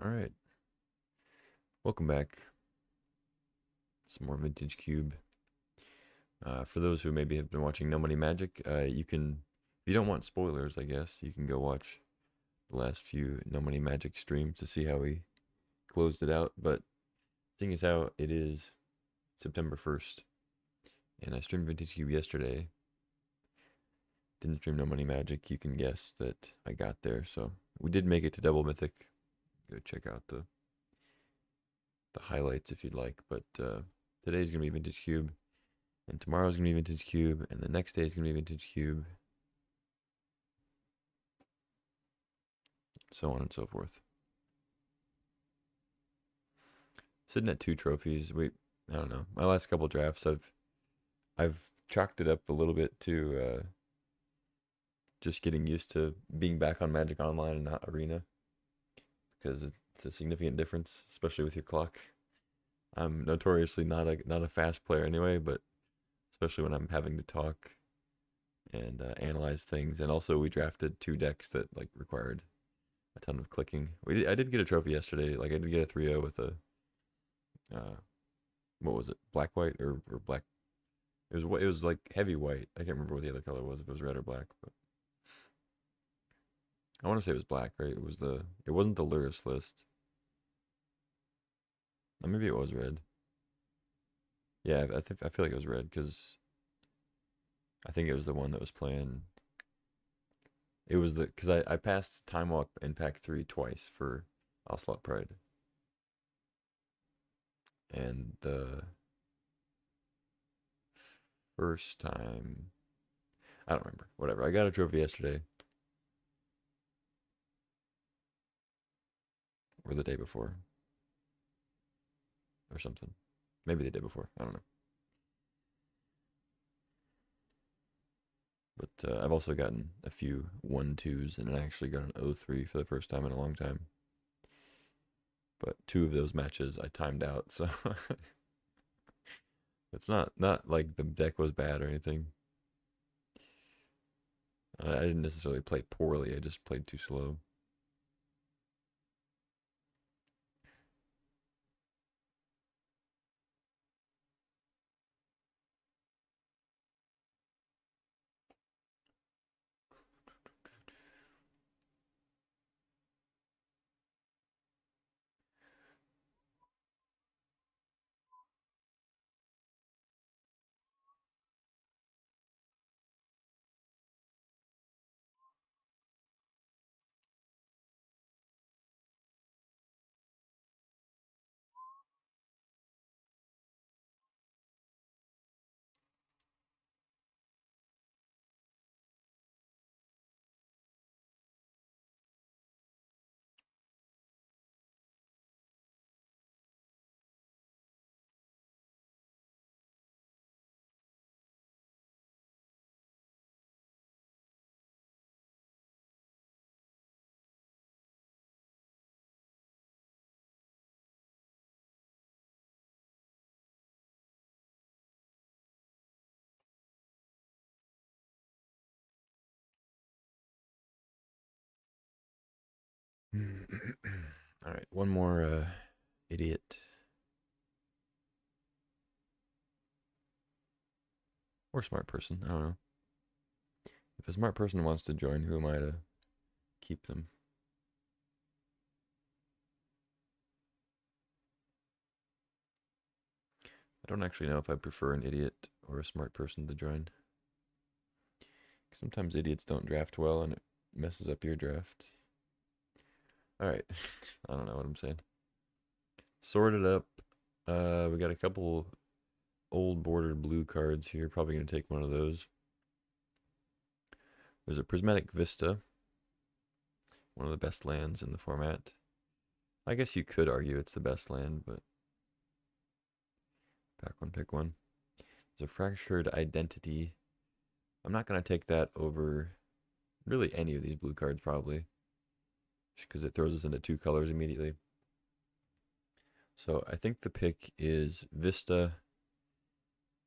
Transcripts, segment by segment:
All right, welcome back. Some more Vintage Cube. For those who maybe have been watching No Money Magic, you can, if you don't want spoilers, I guess, you can go watch the last few No Money Magic streams to see how we closed it out. But seeing as how it is September 1st, and I streamed Vintage Cube yesterday, didn't stream No Money Magic, you can guess that I got there. So we did make it to Double Mythic. Go check out the highlights if you'd like. But today's going to be Vintage Cube. And tomorrow's going to be Vintage Cube, and the next day is going to be Vintage Cube, so on and so forth. Sitting at 2 trophies. I don't know. My last couple drafts, I've chalked it up a little bit to just getting used to being back on Magic Online and not Arena, because it's a significant difference, especially with your clock. I'm notoriously not a fast player anyway, but especially when I'm having to talk and analyze things. And also, we drafted 2 decks that like required a ton of clicking. I did get a trophy yesterday. Like I did get a 3-0 with a uh, what was it? Black white or black? It was like heavy white. I can't remember what the other color was. If it was red or black, but I want to say it was black. Right? It wasn't the Lurus list. Or maybe it was red. Yeah, I feel like it was red because I think it was the one that was playing. It was the because I passed Time Walk in pack 3 twice for Ocelot Pride, and the first time I don't remember. Whatever. I got a trophy yesterday or the day before or something. Maybe the day before. I don't know. But I've also gotten a few 1-2s, and I actually got an 0-3 for the first time in a long time. But 2 of those matches I timed out, so it's not like the deck was bad or anything. I didn't necessarily play poorly. I just played too slow. All right, one more idiot or smart person. I don't know. If a smart person wants to join, who am I to keep them? I don't actually know if I prefer an idiot or a smart person to join. Sometimes idiots don't draft well and it messes up your draft. All right. I don't know what I'm saying. Sorted up. We got a couple old bordered blue cards here. Probably going to take one of those. There's a Prismatic Vista, one of the best lands in the format. I guess you could argue it's the best land, but pack one, pick one. There's a Fractured Identity. I'm not going to take that over really any of these blue cards, probably, just because it throws us into 2 colors immediately. So I think the pick is Vista,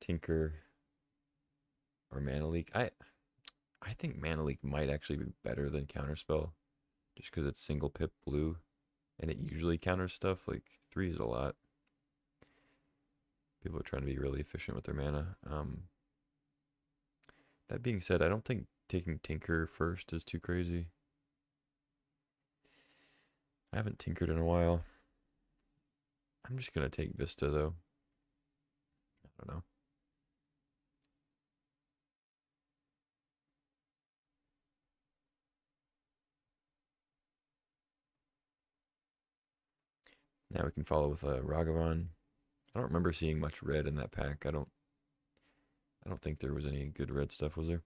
Tinker, or Mana Leak. I think Mana Leak might actually be better than Counterspell, just because it's single pip blue. and it usually counters stuff. Like 3 is a lot. People are trying to be really efficient with their mana. That being said, I don't think taking Tinker first is too crazy. I haven't tinkered in a while. I'm just gonna take Vista though. I don't know. Now we can follow with Ragavan. I don't remember seeing much red in that pack. I don't think there was any good red stuff, was there?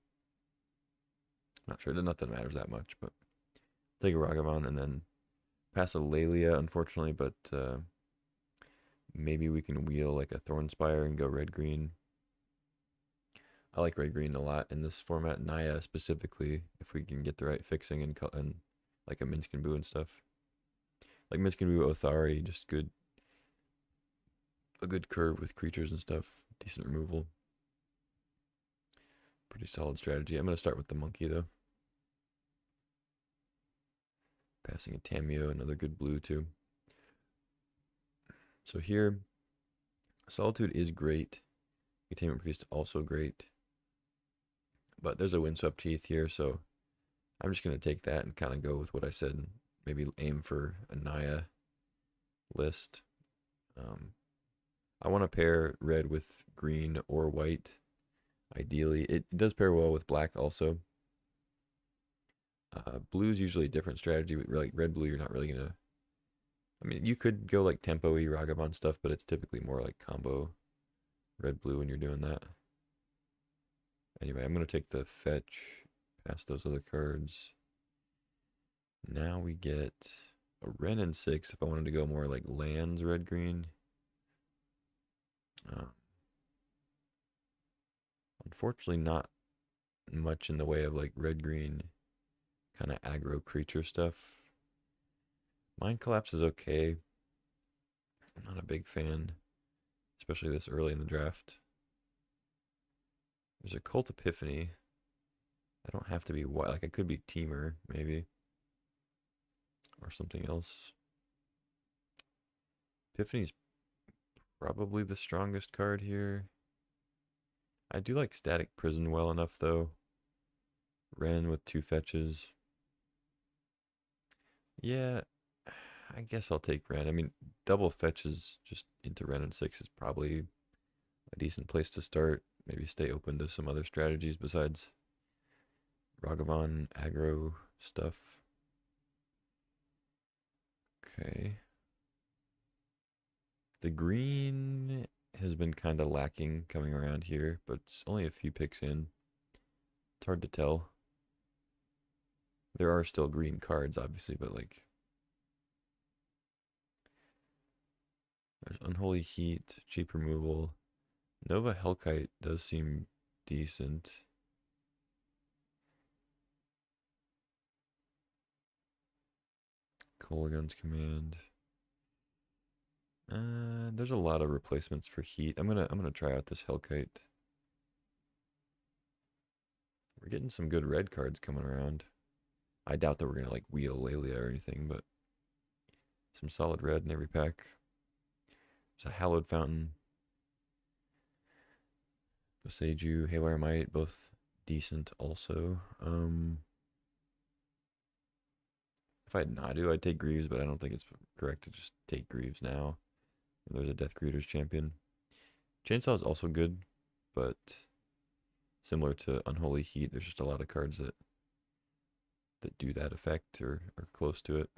Not sure. Nothing matters that much, but take a Ragavan and then pass a Lelia, unfortunately, but maybe we can wheel like a Thornspire and go red-green. I like red-green a lot in this format, Naya specifically, if we can get the right fixing and like a Minsc and Boo and stuff. Like Minsc and Boo, Othari, just a good curve with creatures and stuff, decent removal. Pretty solid strategy. I'm going to start with the monkey, though. Passing a Tameo, another good blue, too. So here, Solitude is great. Containment Priest also great. But there's a Windswept Teeth here, so I'm just going to take that and kind of go with what I said. And maybe aim for a Naya list. I want to pair red with green or white. Ideally, it does pair well with black also. Blue is usually a different strategy, but like red blue, you're not really gonna. I mean, you could go like tempo-y Ragavan stuff, but it's typically more like combo red blue when you're doing that. Anyway, I'm gonna take the fetch past those other cards. Now we get a Ren and 6 if I wanted to go more like lands red green. Unfortunately, not much in the way of like red green kind of aggro creature stuff. Mind Collapse is okay. I'm not a big fan, especially this early in the draft. There's a Cult Epiphany. I don't have to be white. Like I could be Teamer maybe, or something else. Epiphany's probably the strongest card here. I do like Static Prison well enough though. Ren with 2 fetches. Yeah, I guess I'll take Ren. I mean, double fetches just into Ren and 6 is probably a decent place to start. Maybe stay open to some other strategies besides Ragavan aggro stuff. Okay. The green has been kind of lacking coming around here, but it's only a few picks in. It's hard to tell. There are still green cards, obviously, but like there's Unholy Heat, cheap removal. Nova Hellkite does seem decent. Kolaghan's Command. There's a lot of replacements for Heat. I'm gonna try out this Hellkite. We're getting some good red cards coming around. I doubt that we're gonna like wheel Lelia or anything, but some solid red in every pack. There's a Hallowed Fountain. Boseiju, Haywire Might, both decent also. If I had Nadu, I'd take Greaves, but I don't think it's correct to just take Greaves now. There's a Death Greeters champion. Chainsaw is also good, but similar to Unholy Heat, there's just a lot of cards that do that effect or are close to it.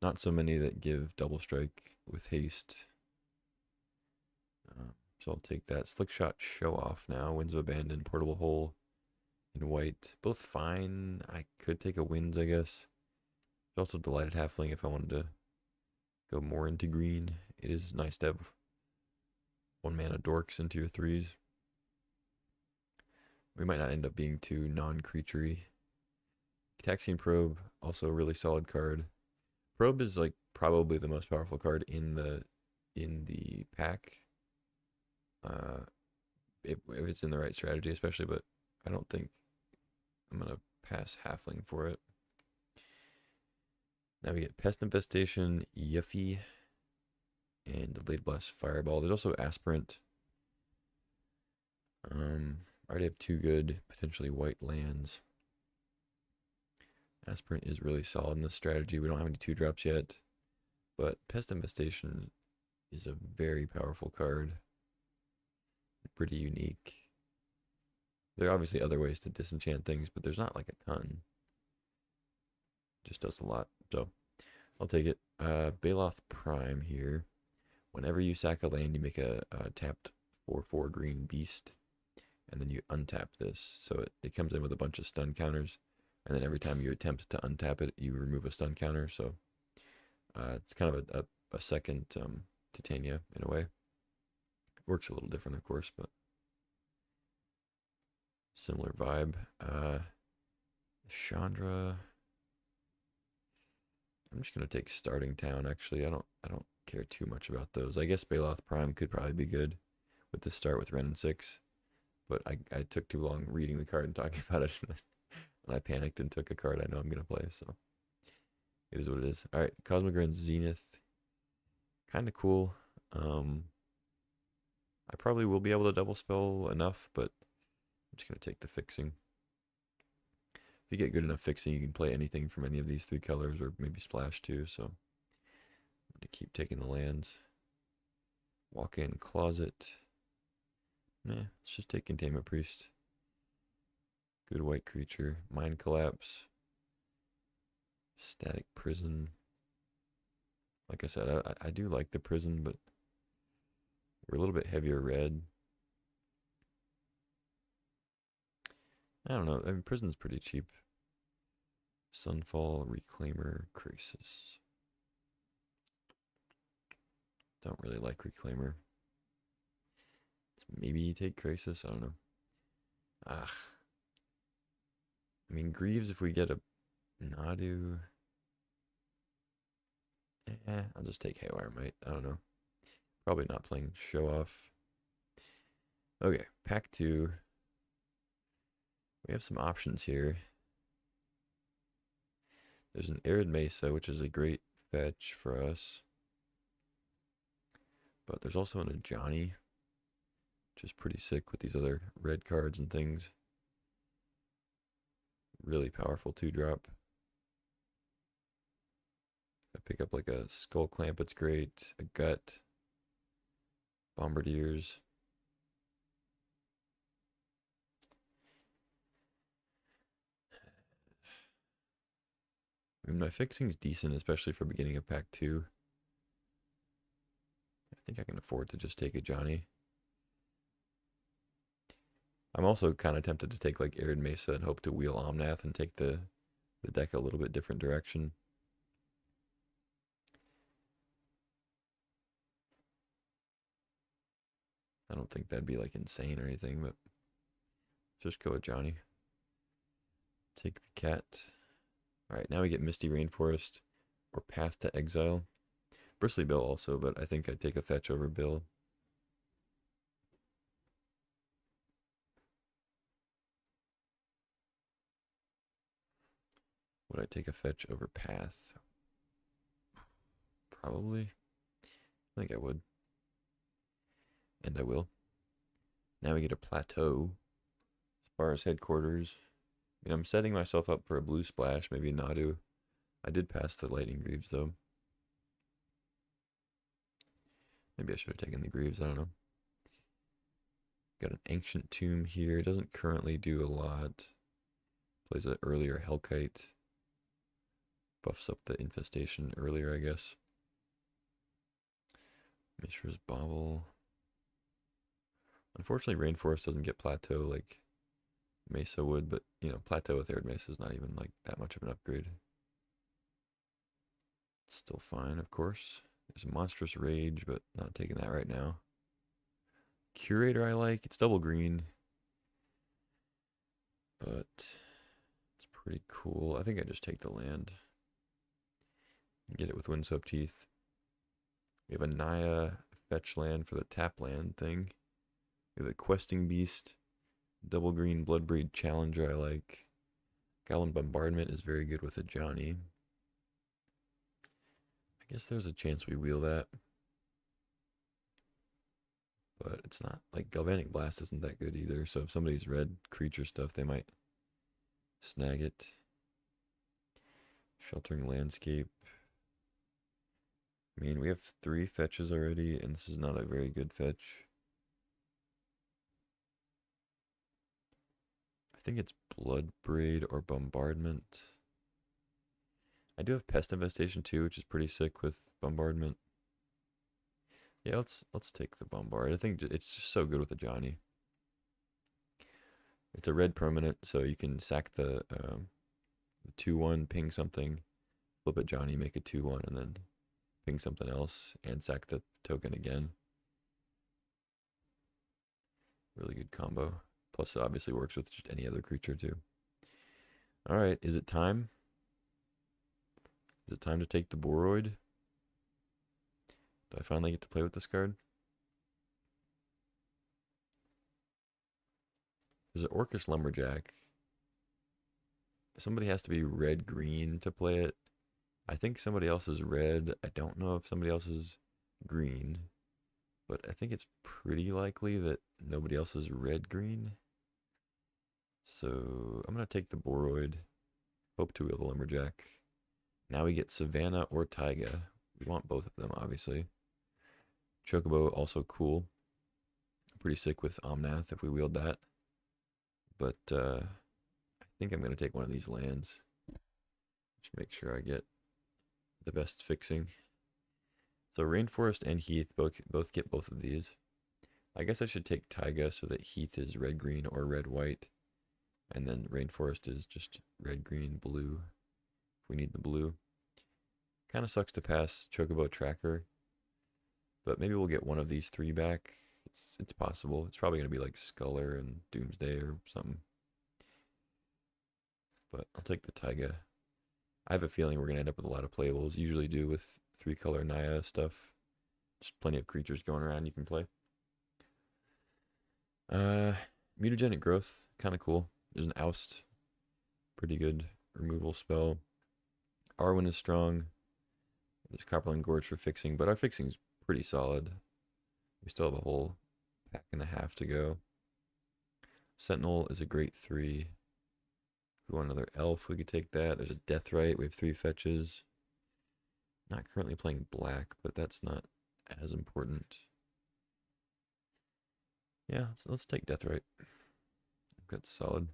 Not so many that give double strike with haste. So I'll take that. Slick Shot Show Off now. Winds of Abandon, Portable Hole in white. Both fine. I could take a Winds, I guess. There's also Delighted Halfling if I wanted to go more into green. It is nice to have 1 mana dorks into your 3s. We might not end up being too non-creaturey. Taxian Probe, also a really solid card. Probe is like probably the most powerful card in the pack. If it's in the right strategy, especially, but I don't think I'm gonna pass Halfling for it. Now we get Pest Infestation, Yuffie, and Delayed Blast Fireball. There's also Aspirant. I already have two good, potentially white lands. Aspirant is really solid in this strategy. We don't have any 2-drops yet, but Pest Infestation is a very powerful card. Pretty unique. There are obviously other ways to disenchant things, but there's not like a ton. Just does a lot. So I'll take it. Baloth Prime here. Whenever you sack a land, you make a tapped 4/4 green beast, and then you untap this. So it comes in with a bunch of stun counters, and then every time you attempt to untap it, you remove a stun counter. So it's kind of a second Titania in a way. Works a little different, of course, but similar vibe. Chandra. I'm just gonna take Starting Town. Actually, I don't care too much about those. I guess Baloth Prime could probably be good with the start with Ren and 6, but I took too long reading the card and talking about it, and I panicked and took a card I know I'm gonna play. So it is what it is. All right, Cosmogran Zenith, kind of cool. I probably will be able to double spell enough, but I'm just gonna take the fixing. If you get good enough fixing, you can play anything from any of these 3 colors, or maybe splash too. So I'm gonna keep taking the lands. Walk in Closet. Let's just take Containment Priest. Good white creature. Mind Collapse. Static Prison. Like I said, I do like the prison, but we're a little bit heavier red. I don't know. I mean, prison's pretty cheap. Sunfall, Reclaimer, Crisis. Don't really like Reclaimer. Maybe take Crisis. I don't know. I mean, Greaves, if we get a Nadu. I'll just take Haywire Might. I don't know. Probably not playing Show Off. Okay, pack 2. We have some options here. There's an Arid Mesa, which is a great fetch for us. But there's also an Ajani, which is pretty sick with these other red cards and things. Really powerful 2-drop. I pick up like a Skull Clamp, it's great. A Gut. Bombardiers. I mean, my fixing's decent, especially for beginning of pack 2. I think I can afford to just take a Johnny. I'm also kind of tempted to take like Arid Mesa and hope to wheel Omnath and take the deck a little bit different direction. I don't think that'd be like insane or anything, but just go with Johnny. Take the cat. All right, now we get Misty Rainforest or Path to Exile. Bristly Bill also, but I think I'd take a fetch over Bill. Would I take a fetch over Path? Probably. I think I would. And I will. Now we get a Plateau. As far as headquarters. I mean, I'm setting myself up for a blue splash, maybe Nadu. I did pass the Lightning Greaves, though. Maybe I should have taken the Greaves, I don't know. Got an Ancient Tomb here. Doesn't currently do a lot. Plays an earlier Hellkite. Buffs up the infestation earlier, I guess. Mishra's Bauble. Unfortunately, Rainforest doesn't get Plateau like Mesa would, but, you know, Plateau with Arid Mesa is not even like that much of an upgrade. Still fine, of course. There's a Monstrous Rage, but not taking that right now. Curator I like. It's double green, but it's pretty cool. I think I just take the land and get it with Windswept Teeth. We have a Naya fetch land for the tap land thing. We have a Questing Beast, double green Bloodbreed Challenger I like. Goblin Bombardment is very good with a Johnny. I guess there's a chance we wheel that. But it's not, like, Galvanic Blast isn't that good either. So if somebody's red creature stuff, they might snag it. Sheltering Landscape. I mean, we have 3 fetches already, and this is not a very good fetch. I think it's Blood Braid or Bombardment. I do have Pest Infestation too, which is pretty sick with Bombardment. Yeah, let's take the Bombard. I think it's just so good with the Johnny. It's a red permanent, so you can sack the 2/1, ping something, flip it Johnny, make it 2/1, and then ping something else, and sack the token again. Really good combo. Plus, it obviously works with just any other creature, too. Alright, is it time? Is it time to take the Boroid? Do I finally get to play with this card? There's an Orcish Lumberjack. Somebody has to be red-green to play it. I think somebody else is red. I don't know if somebody else is green. But I think it's pretty likely that nobody else is red-green. So I'm going to take the Boroid. Hope to wheel the Lumberjack. Now we get Savannah or Taiga. We want both of them, obviously. Chocobo, also cool. Pretty sick with Omnath if we wield that. But I think I'm going to take one of these lands. Just make sure I get the best fixing. So Rainforest and Heath both get both of these. I guess I should take Taiga so that Heath is red-green or red-white. And then Rainforest is just red-green, blue. If we need the blue. Kind of sucks to pass Chocobo Tracker. But maybe we'll get one of these 3 back. It's possible. It's probably going to be like Sculler and Doomsday or something. But I'll take the Taiga. I have a feeling we're going to end up with a lot of playables. Usually do with 3-color Naya stuff. Just plenty of creatures going around you can play. Mutagenic Growth. Kind of cool. There's an Oust. Pretty good removal spell. Arwen is strong. There's Copperline Gorge for fixing. But our fixing's pretty solid. We still have a whole pack and a half to go. Sentinel is a great 3. If we want another elf, we could take that. There's a Deathrite. We have 3 fetches. Not currently playing black, but that's not as important. Yeah, so let's take Deathrite. That's solid.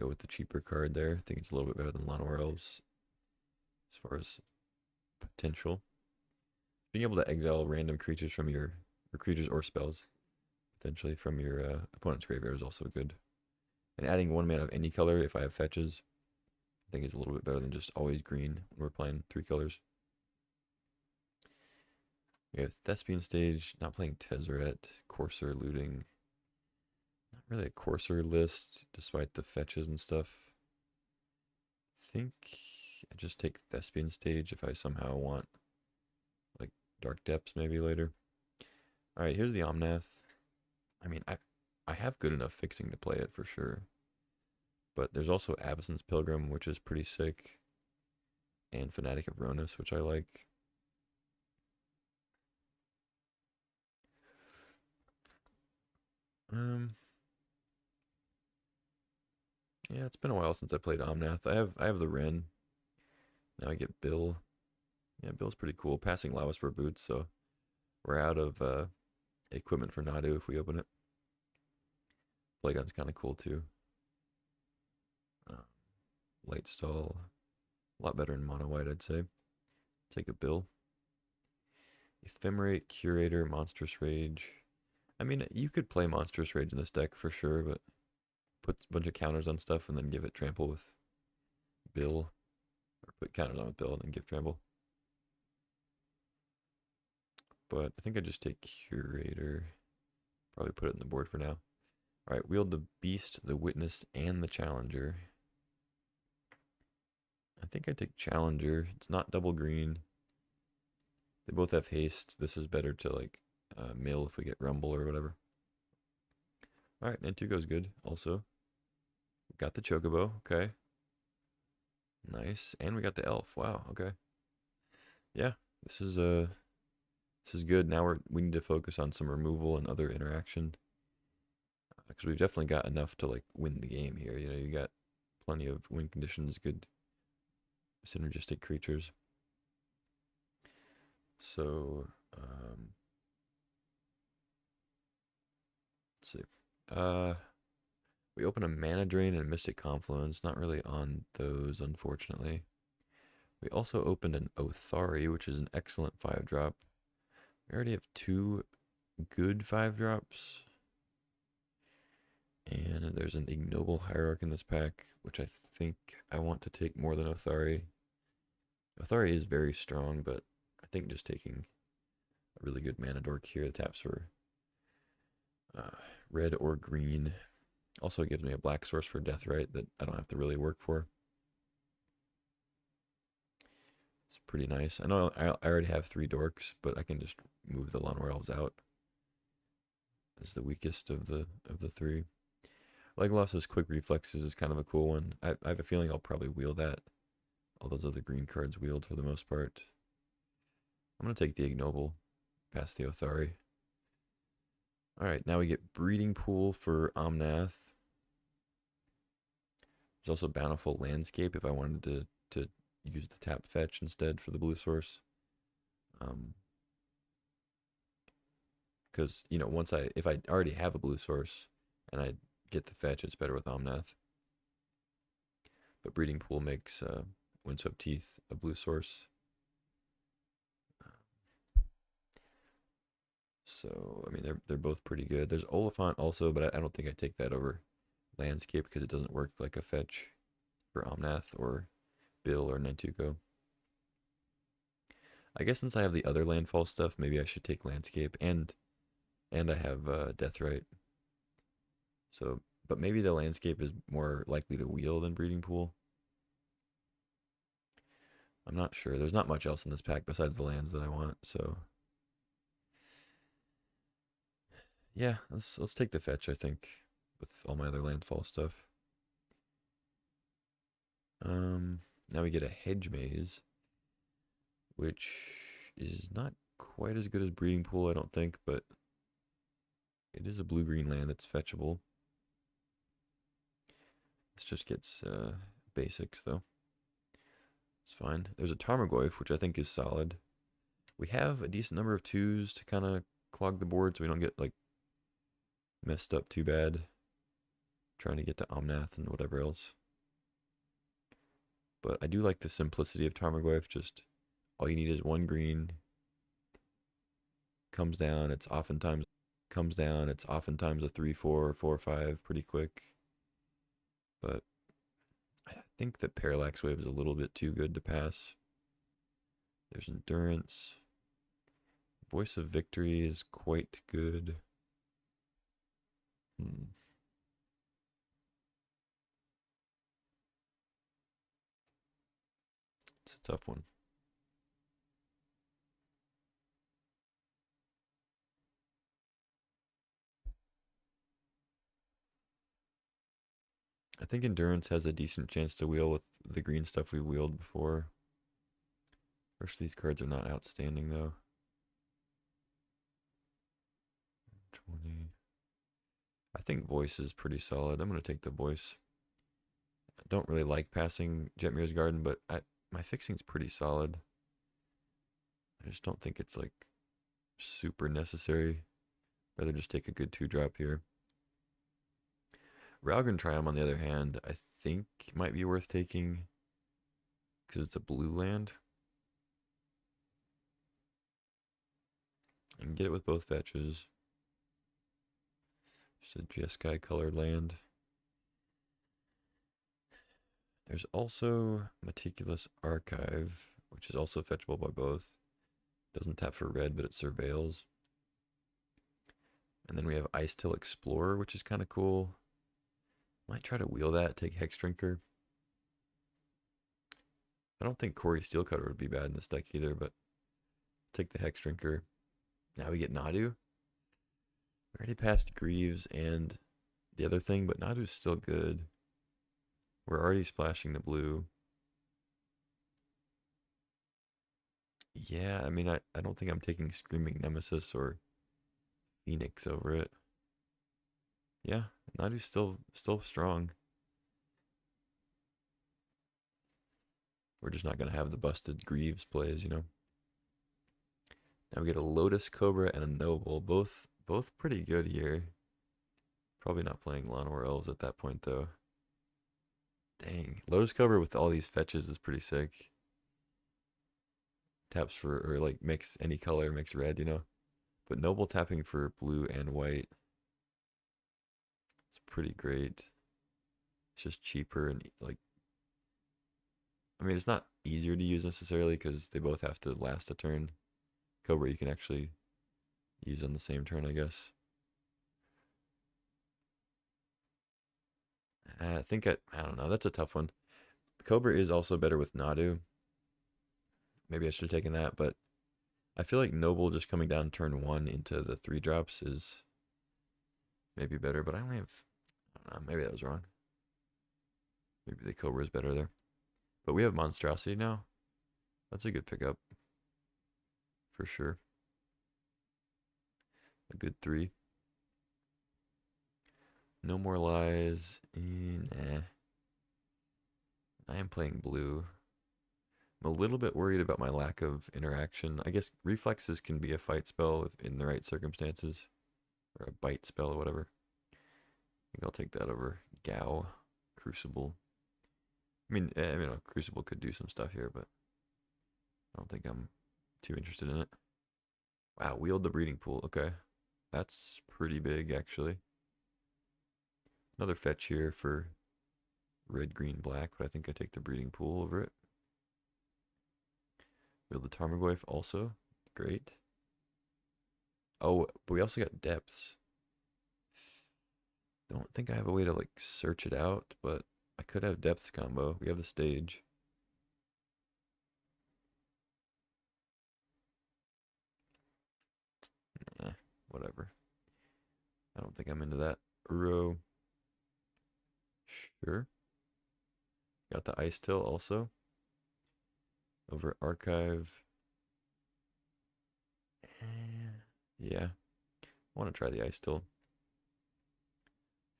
Go with the cheaper card there. I think it's a little bit better than Llanowar Elves as far as potential. Being able to exile random creatures from your, or creatures or spells, potentially from your opponent's graveyard is also good. And adding 1 mana of any color if I have fetches, I think is a little bit better than just always green when we're playing 3 colors. We have Thespian Stage, not playing Tezzeret, Courser, Looting. Not really a Courser list, despite the fetches and stuff. I think I just take Thespian Stage if I somehow want, like, Dark Depths maybe later. Alright, here's the Omnath. I mean, I have good enough fixing to play it for sure. But there's also Avacyn's Pilgrim, which is pretty sick. And Fanatic of Ronus, which I like. Yeah, it's been a while since I played Omnath. I have the Wren. Now I get Bill. Yeah, Bill's pretty cool. Passing Lawwhisper Boots, so we're out of equipment for Nadu if we open it. Playgun's kind of cool too. Light Stall, a lot better in mono white, I'd say. Take a Bill. Ephemerate, Curator, Monstrous Rage. I mean, you could play Monstrous Rage in this deck for sure, but put a bunch of counters on stuff and then give it trample with Bill. Or put counters on with Bill and then give trample. But I think I just take Curator. Probably put it in the board for now. Alright, wield the Beast, the Witness, and the Challenger. I think I take Challenger. It's not double green. They both have haste. This is better to, like, mill if we get Rumble or whatever. Alright, MTGO is good also. Got the Chocobo, okay. Nice. And we got the elf. Wow, okay. Yeah, this is this is good. Now we need to focus on some removal and other interaction. Because we've definitely got enough to like win the game here. You know, you got plenty of win conditions, good synergistic creatures. So, let's see. We open a Mana Drain and Mystic Confluence. Not really on those, unfortunately. We also opened an Othari, which is an excellent 5-drop. We already have 2 good 5-drops. And there's an Ignoble Hierarch in this pack, which I think I want to take more than Othari. Othari is very strong, but I think just taking a really good mana dork here that taps for red or green. Also gives me a black source for Deathrite that I don't have to really work for. It's pretty nice. I know I already have 3 dorks, but I can just move the Llanowar Elves out as the weakest of the 3. Legolas's Quick Reflexes is kind of a cool one. I have a feeling I'll probably wheel that. All those other green cards wheeled for the most part. I'm going to take the Ignoble past the Othari. Alright, now we get Breeding Pool for Omnath. There's also Bountiful Landscape if I wanted to use the tap fetch instead for the blue source. Because, you know, if I already have a blue source and I get the fetch, it's better with Omnath. But Breeding Pool makes Windswept Teeth a blue source. So, I mean, they're both pretty good. There's Oliphant also, but I don't think I take that over Landscape because it doesn't work like a fetch for Omnath or Bill or Nintuko. I guess since I have the other landfall stuff, maybe I should take Landscape and I have Deathrite. So, but maybe the Landscape is more likely to wheel than Breeding Pool. I'm not sure. There's not much else in this pack besides the lands that I want, so yeah, let's take the fetch, I think, with all my other landfall stuff. Now we get a Hedge Maze, which is not quite as good as Breeding Pool, I don't think, but it is a blue-green land that's fetchable. This just gets basics, though. It's fine. There's a Tarmogoyf, which I think is solid. We have a decent number of 2s to kind of clog the board so we don't get, like, messed up too bad trying to get to Omnath and whatever else. But I do like the simplicity of Tarmogoyf. Just all you need is 1 green. Comes down, it's oftentimes a 3/4 or 4/5 pretty quick. But I think that Parallax Wave is a little bit too good to pass. There's Endurance. Voice of Victory is quite good. It's a tough one. I think Endurance has a decent chance to wheel with the green stuff we wheeled before. First, these cards are not outstanding though. 20. I think Voice is pretty solid. I'm going to take the Voice. I don't really like passing Jetmir's Garden, but my fixing's pretty solid. I just don't think it's like super necessary. Rather just take a good 2-drop here. Ralgren Triumph, on the other hand, I think might be worth taking because it's a blue land. I can get it with both fetches. Just a Jeskai colored land. There's also Meticulous Archive, which is also fetchable by both. Doesn't tap for red, but it surveils. And then we have Ice Till Explorer, which is kind of cool. Might try to wheel that, take Hex Drinker. I don't think Corey Steelcutter would be bad in this deck either, but take the Hex Drinker. Now we get Nadu. We already passed Greaves and the other thing, but Nadu's still good. We're already splashing the blue. Yeah, I mean, I don't think I'm taking Screaming Nemesis or Phoenix over it. Yeah, Nadu's still strong. We're just not gonna have the busted Greaves plays, you know. Now we get a Lotus Cobra and a Noble, both pretty good here. Probably not playing Llanowar Elves at that point though. Dang, Lotus Cobra with all these fetches is pretty sick. Taps for or like makes any color, makes red, you know. But Noble tapping for blue and white, it's pretty great. It's just cheaper and like I mean, it's not easier to use necessarily because they both have to last a turn. Cobra you can actually use on the same turn, I guess. I think I don't know. That's a tough one. Cobra is also better with Nadu. Maybe I should have taken that, but I feel like Noble just coming down turn one into the 3 drops is maybe better. But I only have I don't know. Maybe that was wrong. Maybe the Cobra is better there. But we have Monstrosity now. That's a good pickup for sure. A good 3. No more lies. Nah. I am playing blue. I'm a little bit worried about my lack of interaction. I guess reflexes can be a fight spell if in the right circumstances, or a bite spell or whatever. I think I'll take that over Gao, Crucible. Crucible could do some stuff here, but I don't think I'm too interested in it. Wow, wield the breeding pool. Okay, that's pretty big actually. Another fetch here for red, green, black, but I think I take the breeding pool over it. Wield the Tarmogoyf also. Great. Oh, but we also got depths. Don't think I have a way to like search it out, but I could have depths combo. We have the stage. Eh, whatever. I don't think I'm into that. Uro. Sure. Got the Ice Till also. Over Archive. Yeah. I want to try the Ice Till.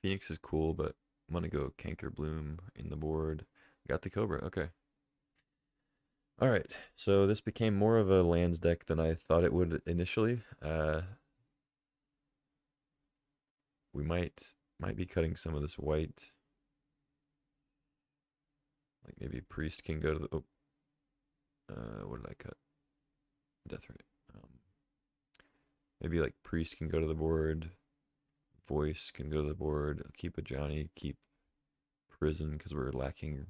Phoenix is cool, but I'm going to go Canker Bloom in the board. Got the Cobra. Okay. All right. So this became more of a lands deck than I thought it would initially. We might be cutting some of this white. Like maybe Priest can go to the. Oh, what did I cut? Death Ray. Maybe like Priest can go to the board. Voice can go to the board. Keep a Johnny. Keep Prison because we're lacking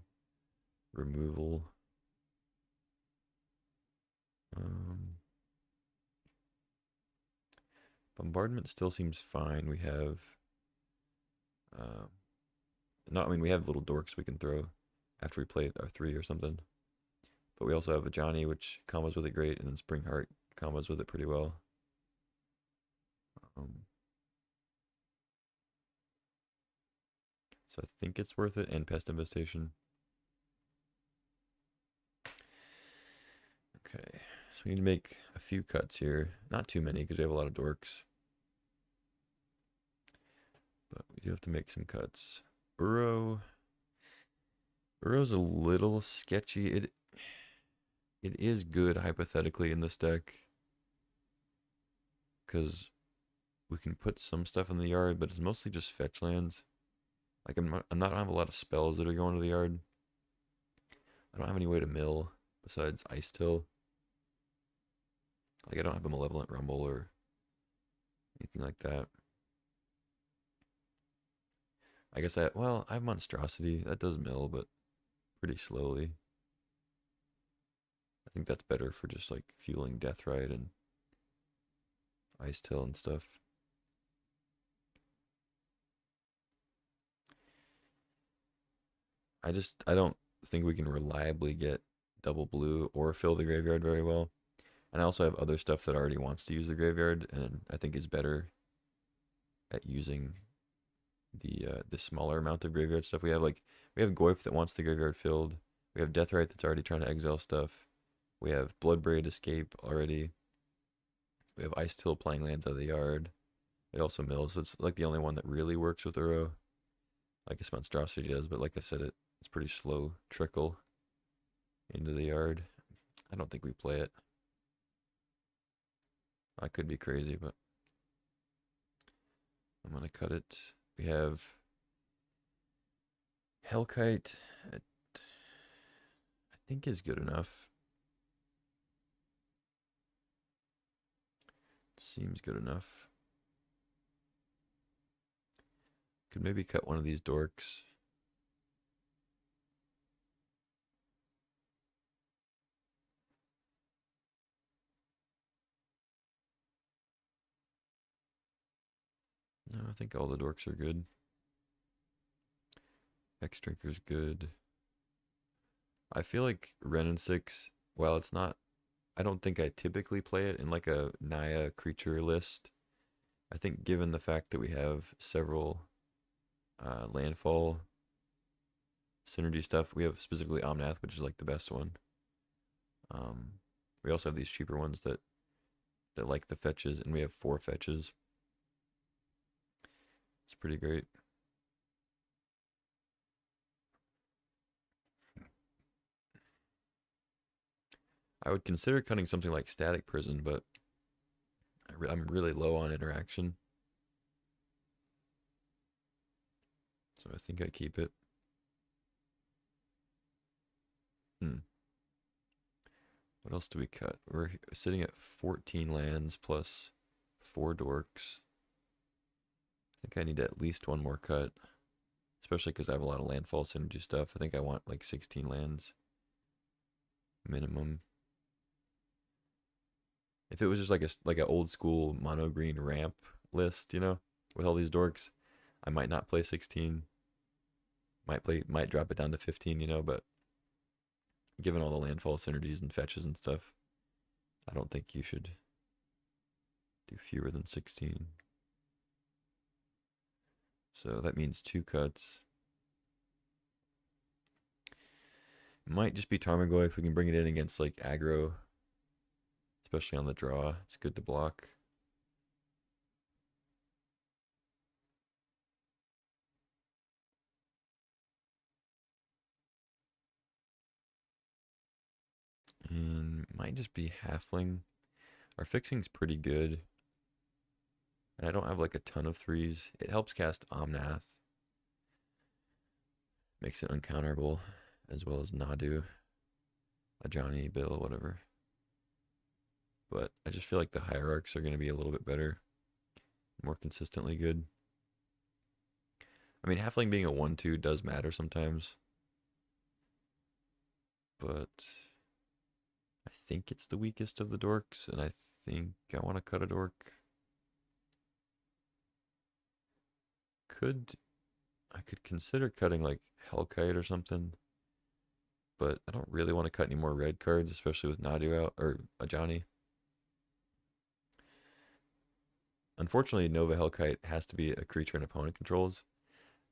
removal. Bombardment still seems fine. We have. We have little dorks we can throw after we play our 3 or something. But we also have a Johnny, which combos with it great, and then Spring Heart combos with it pretty well. So I think it's worth it, and Pest Infestation. Okay, so we need to make a few cuts here. Not too many, because we have a lot of dorks. But we do have to make some cuts. Uro's a little sketchy. It is good hypothetically in this deck because we can put some stuff in the yard, but it's mostly just fetch lands. Like I don't have a lot of spells that are going to the yard. I don't have any way to mill besides Ice Till. Like I don't have a Malevolent Rumble or anything like that. I guess I have Monstrosity. That does mill, but pretty slowly. I think that's better for just like fueling Deathrite and Ice Till and stuff. I don't think we can reliably get double blue or fill the graveyard very well. And I also have other stuff that already wants to use the graveyard and I think is better at using the smaller amount of graveyard stuff. We have Goyf that wants the graveyard filled. We have Deathrite that's already trying to exile stuff. We have Bloodbraid Escape already. We have Ice Till playing lands out of the yard. It also mills. It's like the only one that really works with Uro. I guess Monstrosity does, but like I said, it's pretty slow trickle into the yard. I don't think we play it. I could be crazy, but I'm gonna cut it. We have Hellkite. I think is good enough. Seems good enough. Could maybe cut one of these dorks. No, I think all the dorks are good. X Drinker's good. I feel like Ren and 6, while it's not, I don't think I typically play it in like a Naya creature list. I think given the fact that we have several landfall synergy stuff, we have specifically Omnath, which is like the best one. We also have these cheaper ones that like the fetches, and we have 4 fetches. It's pretty great. I would consider cutting something like Static Prison, but I'm really low on interaction. So I think I keep it. What else do we cut? We're sitting at 14 lands plus 4 dorks. I think I need at least one more cut, especially because I have a lot of landfall synergy stuff. I think I want like 16 lands minimum. If it was just like an old school mono green ramp list, you know, with all these dorks, I might not play 16. Might drop it down to 15, you know, but given all the landfall synergies and fetches and stuff, I don't think you should do fewer than 16. So that means 2 cuts. Might just be Tarmogoyf if we can bring it in against like aggro, especially on the draw. It's good to block. And might just be Halfling. Our fixing's pretty good. And I don't have like a ton of 3s. It helps cast Omnath. Makes it uncounterable, as well as Nadu, a Johnny, Bill, whatever. But I just feel like the hierarchs are going to be a little bit better, more consistently good. I mean, Halfling being a 1/2 does matter sometimes, but I think it's the weakest of the dorks, and I think I want to cut a dork. I could consider cutting like Hellkite or something, but I don't really want to cut any more red cards, especially with Nadu out, or Ajani. Unfortunately, Nova Hellkite has to be a creature an opponent controls.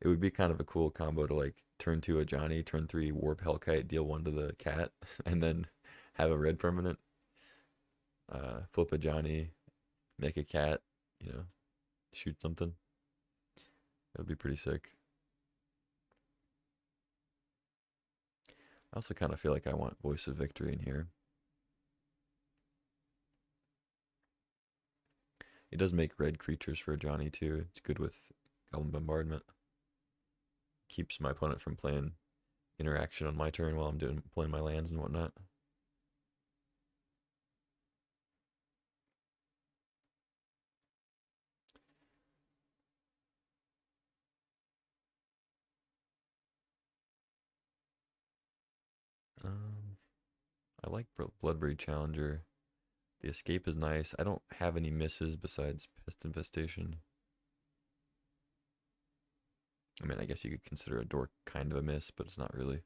It would be kind of a cool combo to like turn 2 Ajani, turn 3 Warp Hellkite, deal 1 to the cat, and then have a red permanent. Flip Ajani, make a cat, you know, shoot something. That would be pretty sick. I also kind of feel like I want Voice of Victory in here. It does make red creatures for Johnny too. It's good with Goblin Bombardment. Keeps my opponent from playing interaction on my turn while I'm playing my lands and whatnot. I like Bloodbraid Challenger. The escape is nice. I don't have any misses besides Pest Infestation. I mean, I guess you could consider a dork kind of a miss, but it's not really.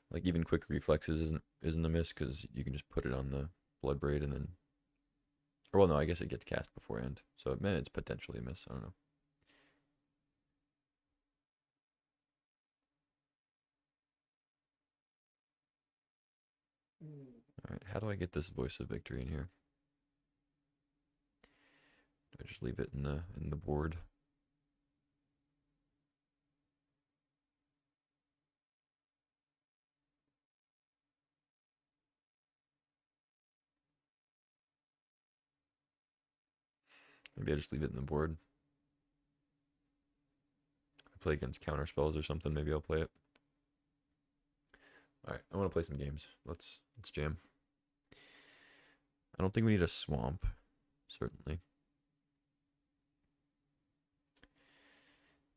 Like even Quick Reflexes isn't a miss because you can just put it on the Bloodbraid and then. Or well, no, I guess it gets cast beforehand, so man, it's potentially a miss. I don't know. Alright, how do I get this voice of victory in here? Do I just leave it in the board? Maybe I just leave it in the board. I play against counter spells or something, maybe I'll play it. Alright, I want to play some games. Let's jam. I don't think we need a swamp, certainly.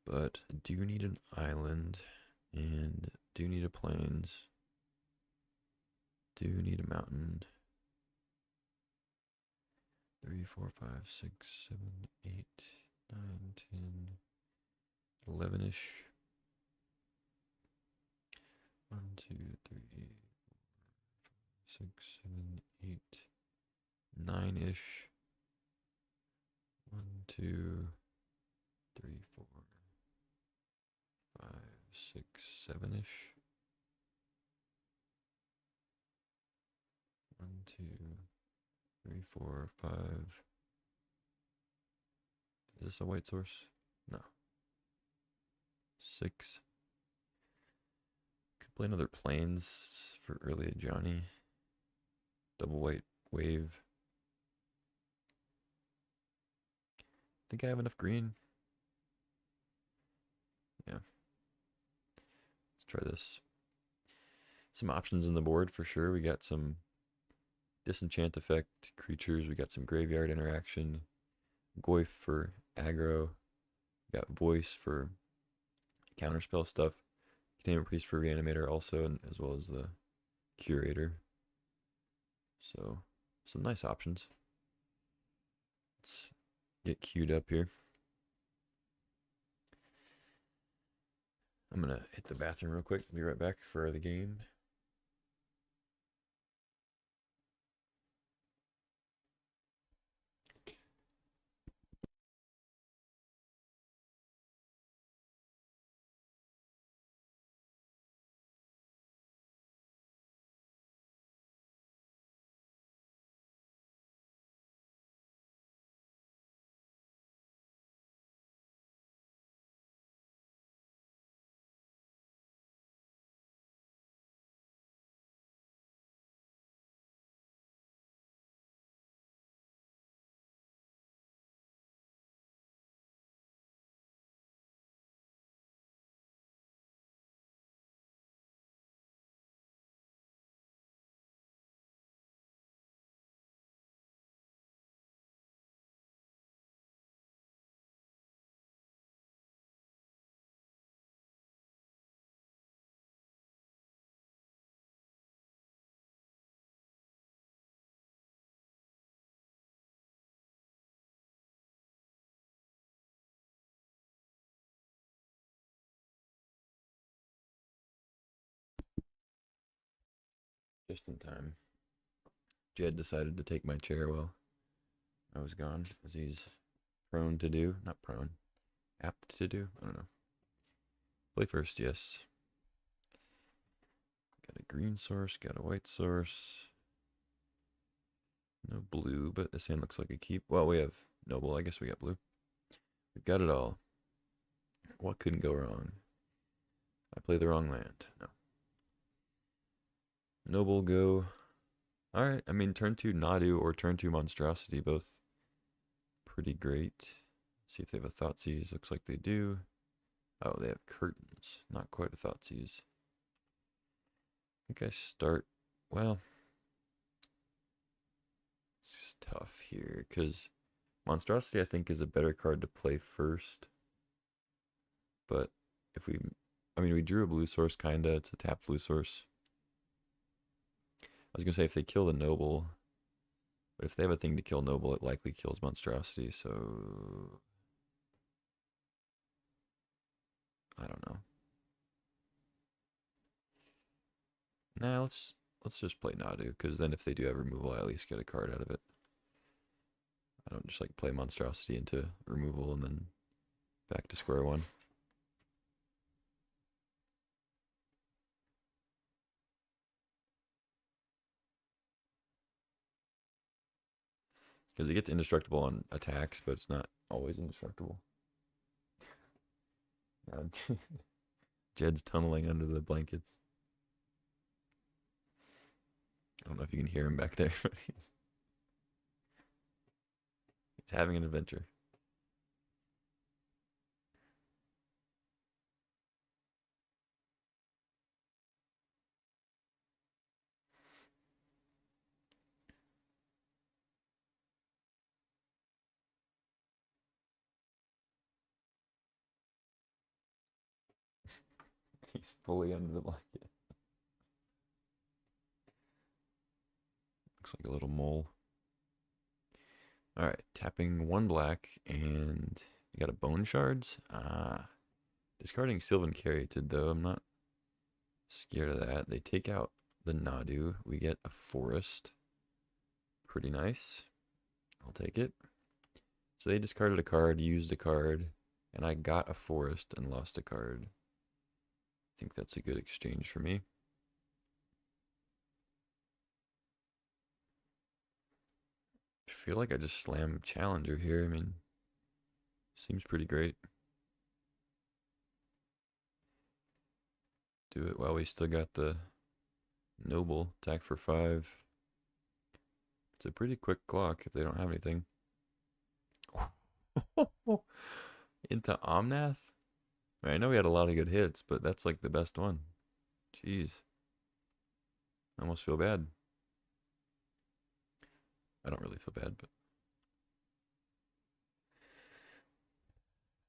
But I do need an island, and do need a plains. Do need a mountain. 3, 4, 5, 6, 7, 8, 9, 10, 11-ish. 1, 2, 3, 6, 7, 8, 9-ish. 1, 2, 3, 4, 5, 6, 7-ish. 1, 2, 3, 4, 5. Is this a white source? No. 6. Could play another plains for early Johnny. Double white wave. Think I have enough green? Yeah. Let's try this. Some options in the board for sure. We got some disenchant effect creatures. We got some graveyard interaction. Goyf for aggro. We got voice for counterspell stuff. Containment priest for reanimator also, and as well as the curator. So some nice options. Let's get queued up here. I'm gonna hit the bathroom real quick. Be right back for the game. Just in time. Jed decided to take my chair while I was gone, as he's prone to do. Not prone. Apt to do? I don't know. Play first, yes. Got a green source, got a white source. No blue, but this hand looks like a keep. Well, we have noble. I guess we got blue. We've got it all. What couldn't go wrong? I play the wrong land. No. Noble go. Alright, I mean, turn 2 Nadu or turn 2 Monstrosity, both pretty great. See if they have a Thoughtseize. Looks like they do. Oh, they have curtains. Not quite a Thoughtseize. I think I start. Well, it's tough here because Monstrosity I think is a better card to play first. But if we, I mean, we drew a blue source kinda. It's a tap blue source. I was gonna say if they kill the noble, but if they have a thing to kill noble, it likely kills Monstrosity. So I don't know. Nah, let's just play Nadu, because then if they do have removal, I at least get a card out of it. I don't just like play Monstrosity into removal and then back to square one. Because it gets indestructible on attacks, but it's not always indestructible. Jed's tunneling under the blankets. I don't know if you can hear him back there. He's having an adventure. He's fully under the blanket. Looks like a little mole. All right, tapping 1 black, and you got a bone shards. Discarding Sylvan Caryatid though. I'm not scared of that. They take out the Nadu. We get a forest. Pretty nice. I'll take it. So they discarded a card, used a card, and I got a forest and lost a card. I think that's a good exchange for me. I feel like I just slammed Challenger here. I mean, seems pretty great. Do it while we still got the Noble. Attack for 5. It's a pretty quick clock if they don't have anything. Into Omnath? I know we had a lot of good hits, but that's like the best one. Jeez. I almost feel bad. I don't really feel bad, but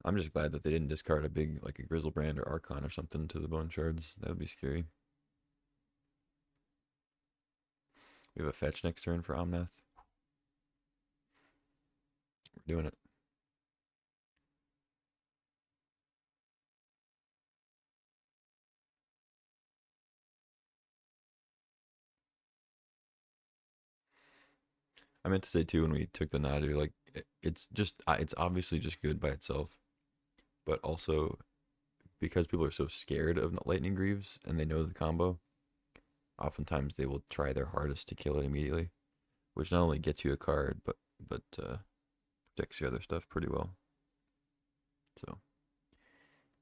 I'm just glad that they didn't discard a big, like a Grizzlebrand or Archon or something to the Bone Shards. That would be scary. We have a fetch next turn for Omnath. We're doing it. I meant to say too when we took the Nadu, like it's obviously just good by itself, but also because people are so scared of Lightning Greaves and they know the combo, oftentimes they will try their hardest to kill it immediately, which not only gets you a card, but protects your other stuff pretty well. So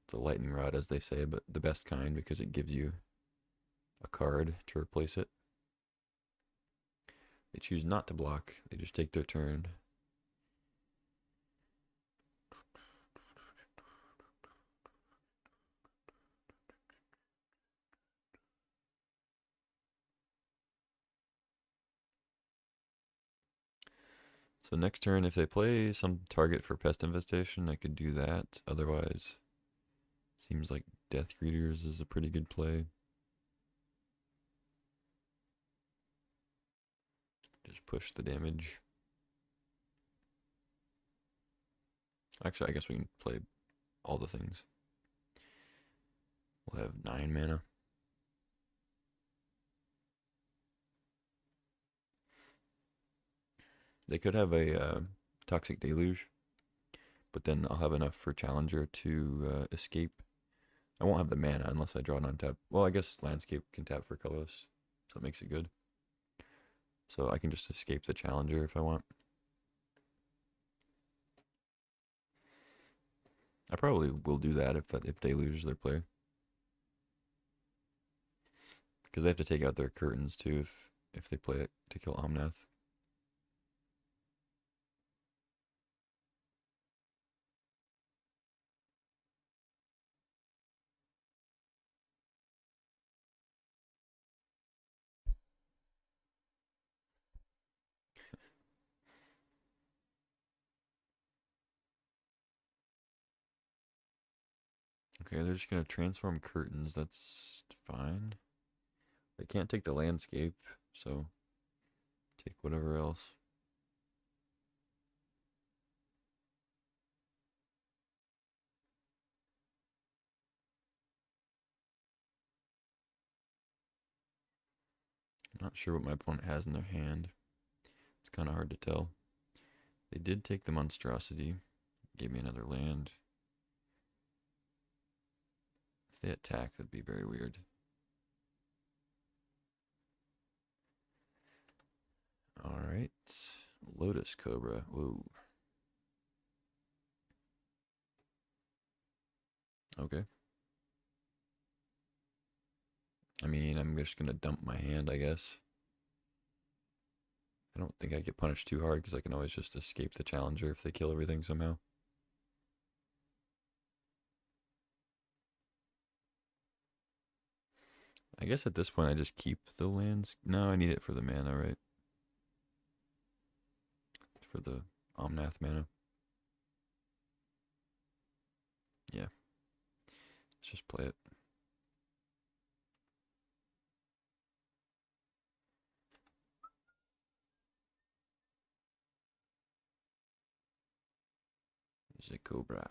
it's a lightning rod, as they say, but the best kind because it gives you a card to replace it. They choose not to block. They just take their turn. So next turn, if they play some target for Pest Infestation, I could do that. Otherwise, seems like Death Greeters is a pretty good play. Just push the damage. Actually, I guess we can play all the things. We'll have 9 mana. They could have a Toxic Deluge, but then I'll have enough for Challenger to escape. I won't have the mana unless I draw an untap. Well, I guess Landscape can tap for colorless, so it makes it good. So I can just escape the Challenger if I want. I probably will do that if they lose their play, because they have to take out their curtains too if they play it to kill Omnath. Okay, they're just gonna transform curtains. That's fine. They can't take the landscape, so take whatever else. I'm not sure what my opponent has in their hand. It's kind of hard to tell. They did take the monstrosity. Gave me another land. If they attack, that'd be very weird. Alright. Lotus Cobra. Whoa. Okay. I mean, I'm just gonna dump my hand, I guess. I don't think I get punished too hard because I can always just escape the challenger if they kill everything somehow. I guess at this point I just keep the lands. No, I need it for the mana, right? For the Omnath mana. Yeah. Let's just play it. There's a Cobra.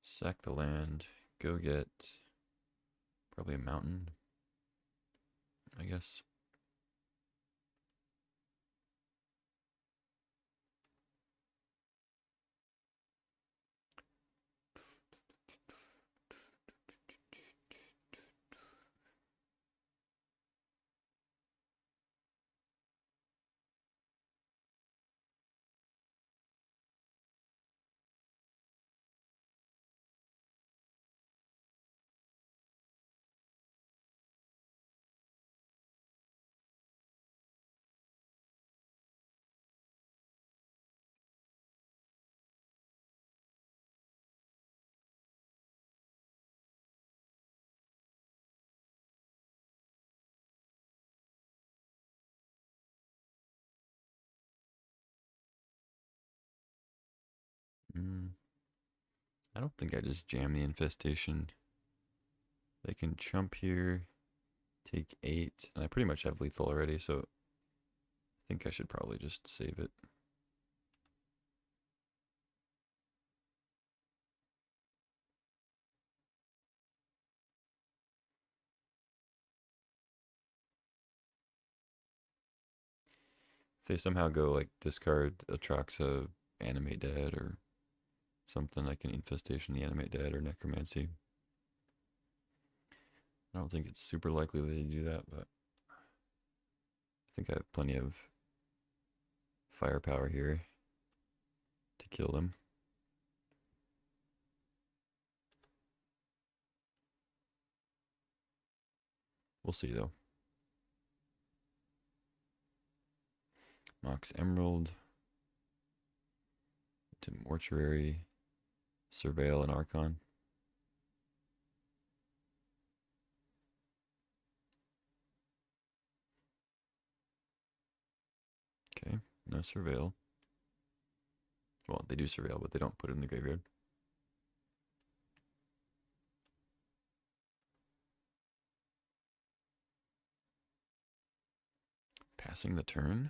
Sack the land. Go get probably a mountain, I guess. I don't think I just jam the infestation. They can chump here, take 8, and I pretty much have lethal already, so I think I should probably just save it. If they somehow go like discard Atraxa, Animate Dead, or something, I can infestation the Animate Dead or Necromancy. I don't think it's super likely they do that, but I think I have plenty of firepower here to kill them. We'll see though. Mox Emerald to Mortuary, Surveil, and Archon. Okay, no Surveil. Well, they do Surveil, but they don't put it in the graveyard. Passing the turn?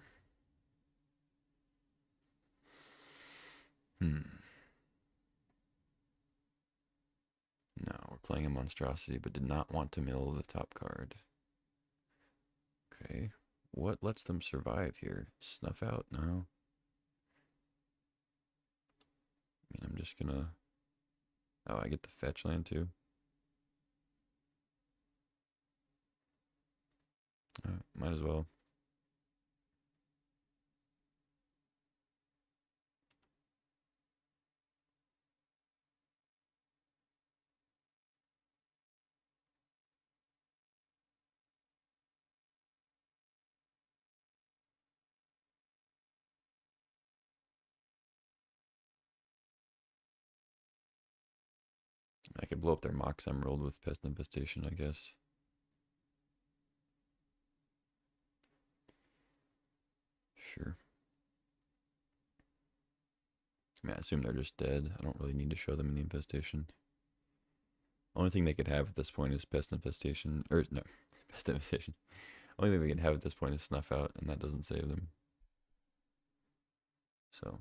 No, we're playing a monstrosity, but did not want to mill the top card. Okay, what lets them survive here? Snuff out? No. I mean, I'm just gonna... Oh, I get the fetch land too. Might as well. I could blow up their Mox Emerald with Pest Infestation, I guess. Sure. I mean, I assume they're just dead. I don't really need to show them in the infestation. Only thing they could have at this point is Pest Infestation. Or, no, Pest Infestation. Only thing they can have at this point is Snuff Out, and that doesn't save them. So.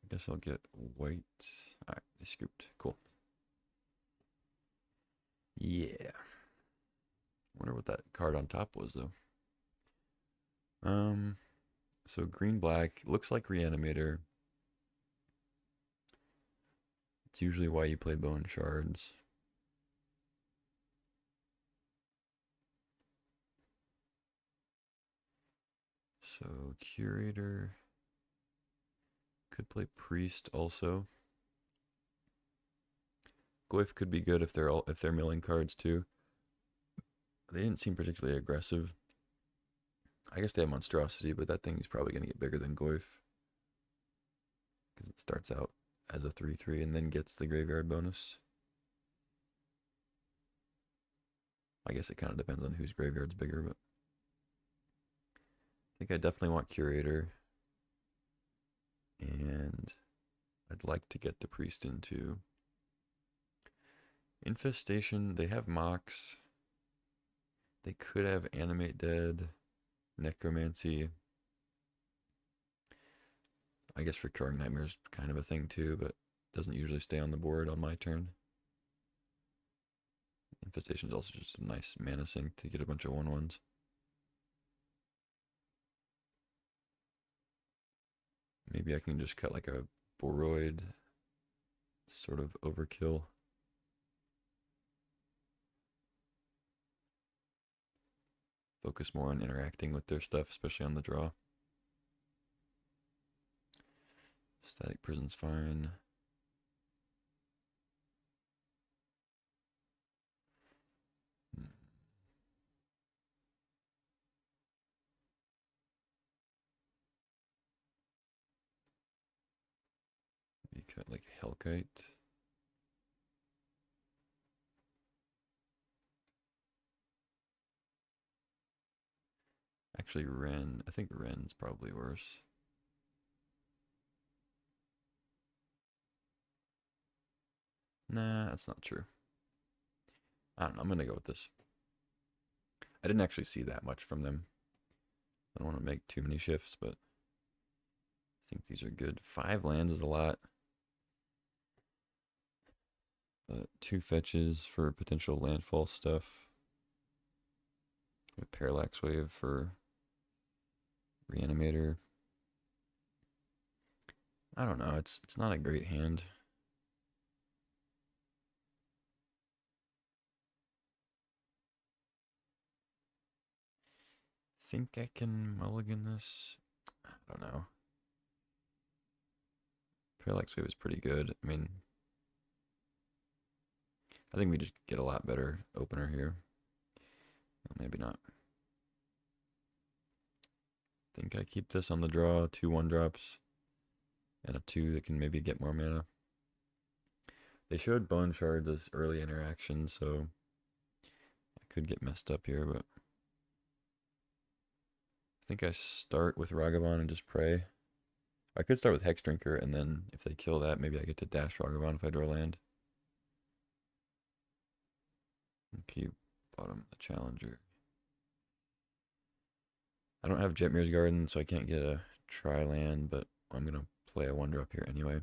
I guess I'll get white. Alright, they scooped. Cool. Yeah. Wonder what that card on top was, though. So green black looks like Reanimator. It's usually why you play Bone Shards. So Curator could play Priest also. Goyf could be good if they're milling cards too. They didn't seem particularly aggressive. I guess they have Monstrosity, but that thing's probably going to get bigger than Goyf. Because it starts out as a 3/3 and then gets the graveyard bonus. I guess it kind of depends on whose graveyard's bigger, but I think I definitely want Curator. And I'd like to get the Priest into Infestation. They have Mox. They could have Animate Dead, Necromancy. I guess Recurring Nightmare is kind of a thing too, but doesn't usually stay on the board on my turn. Infestation is also just a nice mana sink to get a bunch of 1/1s. Maybe I can just cut like a Boroid, sort of overkill. Focus more on interacting with their stuff, especially on the draw. Static Prison's fine. Maybe cut like Hellkite. Actually, Ren. I think Ren's probably worse. Nah, that's not true. I don't know. I'm going to go with this. I didn't actually see that much from them. I don't want to make too many shifts, but I think these are good. 5 lands is a lot. 2 fetches for potential landfall stuff. With Parallax Wave for Reanimator. I don't know. It's not a great hand. Think I can mulligan this? I don't know. Parallax Wave is pretty good. I mean, I think we just get a lot better opener here. Well, maybe not. Think I keep this on the draw, 2 1-drops, and a 2 that can maybe get more mana. They showed Bone Shards as early interaction, so I could get messed up here, but I think I start with Ragavan and just pray. I could start with Hex Drinker, and then if they kill that, maybe I get to dash Ragavan if I draw land. And keep bottom the Challenger. I don't have Jetmir's Garden, so I can't get a tri-land, but I'm going to play a 1-drop here anyway.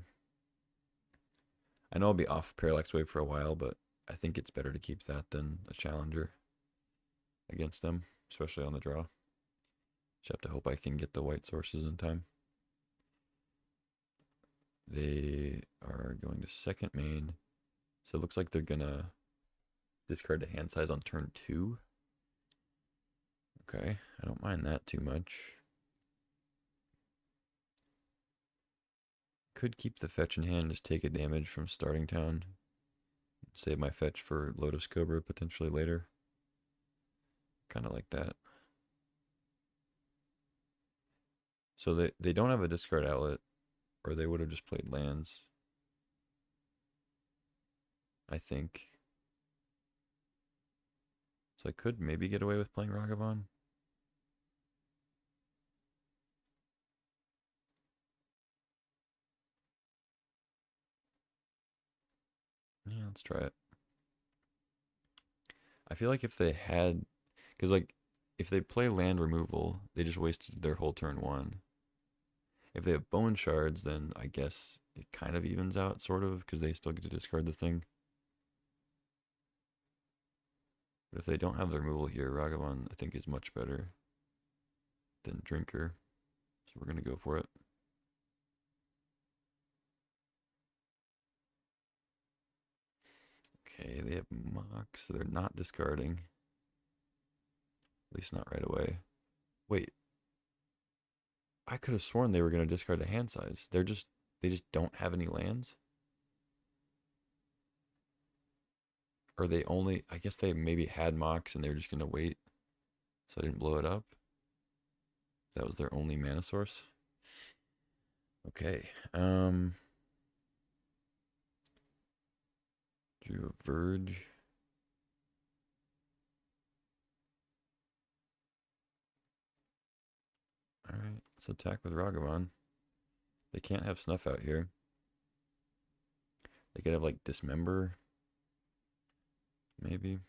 I know I'll be off Parallax Wave for a while, but I think it's better to keep that than a Challenger against them, especially on the draw. Just have to hope I can get the white sources in time. They are going to second main, so it looks like they're going to discard the hand size on turn 2. Okay, I don't mind that too much. Could keep the fetch in hand, just take a damage from starting town. Save my fetch for Lotus Cobra potentially later. Kind of like that. So they don't have a discard outlet, or they would have just played lands, I think. So I could maybe get away with playing Ragavan. Yeah, let's try it. I feel like if they had, because like, if they play land removal, they just wasted their whole turn 1. If they have Bone Shards, then I guess it kind of evens out, sort of, because they still get to discard the thing. But if they don't have the removal here, Ragavan, I think, is much better than Drinker. So So we're going to go for it. Okay, they have Mox, so they're not discarding. At least not right away. Wait. I could have sworn they were going to discard a hand size. They just don't have any lands. Or they only, I guess they maybe had Mox and they were just going to wait. So I didn't blow it up. That was their only mana source. Okay. Drew a Verge. Alright, let's attack with Ragavan. They can't have Snuff out here. They could have like Dismember. Maybe.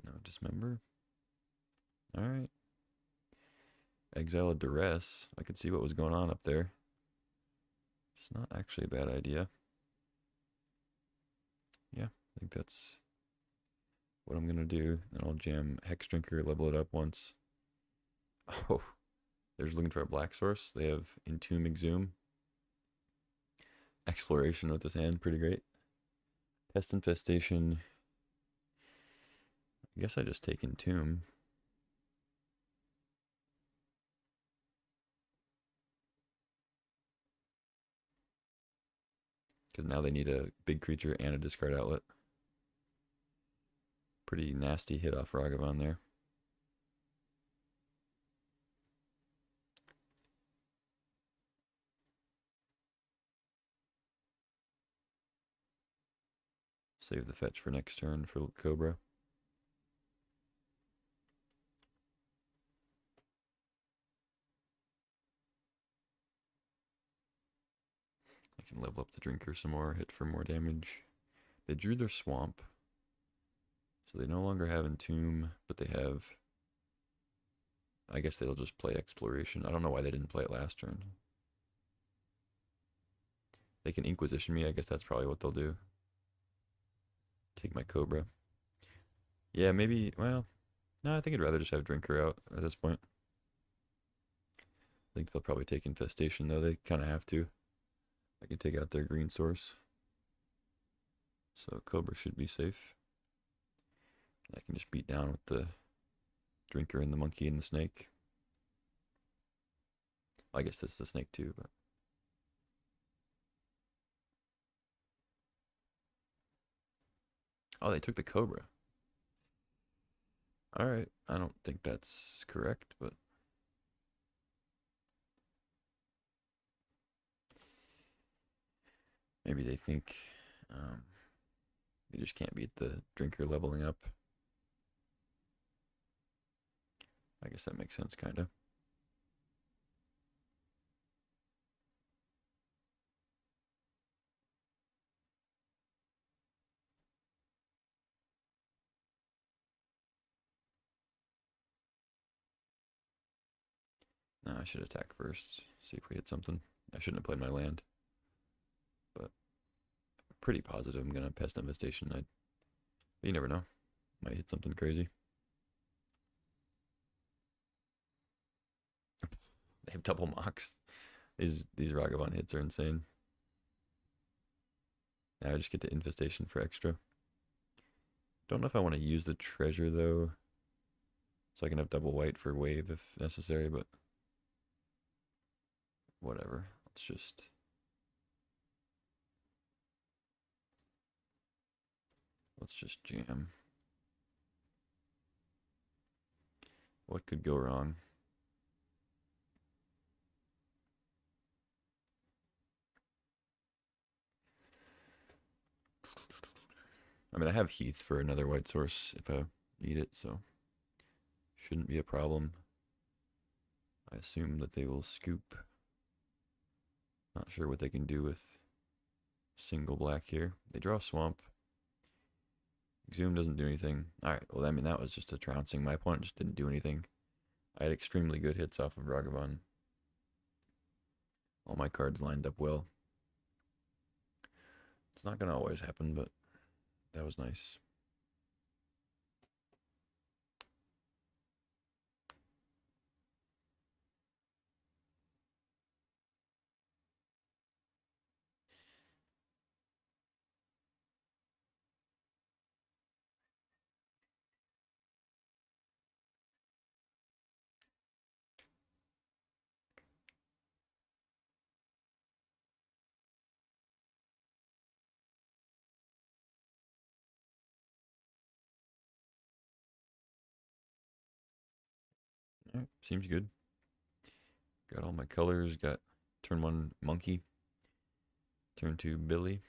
No, Dismember. Alright. Exile a Duress. I could see what was going on up there. It's not actually a bad idea. Yeah, I think that's what I'm gonna do. Then I'll jam Hex Drinker, level it up once. Oh, they're just looking for a black source. They have Entomb, Exhume. Exploration with this hand, pretty great. Pest Infestation. I guess I just take Entomb. Because now they need a big creature and a discard outlet. Pretty nasty hit off Ragavan there. Save the fetch for next turn for Cobra. I can level up the Drinker some more, hit for more damage. They drew their Swamp. So they no longer have Entomb, but they have... I guess they'll just play Exploration. I don't know why they didn't play it last turn. They can Inquisition me. I guess that's probably what they'll do. Take my Cobra. Yeah, maybe... Well, no, I think I'd rather just have Drinker out at this point. I think they'll probably take Infestation, though. They kind of have to. I can take out their green source. So Cobra should be safe. I can just beat down with the Drinker and the Monkey and the Snake. I guess this is a snake too, but... Oh, they took the Cobra. Alright, I don't think that's correct, but... Maybe they think they just can't beat the Drinker leveling up. I guess that makes sense, kind of. No, I should attack first, see if we hit something. I shouldn't have played my land. But pretty positive I'm going to Pest Infestation. You never know. Might hit something crazy. They have double Mox. These Ragavan hits are insane. Now I just get the Infestation for extra. Don't know if I want to use the treasure though. So I can have double white for wave if necessary, but whatever. Let's just jam. What could go wrong? I mean, I have Heath for another white source if I need it, so shouldn't be a problem. I assume that they will scoop. Not sure what they can do with single black here. They draw Swamp. Exhume doesn't do anything. Alright, well, I mean, that was just a trouncing. My opponent just didn't do anything. I had extremely good hits off of Ragavan. All my cards lined up well. It's not going to always happen, but that was nice. Alright, seems good. Got all my colors. Got turn 1 monkey. Turn 2 Billy.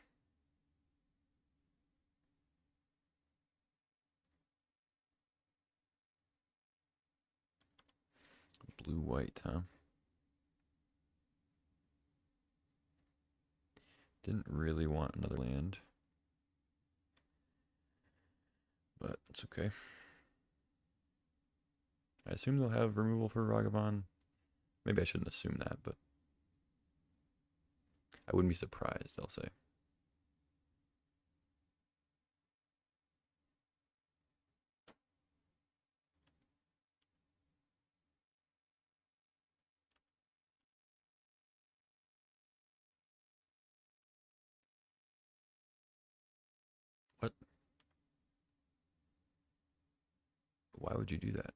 Blue white, huh? Didn't really want another land, but it's okay. I assume they'll have removal for Ragavan. Maybe I shouldn't assume that, but I wouldn't be surprised, I'll say. What? Why would you do that?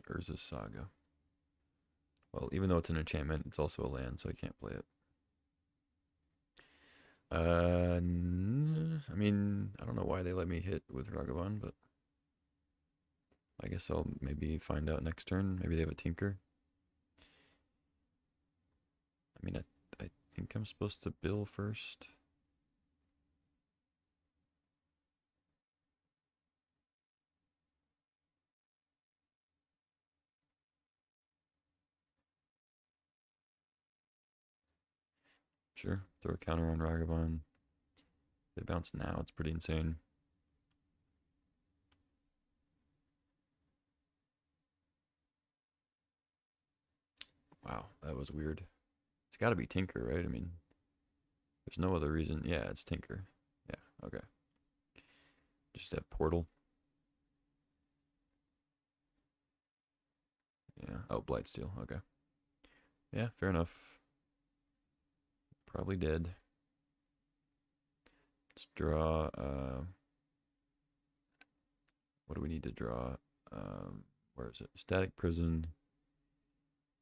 Urza's Saga. Well, even though it's an enchantment, it's also a land, so I can't play it. I mean, I don't know why they let me hit with Ragavan, but I guess I'll maybe find out next turn. Maybe they have a Tinker. I mean, I think I'm supposed to bill first. Sure, throw a counter on Ragavan. If they bounce now, it's pretty insane. Wow, that was weird. It's got to be Tinker, right? I mean, there's no other reason. Yeah, it's Tinker. Yeah, okay. Just have Portal. Yeah. Oh, Blightsteel. Okay. Yeah, fair enough. Probably dead. Let's draw. What do we need to draw? Where is it? Static Prison.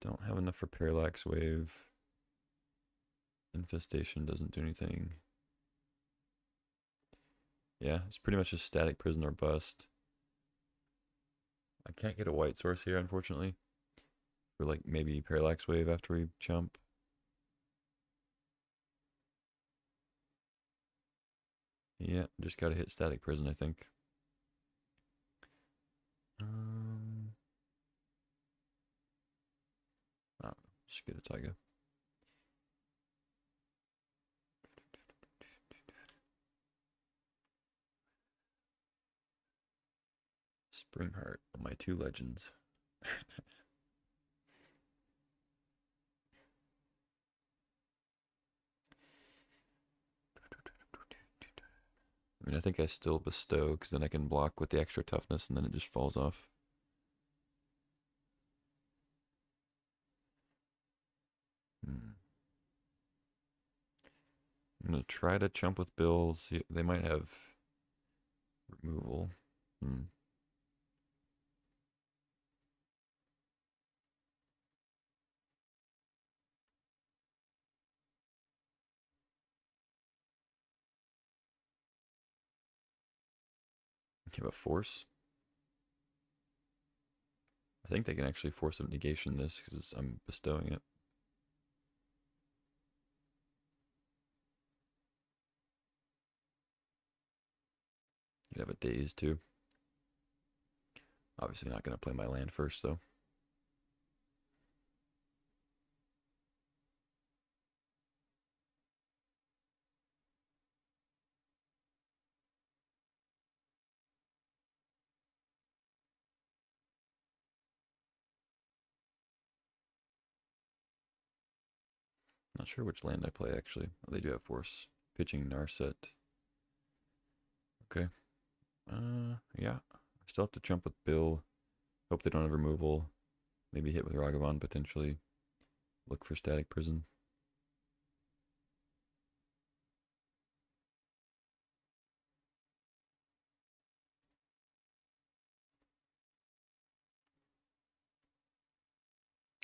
Don't have enough for Parallax Wave. Infestation doesn't do anything. Yeah, it's pretty much just Static Prison or bust. I can't get a white source here, unfortunately. For like maybe Parallax Wave after we jump. Yeah, just gotta hit Static Prison, I think. Oh, just get a Taiga. Springheart, my 2 legends. I mean, I think I still bestow because then I can block with the extra toughness and then it just falls off. I'm going to try to chump with Bills. They might have removal. You have a force. I think they can actually force a negation this because I'm bestowing it. You have a daze too. Obviously not going to play my land first though. Not sure which land I play actually. Oh, they do have force. Pitching Narset. Okay. Yeah. I still have to jump with Bill. Hope they don't have removal. Maybe hit with Ragavan potentially. Look for Static Prison.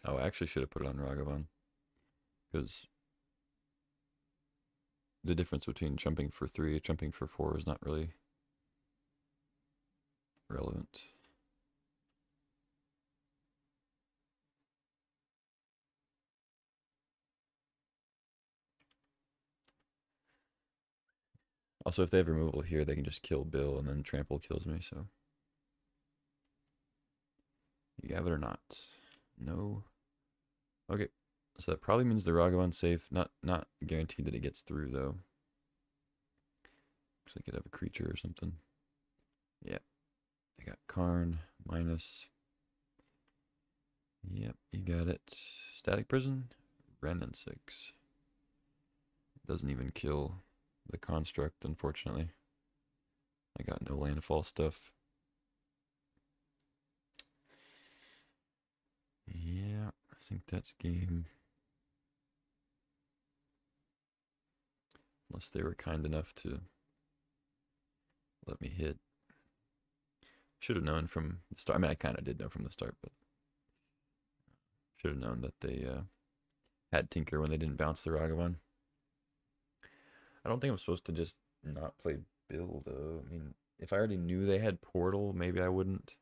Oh, I actually should have put it on Ragavan. Because the difference between jumping for 3 and jumping for 4 is not really relevant. Also, if they have removal here, they can just kill Bill and then trample kills me, so. You have it or not? No. Okay. So that probably means the Ragavan's safe. Not guaranteed that it gets through though. Looks like it have a creature or something. Yeah. I got Karn minus. Yep, you got it. Static Prison, Ren and 6. Doesn't even kill the construct, unfortunately. I got no landfall stuff. Yeah, I think that's game. Unless they were kind enough to let me hit. Should have known from the start. I mean, I kind of did know from the start, but should have known that they had Tinker when they didn't bounce the Ragavan. I don't think I'm supposed to just not play Bill, though. I mean, if I already knew they had Portal, maybe I wouldn't.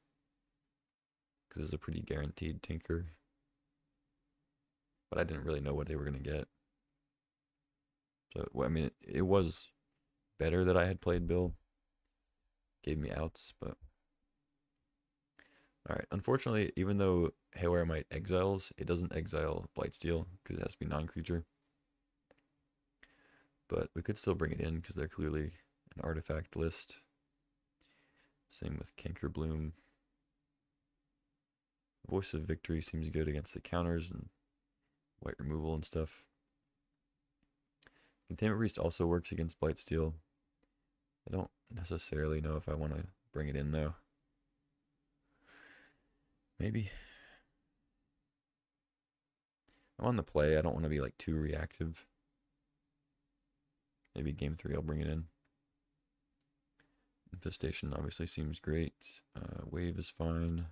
Because it's a pretty guaranteed Tinker. But I didn't really know what they were going to get. So, well, I mean, it was better that I had played Bill. Gave me outs, but... Alright, unfortunately, even though Haywire Might exiles, it doesn't exile Blightsteel, because it has to be non-creature. But we could still bring it in, because they're clearly an artifact list. Same with Canker Bloom. Voice of Victory seems good against the counters and white removal and stuff. Containment Priest also works against Blightsteel. I don't necessarily know if I want to bring it in, though. Maybe. I'm on the play. I don't want to be like too reactive. Maybe game 3 I'll bring it in. Infestation obviously seems great. Wave is fine.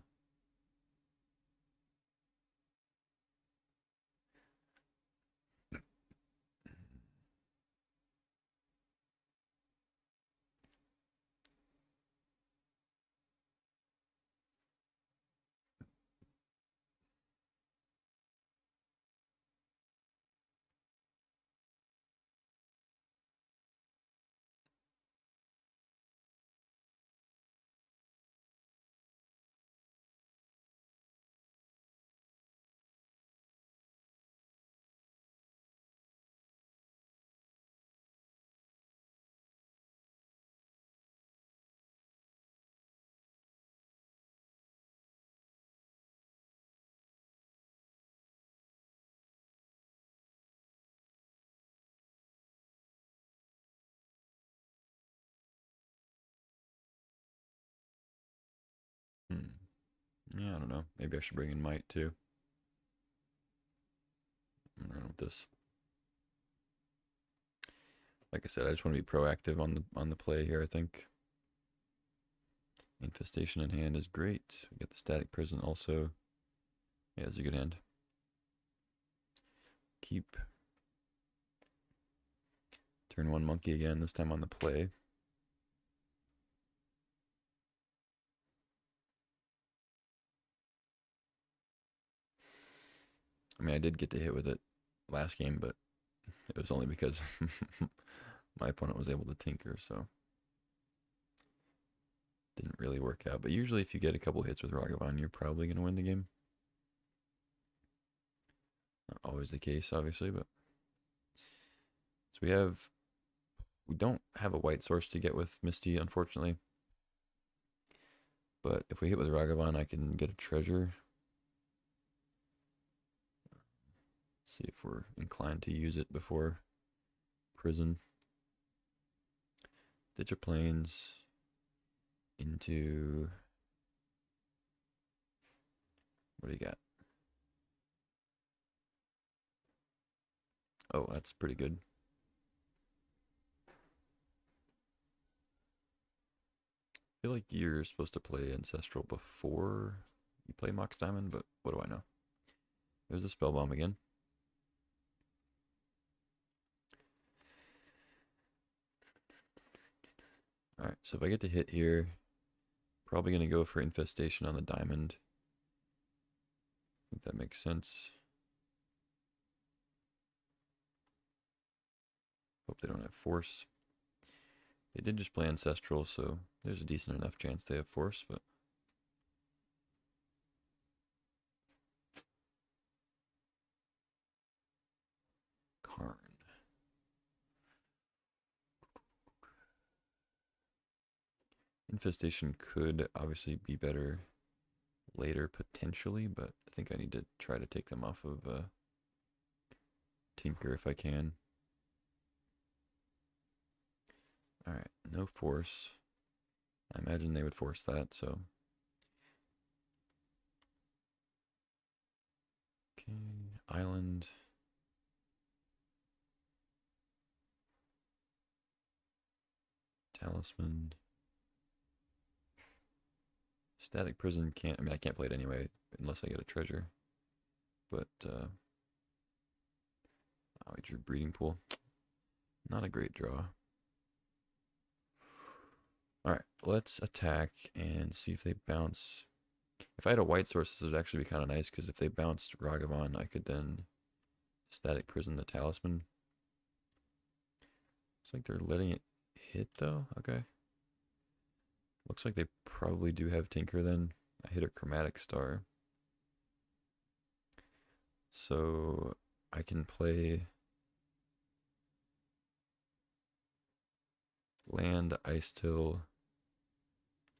Yeah, I don't know. Maybe I should bring in Might too. I'm gonna run with this. Like I said, I just want to be proactive on the play here, I think. Infestation in hand is great. We got the Static Prison also. Yeah, it's a good hand. Keep. Turn 1 monkey again, this time on the play. I mean, I did get to hit with it last game, but it was only because my opponent was able to tinker, so didn't really work out. But usually if you get a couple hits with Ragavan, you're probably going to win the game. Not always the case, obviously, but... So we don't have a white source to get with Misty, unfortunately. But if we hit with Ragavan, I can get a treasure. See if we're inclined to use it before prison. Ditcher Plains into... What do you got? Oh, that's pretty good. I feel like you're supposed to play Ancestral before you play Mox Diamond, but what do I know? There's the Spell Bomb again. Alright, so if I get to hit here, probably going to go for Infestation on the Diamond. I think that makes sense. Hope they don't have Force. They did just play Ancestral, so there's a decent enough chance they have Force, but... Karn. Infestation could obviously be better later, potentially, but I think I need to try to take them off of Tinker if I can. Alright, no Force. I imagine they would force that, so... Okay, Island... Talisman. Static Prison can't... I mean, I can't play it anyway, unless I get a treasure. But, oh, we drew Breeding Pool. Not a great draw. Alright, let's attack and see if they bounce. If I had a white source, this would actually be kind of nice, because if they bounced Ragavan, I could then Static Prison the Talisman. Looks like they're letting it hit, though. Okay. Looks like they probably do have Tinker, then. I hit a Chromatic Star. So I can play land, Ice Till,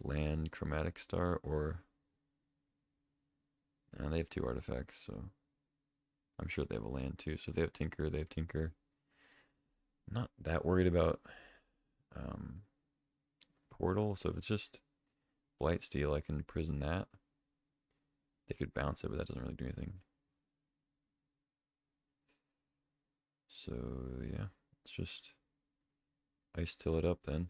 land, Chromatic Star, or... And they have 2 artifacts, so I'm sure they have a land too. So if they have Tinker, they have Tinker. I'm not that worried about Portal, so if it's just Blightsteel, I can prison that. They could bounce it, but that doesn't really do anything. So yeah, let's just Ice Till it up then.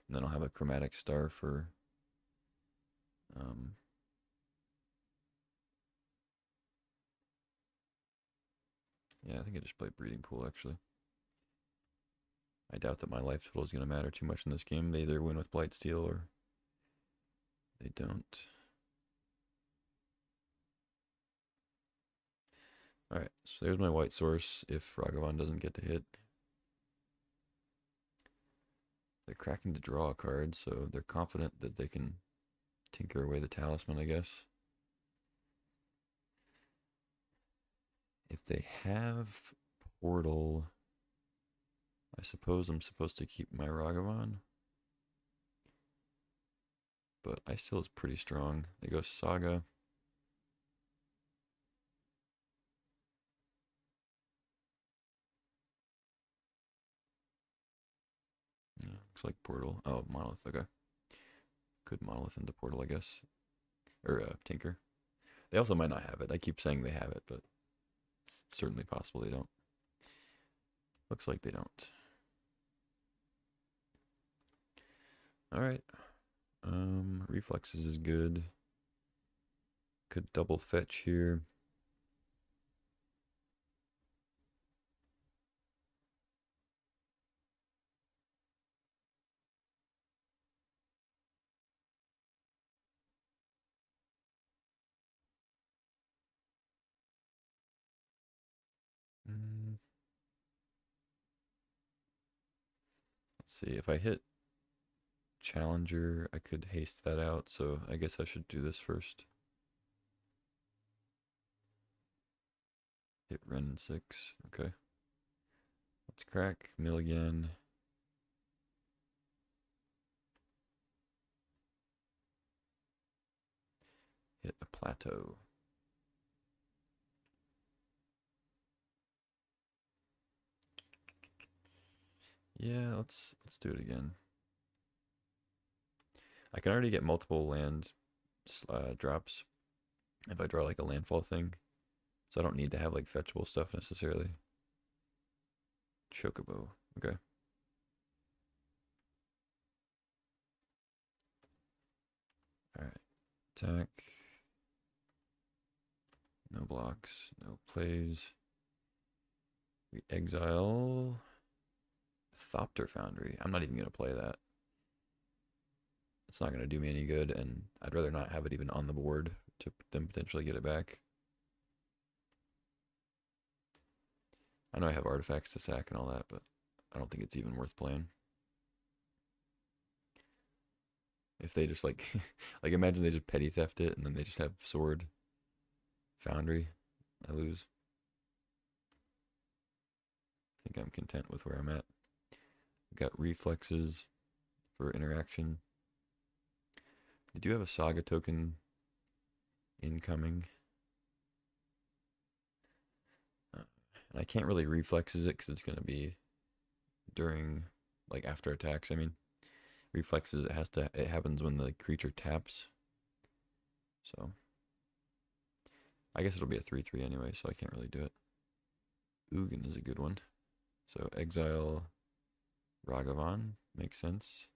And then I'll have a Chromatic Star for yeah, I think I just play Breeding Pool actually. I doubt that my life total is going to matter too much in this game. They either win with Blightsteel or they don't. Alright, so there's my white source if Ragavan doesn't get to hit. They're cracking to draw a card, so they're confident that they can tinker away the Talisman, I guess. If they have Portal, I suppose I'm supposed to keep my Ragavan. But I still is pretty strong. They go Saga. Yeah, looks like Portal. Oh, Monolith, okay. Could Monolith into Portal, I guess. Or Tinker. They also might not have it. I keep saying they have it, but it's certainly possible they don't. Looks like they don't. Alright. Reflexes is good. Could double fetch here. Let's see, if I hit Challenger, I could haste that out, so I guess I should do this first. Hit Ren 6, okay. Let's crack, mill again. Hit a plateau. Yeah, let's do it again. I can already get multiple land drops if I draw like a landfall thing. So I don't need to have like fetchable stuff necessarily. Chocobo, okay. Alright, attack. No blocks, no plays. We exile Thopter Foundry. I'm not even going to play that. It's not going to do me any good, and I'd rather not have it even on the board to then potentially get it back. I know I have artifacts to sack and all that, but I don't think it's even worth playing. If they just like, like imagine they just petty theft it and then they just have sword, foundry, I lose. I think I'm content with where I'm at. Got reflexes for interaction. They do have a saga token incoming. And I can't really reflexes it because it's going to be during, like after attacks. I mean, reflexes it happens when the creature taps. So I guess it'll be a 3/3 anyway, so I can't really do it. Ugin is a good one. So exile Ragavan makes sense.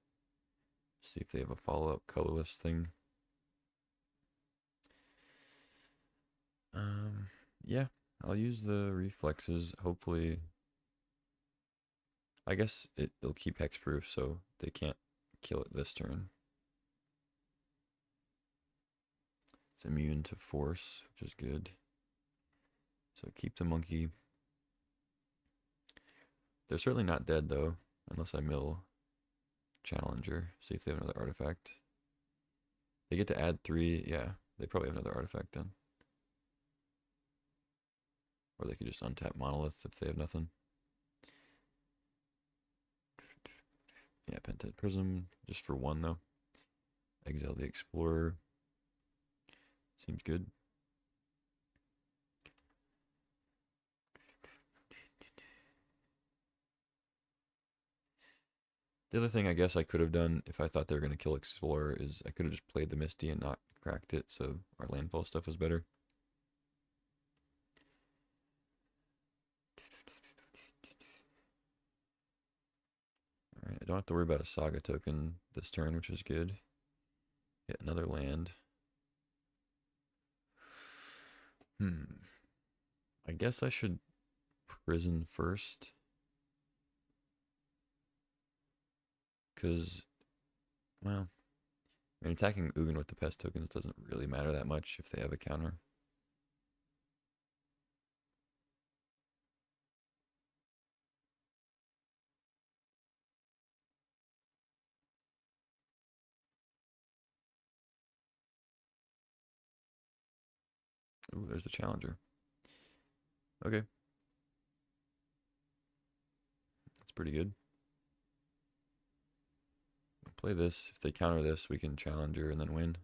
See if they have a follow-up colorless thing. Yeah, I'll use the reflexes. Hopefully, I guess it'll keep hexproof, so they can't kill it this turn. It's immune to force, which is good. So keep the monkey. They're certainly not dead though, unless I mill Challenger. See if they have another artifact. They get to add 3. Yeah, they probably have another artifact then. Or they could just untap Monolith if they have nothing. Yeah, Pentad Prism, just for 1 though. Exile the Explorer. Seems good. The other thing I guess I could have done if I thought they were going to kill Explorer is I could have just played the Misty and not cracked it, so our landfall stuff was better. Alright, I don't have to worry about a Saga token this turn, which is good. Get another land. I guess I should prison first. Because, well, I mean, attacking Ugin with the pest tokens doesn't really matter that much if they have a counter. Ooh, there's the challenger. Okay. That's pretty good. I'll play this. If they counter this, we can challenger and then win.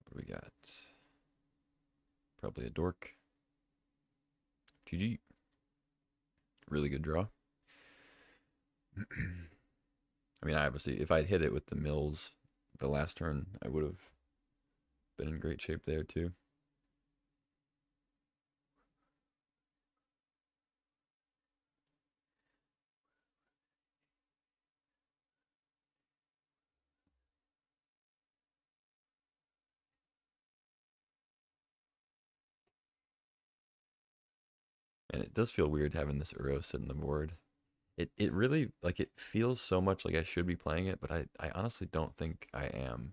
What do we got? Probably a dork. GG. Really good draw. I mean, obviously, if I'd hit it with the mills the last turn, I would have been in great shape there too. And it does feel weird having this Uro sit in the board. It really, like, it feels so much like I should be playing it, but I honestly don't think I am.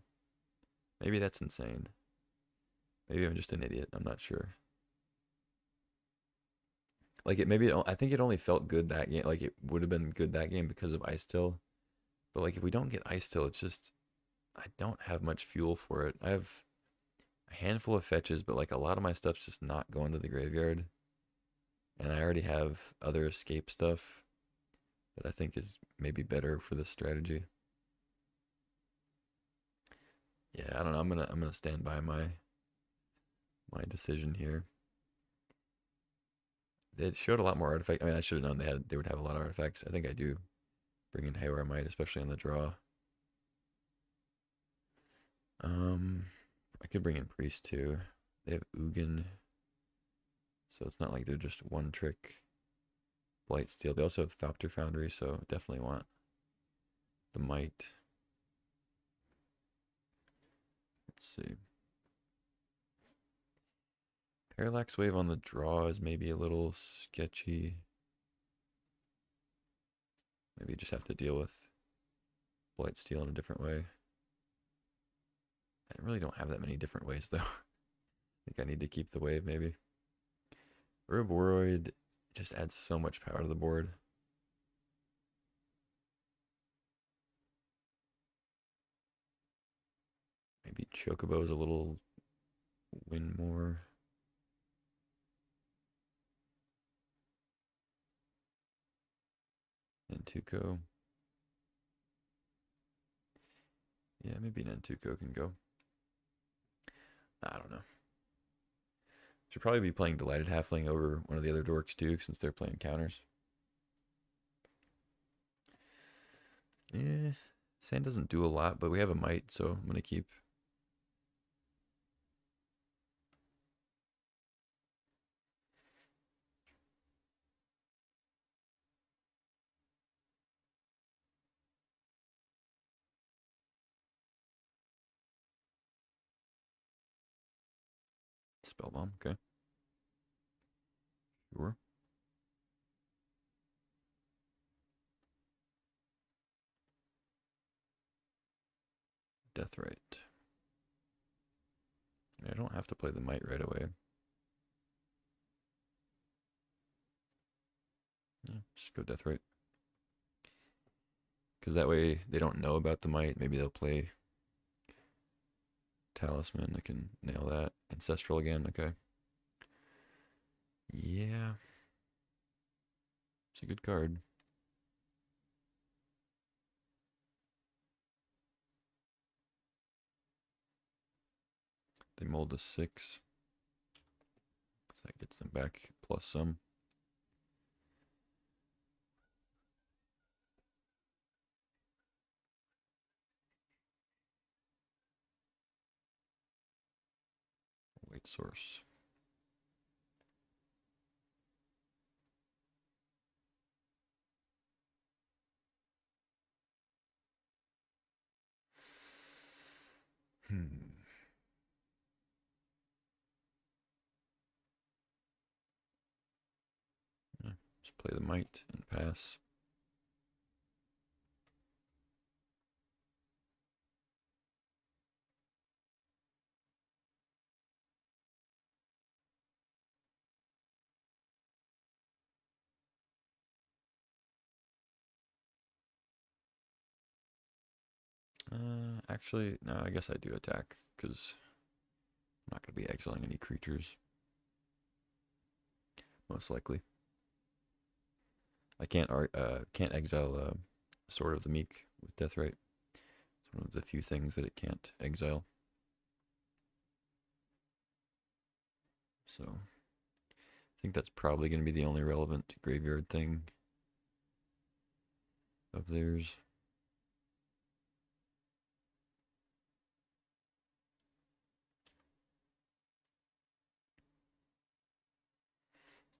Maybe that's insane. Maybe I'm just an idiot. I'm not sure. Like I think it only felt good that game. Like it would have been good that game because of Ice Till. But like if we don't get Ice Till, it's just I don't have much fuel for it. I have a handful of fetches, but like a lot of my stuff's just not going to the graveyard. And I already have other escape stuff that I think is maybe better for this strategy. Yeah, I don't know. I'm gonna stand by my decision here. They showed a lot more artifacts. I mean, I should have known they would have a lot of artifacts. I think I do. Bring in Haywire Might, especially on the draw. I could bring in Priest too. They have Ugin, so it's not like they're just one trick Blight Steel. They also have Thopter Foundry, so definitely want the Might. Let's see. Parallax Wave on the draw is maybe a little sketchy. Maybe you just have to deal with Blight Steel in a different way. I really don't have that many different ways, though. I think I need to keep the wave, maybe. Uroboroid just adds so much power to the board. Maybe Chocobo's a little win more. Nentuko. Yeah, maybe Nentuko can go. I don't know. Should probably be playing Delighted Halfling over one of the other dorks too, since they're playing counters. Yeah, Sand doesn't do a lot, but we have a Might, so I'm gonna keep. Spell Bomb, okay. Sure. Deathrite. I don't have to play the Might right away. Yeah, just go Deathrite. Because that way they don't know about the Might. Maybe they'll play Talisman. I can nail that. Ancestral again, okay. Yeah. It's a good card. They mold a 6. So that gets them back plus some. Weight source. Hmm. Yeah, just play the Might and pass. Actually, no, I guess I do attack because I'm not going to be exiling any creatures. Most likely. I can't exile Sword of the Meek with Deathrite. It's one of the few things that it can't exile. So I think that's probably going to be the only relevant graveyard thing of theirs.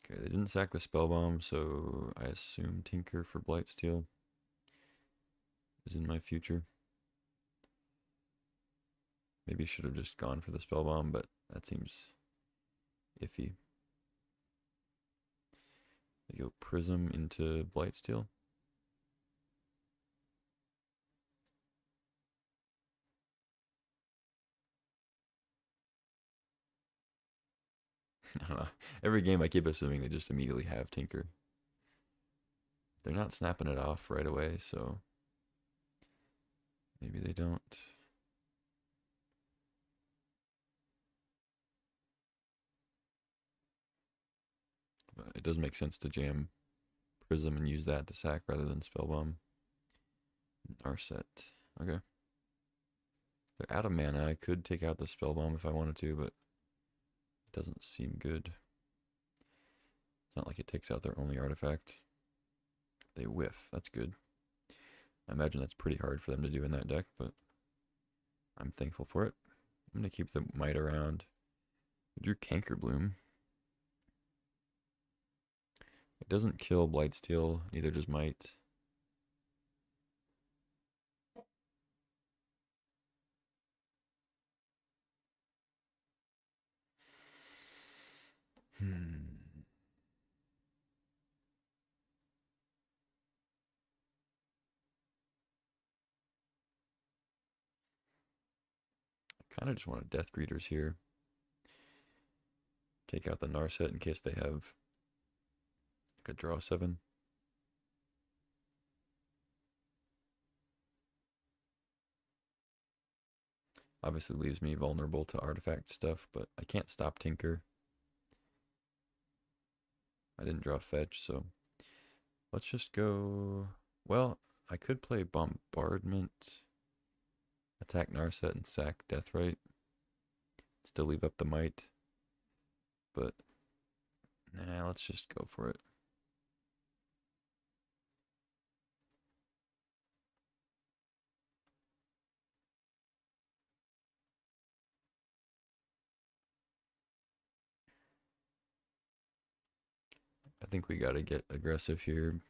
Okay, they didn't sack the spell bomb, so I assume Tinker for Blightsteel is in my future. Maybe should have just gone for the spell bomb, but that seems iffy. They go Prism into Blightsteel. I don't know. Every game I keep assuming they just immediately have Tinker. They're not snapping it off right away, so maybe they don't. But it does make sense to jam Prism and use that to sack rather than Spellbomb. Narset. Okay. They're out of mana. I could take out the Spellbomb if I wanted to, but it doesn't seem good. It's not like it takes out their only artifact. They whiff. That's good. I imagine that's pretty hard for them to do in that deck, but I'm thankful for it. I'm going to keep the Might around. I drew Cankerbloom. It doesn't kill Blightsteel, neither does Might. Hmm. Kind of just want a Death Greeters here. Take out the Narset in case they have like a draw 7. Obviously leaves me vulnerable to artifact stuff, but I can't stop Tinker. I didn't draw Fetch, so let's just go... Well, I could play Bombardment, attack Narset, and sack Deathrite. Still leave up the Might, but nah, let's just go for it. I think we gotta get aggressive here.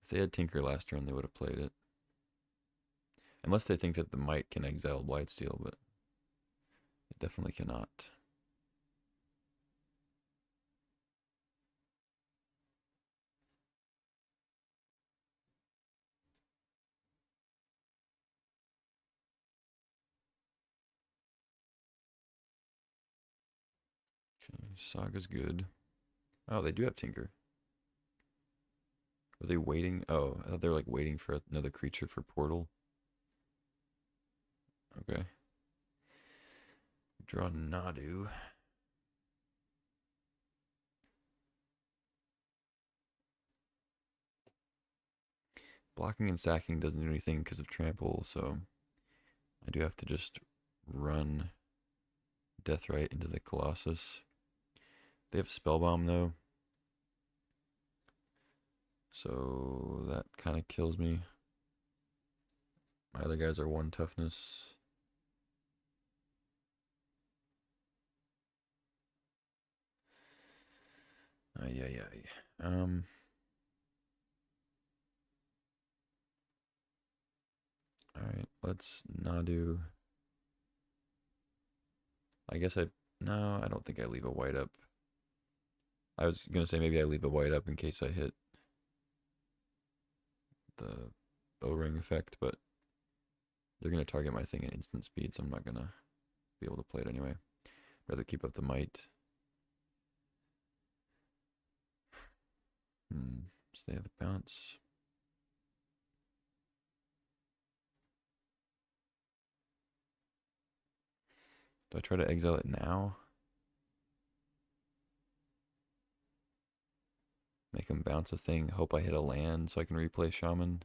If they had Tinker last turn, they would have played it. Unless they think that the Might can exile Blightsteel, but it definitely cannot. Okay, Saga's good. Oh, they do have Tinker. Were they waiting? Oh, I thought they were like waiting for another creature for Portal. Okay. Draw Nadu. Blocking and sacking doesn't do anything because of trample, so I do have to just run Deathrite into the Colossus. They have Spellbomb though, so that kind of kills me. My other guys are 1 toughness. Yeah. Alright, let's Nadu. I guess no, I don't think I leave a white up. I was gonna say maybe I leave a white up in case I hit the O-ring effect, but they're gonna target my thing at instant speed, so I'm not gonna be able to play it anyway. Rather keep up the Might. So they have a bounce. Do I try to exile it now? Make him bounce a thing. Hope I hit a land so I can replay Shaman.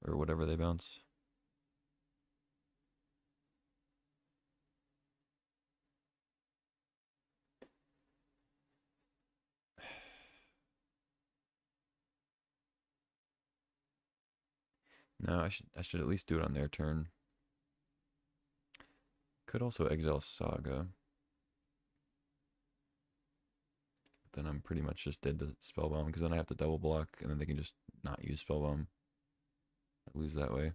Or whatever they bounce. No, I should at least do it on their turn. Could also exile Saga. But then I'm pretty much just dead to Spellbomb, because then I have to double block, and then they can just not use Spellbomb. I lose that way.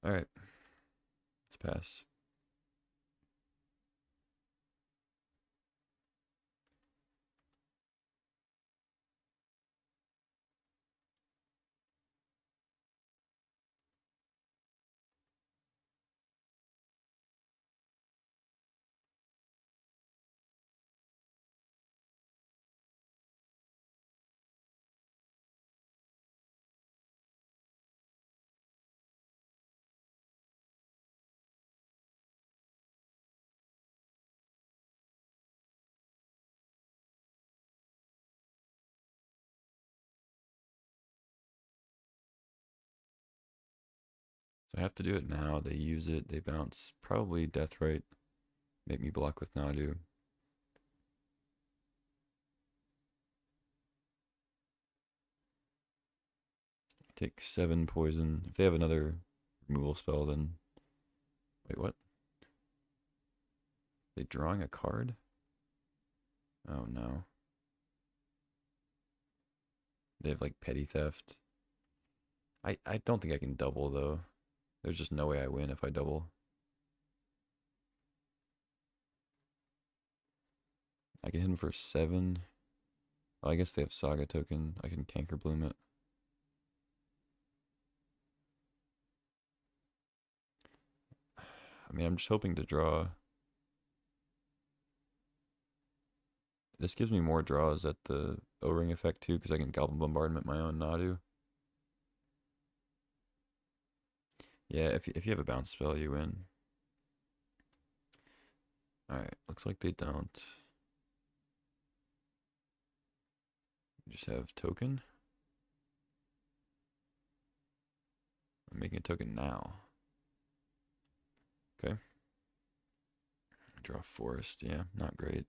Alright. Let's pass. So I have to do it now. They use it. They bounce. Probably Deathrite. Make me block with Nadu. Take 7 poison. If they have another removal spell, then... Wait, what? They drawing a card? Oh no. They have like petty theft. I don't think I can double though. There's just no way I win if I double. I can hit him for 7. Oh, I guess they have Saga token. I can Canker Bloom it. I mean, I'm just hoping to draw. This gives me more draws at the O-Ring effect too, because I can Goblin Bombardment my own Nadu. Yeah, if you have a bounce spell, you win. Alright, looks like they don't. You just have token. I'm making a token now. Okay. Draw forest. Yeah, not great.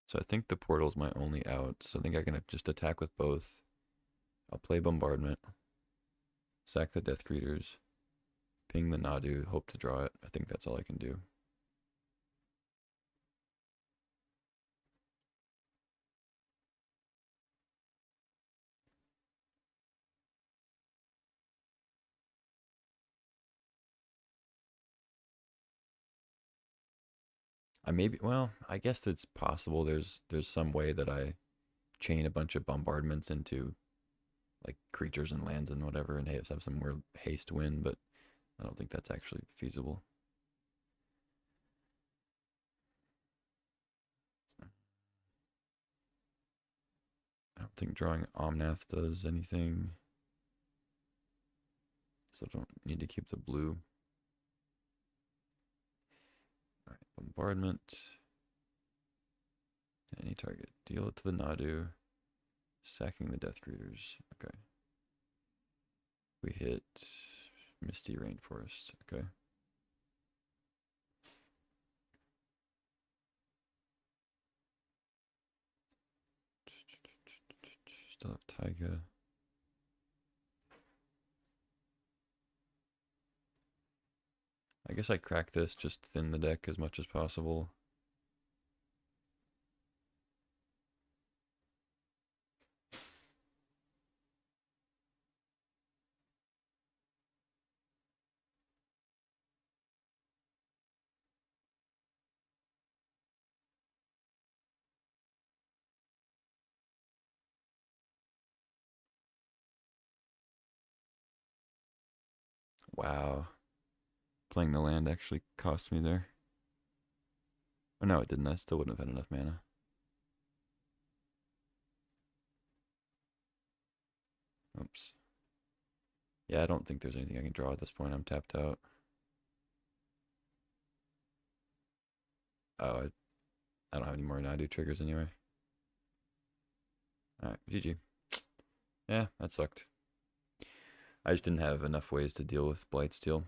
So I think the portal's my only out. So I think I can just attack with both. I'll play Bombardment. Sack the Death Creatures. Ping the Nadu. Hope to draw it. I think that's all I can do. I guess it's possible there's some way that I chain a bunch of bombardments into like creatures and lands and whatever and have some more haste win, but I don't think that's actually feasible. I don't think drawing Omnath does anything. So I don't need to keep the blue. Alright, bombardment. Any target. Deal it to the Nadu. Sacking the Death Creatures. Okay. We hit Misty Rainforest. Okay. Still have Taiga. I guess I crack this, just thin the deck as much as possible. Wow. Playing the land actually cost me there. Oh no, it didn't. I still wouldn't have had enough mana. Oops. Yeah, I don't think there's anything I can draw at this point. I'm tapped out. Oh, I don't have any more Nadu triggers anyway. Alright, GG. Yeah, that sucked. I just didn't have enough ways to deal with Blightsteel.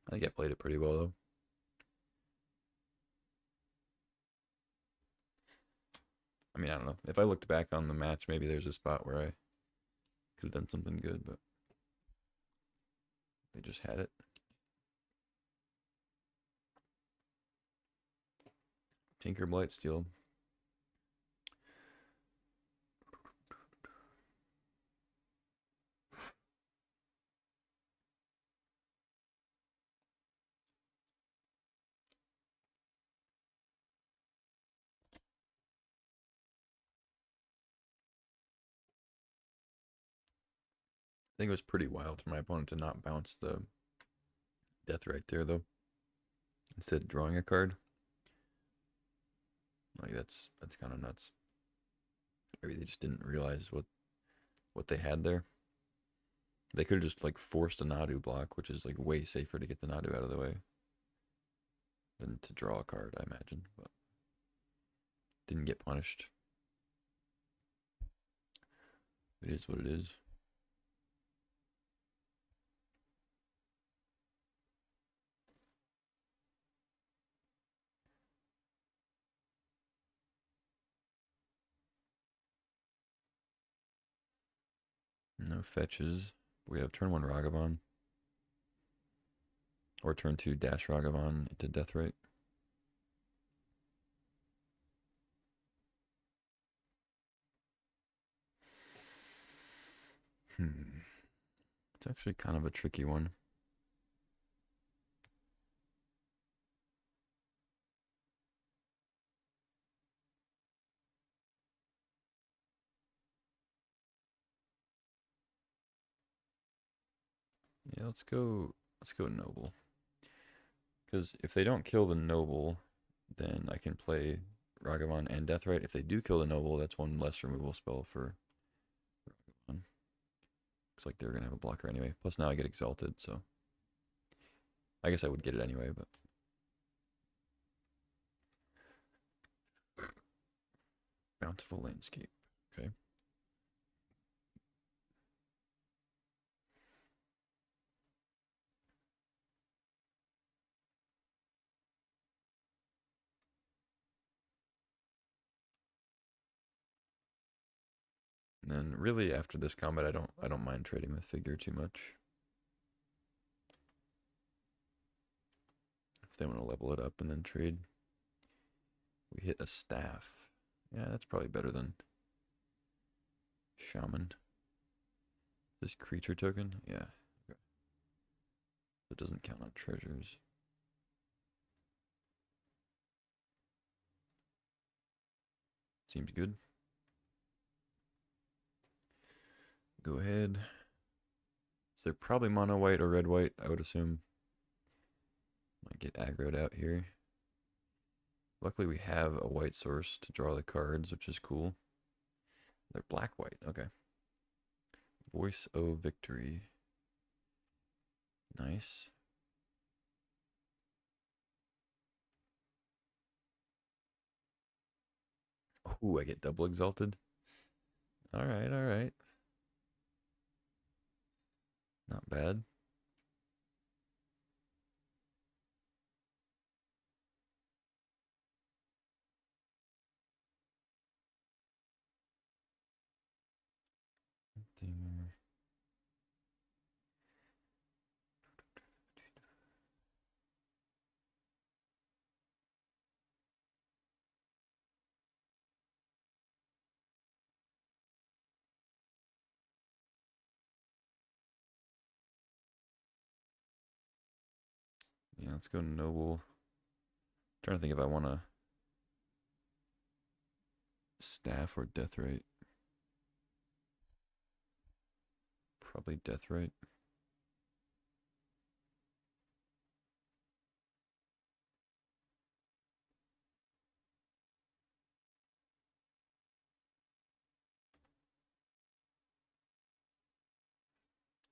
I think I played it pretty well, though. I mean, I don't know. If I looked back on the match, maybe there's a spot where I could have done something good, but they just had it. Tinker Blightsteel. I think it was pretty wild for my opponent to not bounce the death right there, though. Instead of drawing a card. Like, that's kind of nuts. Maybe they just didn't realize what they had there. They could have just, like, forced a Nadu block, which is, like, way safer to get the Nadu out of the way than to draw a card, I imagine. But didn't get punished. It is what it is. No fetches. We have turn 1 Ragavan. Or turn 2 dash Ragavan into death rate. It's actually kind of a tricky one. Yeah, let's go Noble. Because if they don't kill the Noble, then I can play Ragavan and Deathrite. If they do kill the Noble, that's one less removal spell for Ragavan. Looks like they're going to have a blocker anyway. Plus now I get Exalted, so I guess I would get it anyway, but Bountiful Landscape. Okay. And then really after this combat I don't mind trading with Figure too much. If they want to level it up and then trade. We hit a staff. Yeah, that's probably better than Shaman. This creature token? Yeah. Okay. It doesn't count on treasures. Seems good. Go ahead. So they're probably mono white or red white, I would assume. Might get aggroed out here. Luckily we have a white source to draw the cards, which is cool. They're black white, okay. Voice of Victory. Nice. Ooh, I get double exalted. Alright, alright. Not bad. Yeah, let's go Noble. Trying to think if I want to staff or death rate. Probably death rate.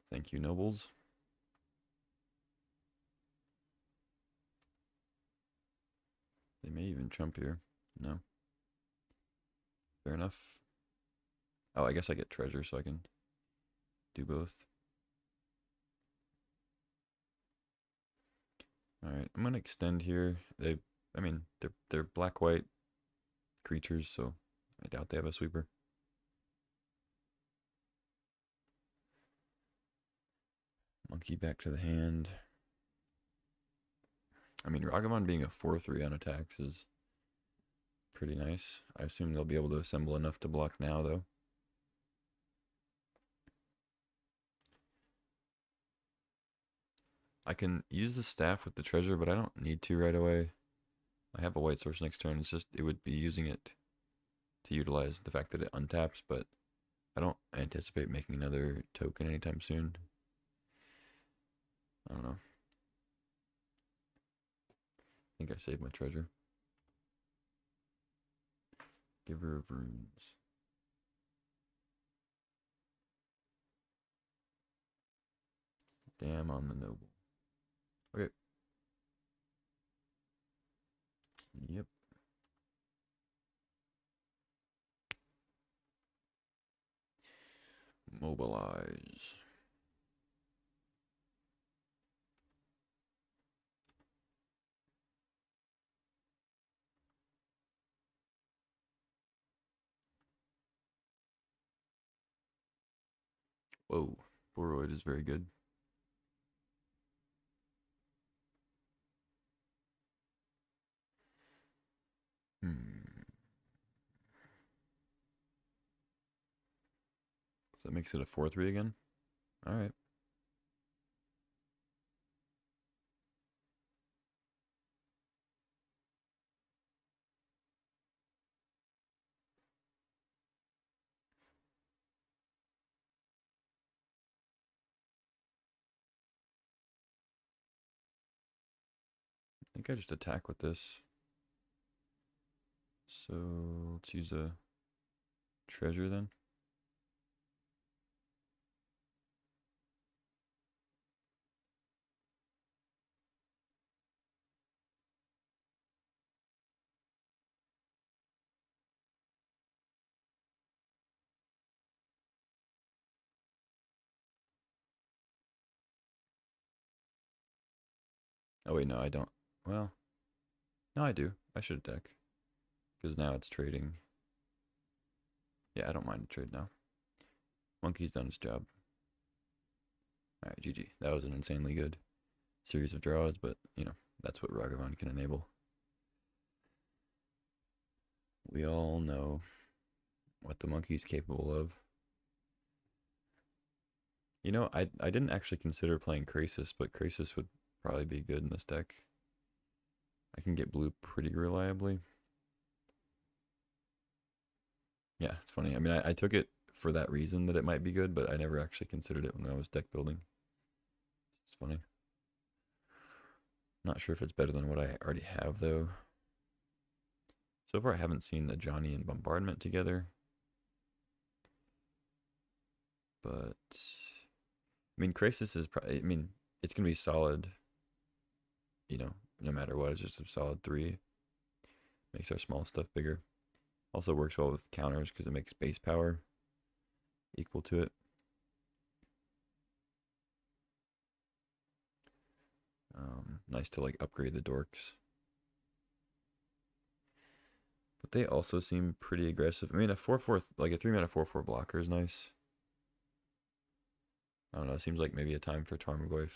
Thank you, nobles. They may even trump here. No. Fair enough. Oh, I guess I get treasure so I can do both. Alright, I'm gonna extend here. They're black-white creatures, so I doubt they have a sweeper. Monkey back to the hand. I mean, Ragavan being a 4/3 on attacks is pretty nice. I assume they'll be able to assemble enough to block now, though. I can use the staff with the treasure, but I don't need to right away. I have a white source next turn. It's just, it would be using it to utilize the fact that it untaps, but I don't anticipate making another token anytime soon. I don't know. I think I saved my treasure. Giver of Runes. Damn on the noble. Okay. Yep. Mobilize. Whoa, Boroid is very good. Hmm. So that makes it a 4-3 again? Alright. I think I just attack with this. So let's use a treasure then. Oh wait, no, I don't. Well, no, I do. I should attack. Because now it's trading. Yeah, I don't mind to trade now. Monkey's done his job. Alright, GG. That was an insanely good series of draws, but, you know, that's what Ragavan can enable. We all know what the monkey's capable of. You know, I didn't actually consider playing Krasis, but Krasis would probably be good in this deck. I can get blue pretty reliably. Yeah, it's funny. I mean, I took it for that reason that it might be good, but I never actually considered it when I was deck building. It's funny. Not sure if it's better than what I already have, though. So far, I haven't seen the Johnny and Bombardment together. But, I mean, Krasis is probably, I mean, it's going to be solid, you know, no matter what. It's just a solid 3. Makes our small stuff bigger. Also works well with counters because it makes base power equal to it. Nice to like upgrade the dorks. But they also seem pretty aggressive. I mean, a 4/4, like a 3-mana 4/4 blocker is nice. I don't know. It seems like maybe a time for Tarmogoyf.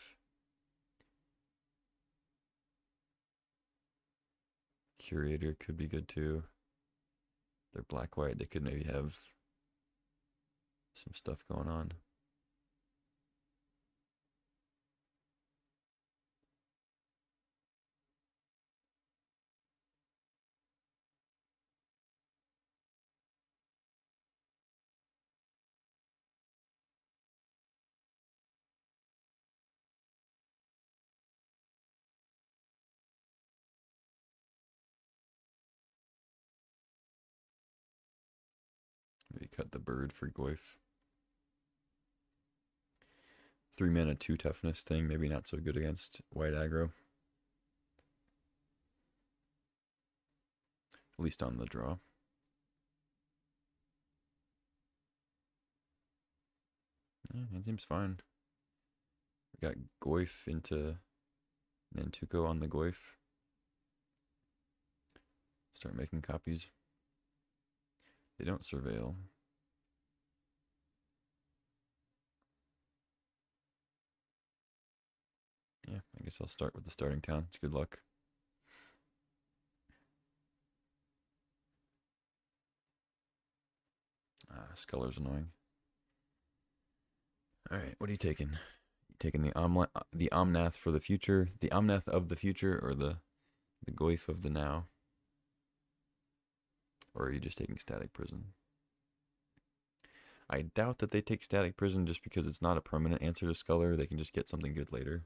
Curator could be good too. They're black-white. They could maybe have some stuff going on. Maybe cut the bird for Goyf. 3-mana 2 toughness thing. Maybe not so good against white aggro. At least on the draw. Yeah, it seems fine. We got Goyf into Nantuko on the Goyf. Start making copies. They don't surveil. Yeah, I guess I'll start with the starting town. It's good luck. Sculler's annoying. All right, what are you taking? You taking the Omnath for the future, the Omnath of the future, or the Goyf of the now? Or are you just taking Static Prison? I doubt that they take Static Prison just because it's not a permanent answer to Sculler. They can just get something good later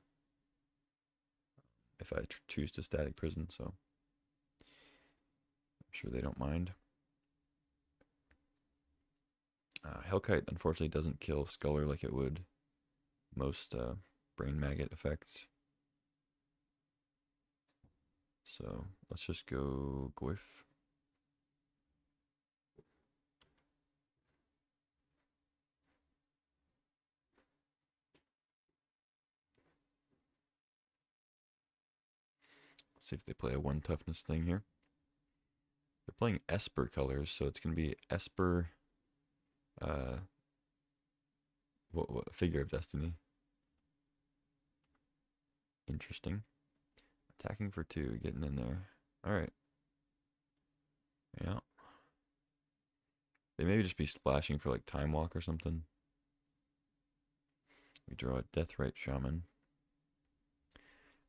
if I choose to Static Prison, so I'm sure they don't mind. Hellkite unfortunately doesn't kill Sculler like it would most Brain Maggot effects. So let's just go Goyf. See if they play a 1 toughness thing here. They're playing Esper colors, so it's going to be Esper What figure of destiny? Interesting. Attacking for 2, getting in there. All right. Yeah. They maybe just be splashing for like Time Walk or something. We draw a Deathrite Shaman.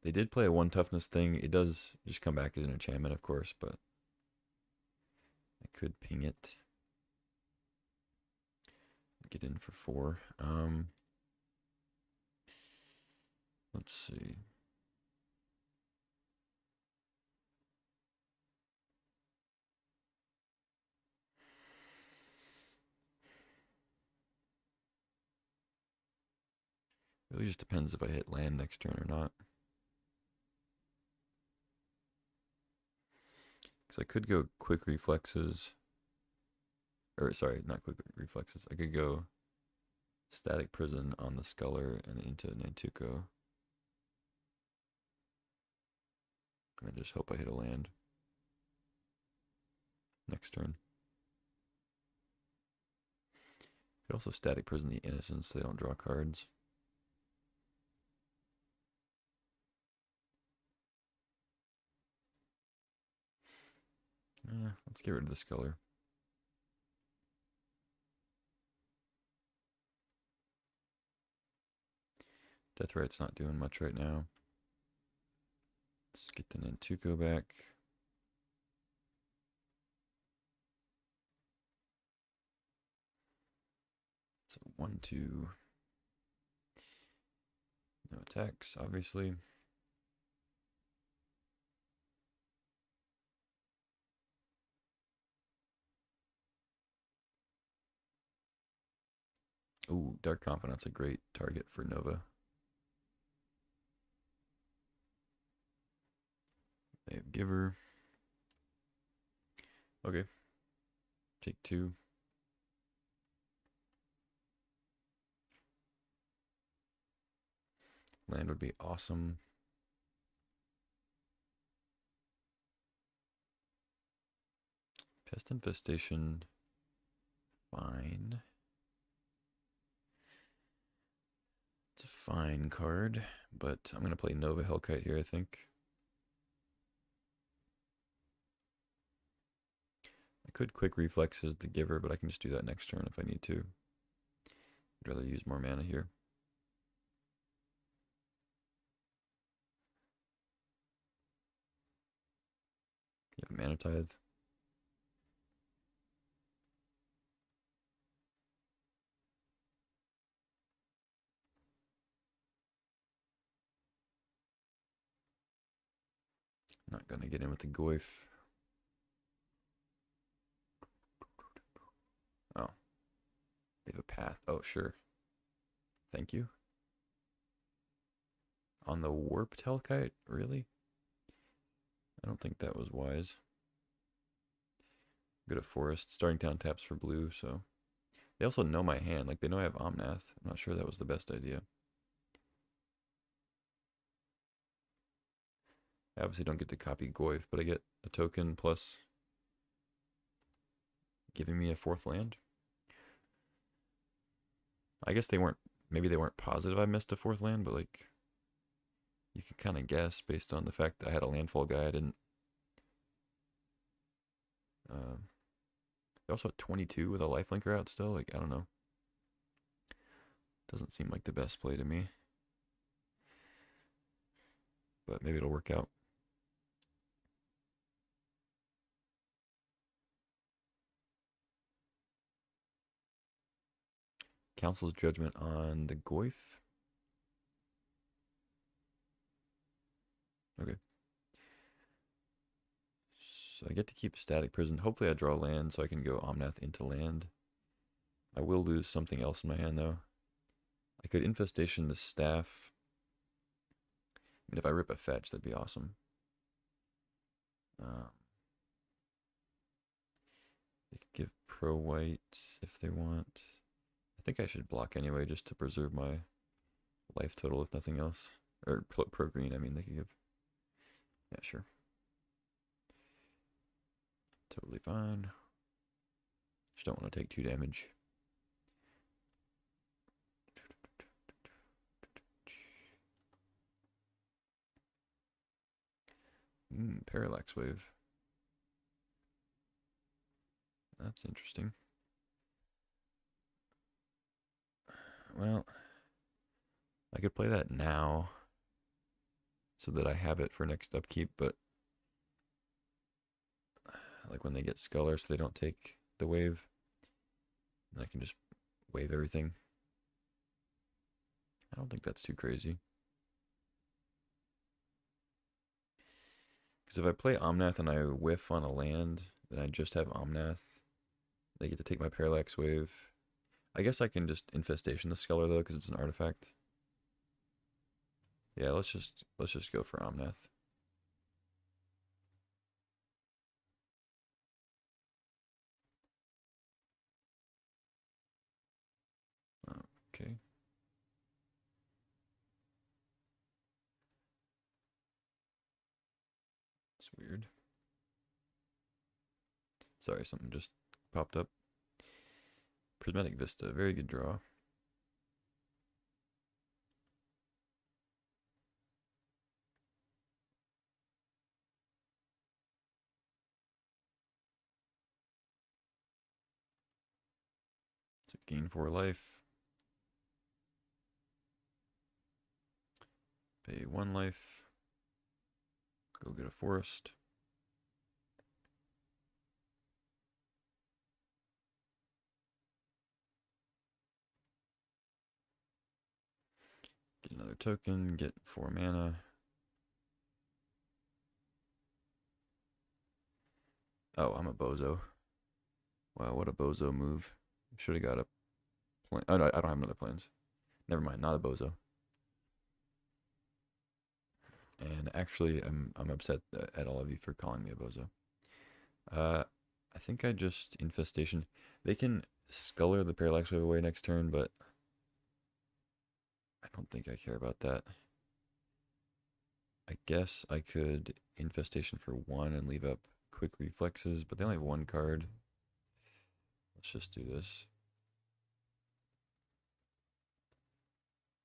They did play a 1 toughness thing. It does just come back as an enchantment, of course, but I could ping it. Get in for 4. Let's see. Really just depends if I hit land next turn or not. Because I could go quick reflexes. Or sorry, not quick reflexes. I could go static prison on the Sculler and into Nantuko. And then just hope I hit a land next turn. Could also static prison the Innocents so they don't draw cards. Let's get rid of the Sculler. Deathrite's not doing much right now. Let's get the Nantuko back. So 1, 2. No attacks, obviously. Ooh, Dark Confidant's a great target for Nova. They have Giver. Okay. Take 2. Land would be awesome. Pest Infestation. Fine. It's a fine card, but I'm going to play Nova Hellkite here, I think. I could quick reflexes the Giver, but I can just do that next turn if I need to. I'd rather use more mana here. You have Mana Tithe. Not going to get in with the Goyf. Oh. They have a path. Oh, sure. Thank you. On the Warped Hellkite? Really? I don't think that was wise. Good at Forest. Starting down taps for blue, so... They also know my hand. Like, they know I have Omnath. I'm not sure that was the best idea. I obviously don't get to copy Goyf, but I get a token plus giving me a 4th land. I guess they weren't... Maybe they weren't positive I missed a 4th land, but, like... You can kind of guess based on the fact that I had a landfall guy. I didn't... They also had 22 with a lifelinker out still. Like, I don't know. Doesn't seem like the best play to me. But maybe it'll work out. Council's Judgment on the Goyf. Okay. So I get to keep Static Prison. Hopefully I draw land so I can go Omnath into land. I will lose something else in my hand though. I could Infestation the Staff. I mean, if I rip a fetch, that'd be awesome. They could give Pro White if they want. I think I should block anyway just to preserve my life total if nothing else. Or Pro Green, I mean, they could give. Yeah, sure. Totally fine. Just don't want to take 2 damage. Parallax wave. That's interesting. Well, I could play that now so that I have it for next upkeep, but like when they get Sculler so they don't take the wave, I can just wave everything. I don't think that's too crazy. Because if I play Omnath and I whiff on a land, then I just have Omnath. They get to take my Parallax Wave. I guess I can just Infestation the Sculler though, because it's an artifact. Yeah, let's just go for Omnath. Okay. It's weird. Sorry, something just popped up. Prismatic Vista, very good draw. So gain 4 life. Pay 1 life. Go get a forest. Get another token, get 4 mana. Oh, I'm a bozo. Wow, what a bozo move. Should have got a plan. Oh, no, I don't have another plans. Never mind, not a bozo. And actually, I'm upset at all of you for calling me a bozo. I think I just Infestation. They can Sculler the Parallax Wave away next turn, but I don't think I care about that. I guess I could Infestation for 1 and leave up Quick Reflexes, but they only have 1 card. Let's just do this.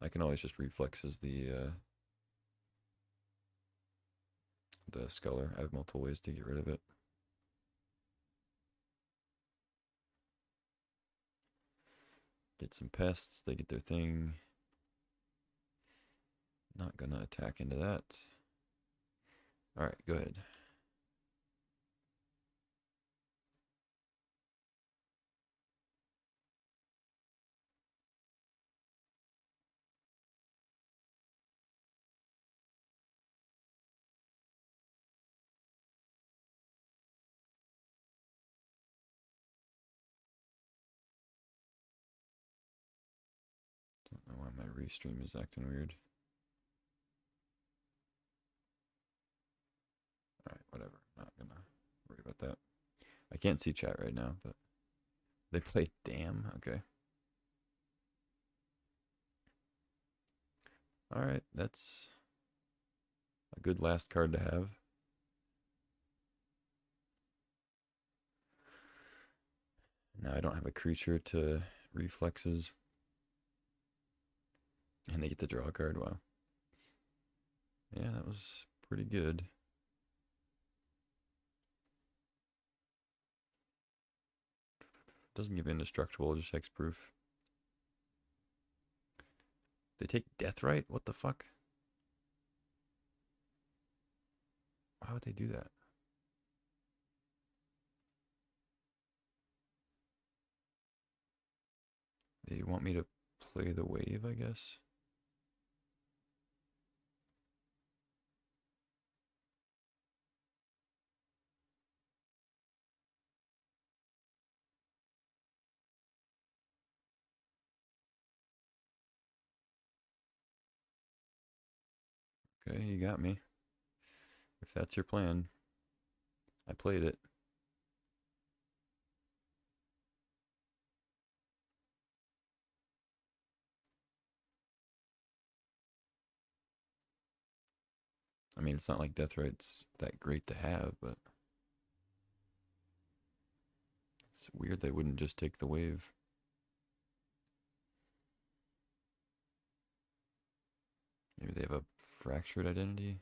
I can always just Reflexes the Sculler. I have multiple ways to get rid of it. Get some pests, they get their thing. Not gonna attack into that. Alright, go ahead. Don't know why my restream is acting weird. Alright, whatever. Not gonna worry about that. I can't see chat right now, but they play damn. Okay. Alright, that's a good last card to have. Now I don't have a creature to reflexes. And they get to draw a card. Wow. Yeah, that was pretty good. Doesn't give indestructible, just hexproof. They take Deathrite? What the fuck? Why would they do that? They want me to play the wave, I guess. Okay, you got me. If that's your plan, I played it. I mean, it's not like Deathrite's that great to have, but it's weird they wouldn't just take the wave. Maybe they have a fractured identity.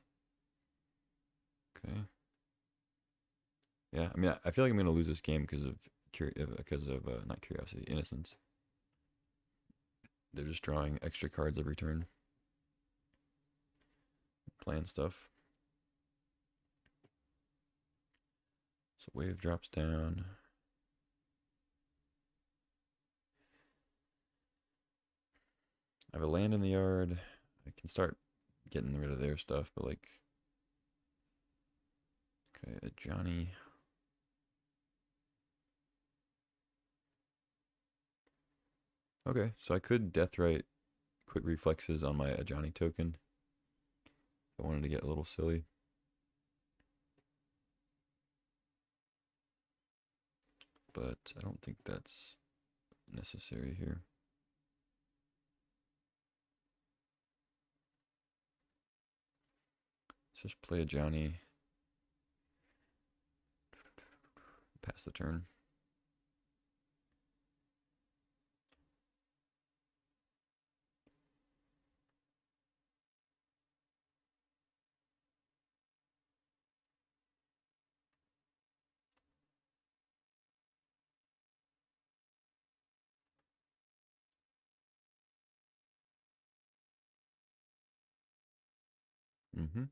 Okay. Yeah, I mean, I feel like I'm gonna lose this game because of not curiosity, innocence. They're just drawing extra cards every turn, playing stuff. So wave drops down. I have a land in the yard. I can start getting rid of their stuff, but like, okay, a Johnny. Okay, so I could Deathrite quick reflexes on my Ajani token if I wanted to get a little silly. But I don't think that's necessary here. Let's just play a Johnny. Pass the turn. Mm-hmm.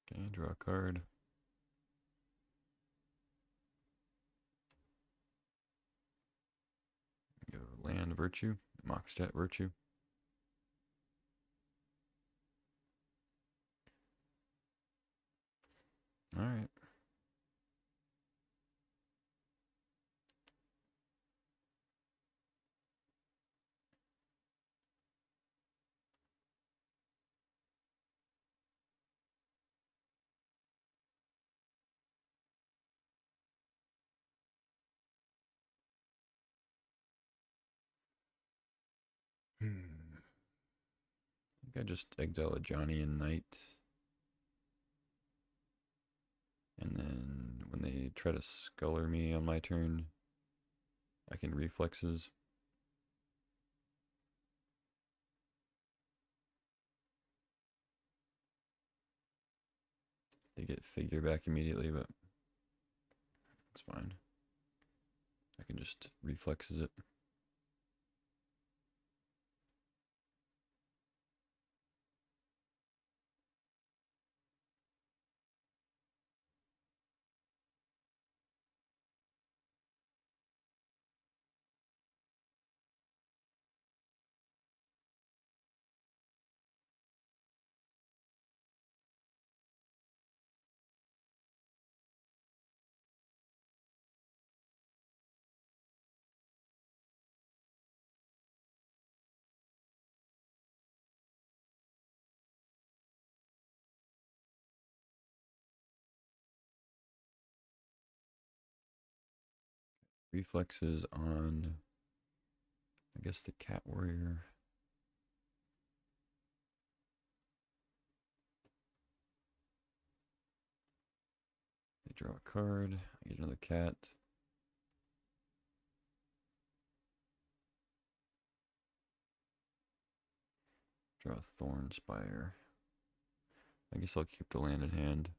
Okay, draw a card. Go land virtue, Moxjet virtue. All right. I think I just exile a Johnny and Knight. And then when they try to sculler me on my turn, I can reflexes. They get figure back immediately, but it's fine. I can just reflexes it. Reflexes on, I guess, the Cat Warrior. They draw a card. I get another cat. Draw a Thorn Spire. I guess I'll keep the land in hand.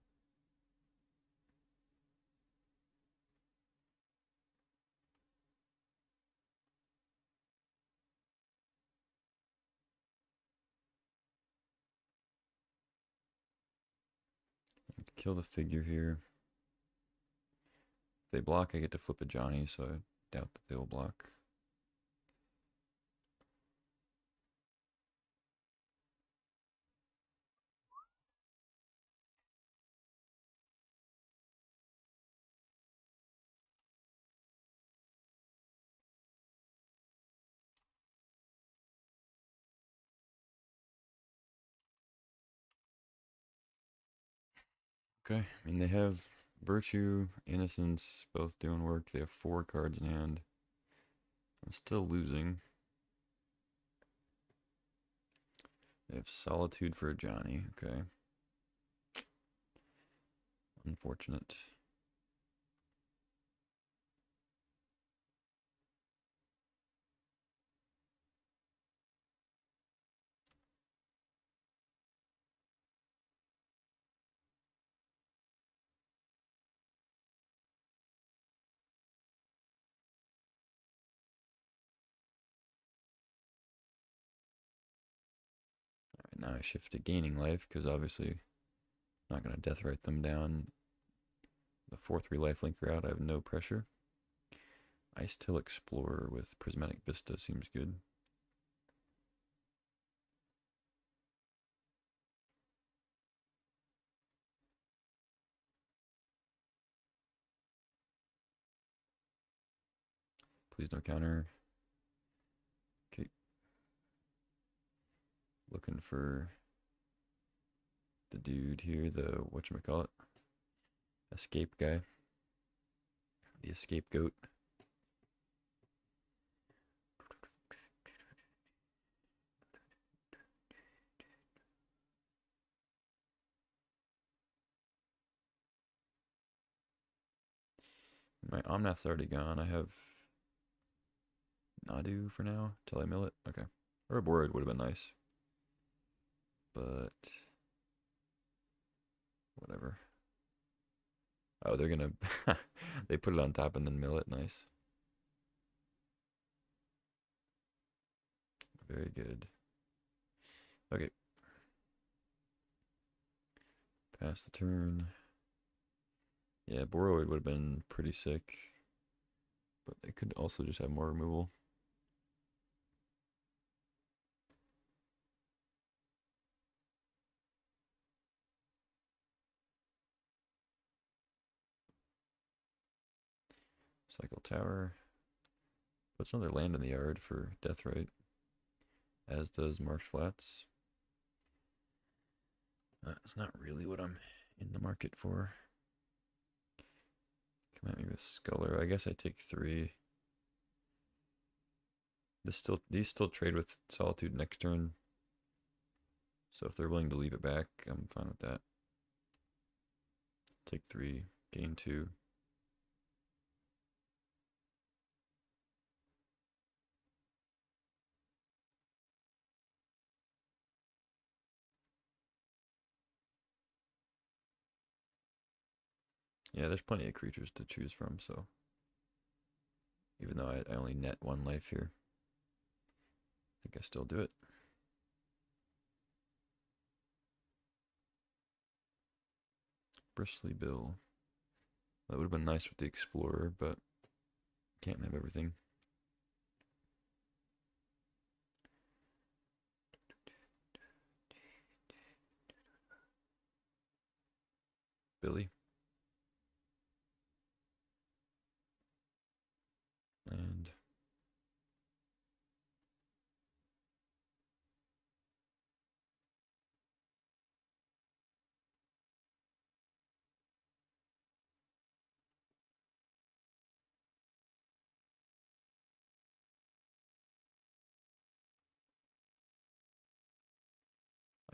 Kill the figure here. If they block, I get to flip a Johnny, so I doubt that they will block. Okay, I mean, they have Virtue, Innocence, both doing work. They have 4 cards in hand. I'm still losing. They have Solitude for Johnny. Okay. Unfortunate. Alright, now I shift to gaining life because obviously I'm not going to death write them down. The 4/3 lifelinker out, I have no pressure. Ice Till Explorer with Prismatic Vista seems good. Please no counter. Okay. Looking for the dude here, the whatchamacallit? Escape guy. The escape goat. My Omnath's already gone. I have Nadu for now till I mill it. Okay. Or a board would have been nice. But whatever. Oh, they're gonna they put it on top and then mill it. Nice. Very good. Okay. Pass the turn. Yeah, Boroid would have been pretty sick. But they could also just have more removal. Cycle Tower. Puts another land in the yard for Deathrite. As does Marsh Flats. That's not really what I'm in the market for. Come at me with Sculler. I guess I take 3. These still trade with Solitude next turn. So if they're willing to leave it back, I'm fine with that. Take 3, gain 2. Yeah, there's plenty of creatures to choose from, so even though I only net 1 life here, I think I still do it. Bristly Bill. That would have been nice with the Explorer, but can't have everything. Billy. And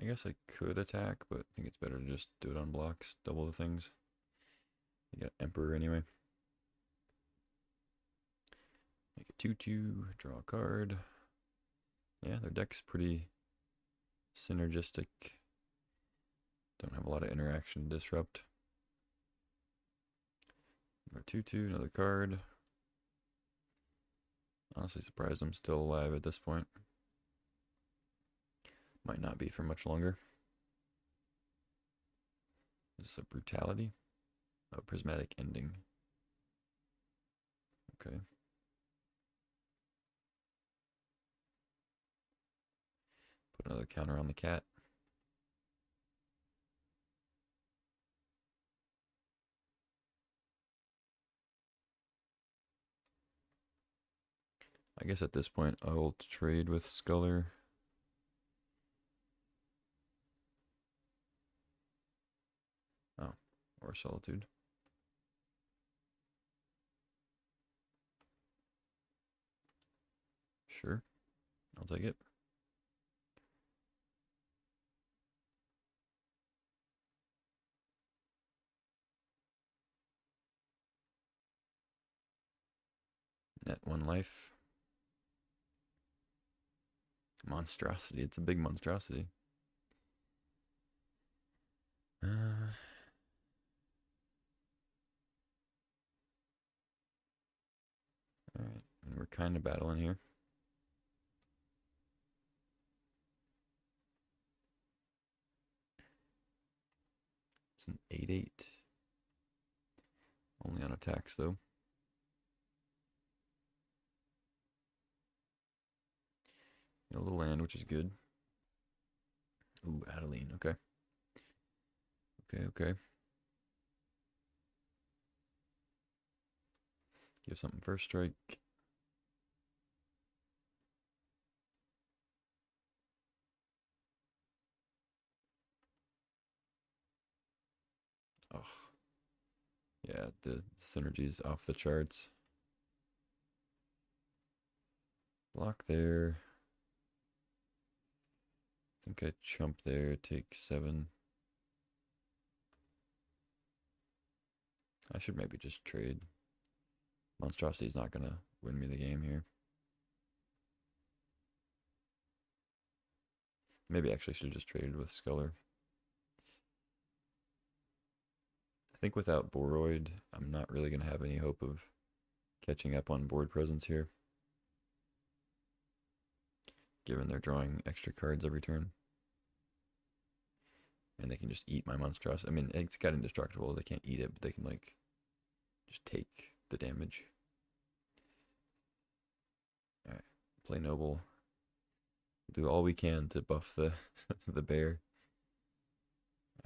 I guess I could attack, but I think it's better to just do it on blocks, double the things. You got Emperor anyway. Make a 2/2, draw a card. Yeah, their deck's pretty synergistic. Don't have a lot of interaction to disrupt. Number 2/2, another card. Honestly surprised I'm still alive at this point. Might not be for much longer. Is this a brutality? Oh, prismatic ending. Okay. Put another counter on the cat. I guess at this point I will trade with Sculler. Oh, or Solitude. Sure, I'll take it. 1 life. Monstrosity. It's a big monstrosity. Alright, and we're kind of battling here. It's an 8/8. Only on attacks, though. A little land, which is good. Ooh, Adeline. Okay. Okay. Give something first strike. Oh. Yeah, the synergy's off the charts. Block there. I think I chump there, take 7. I should maybe just trade. Monstrosity's not gonna win me the game here. Maybe I actually should have just traded with Sculler. I think without Boroid, I'm not really gonna have any hope of catching up on board presence here, given they're drawing extra cards every turn. And they can just eat my monstrosity. I mean, it's got indestructible. They can't eat it, but they can, like, just take the damage. Alright, play Noble. Do all we can to buff the the bear.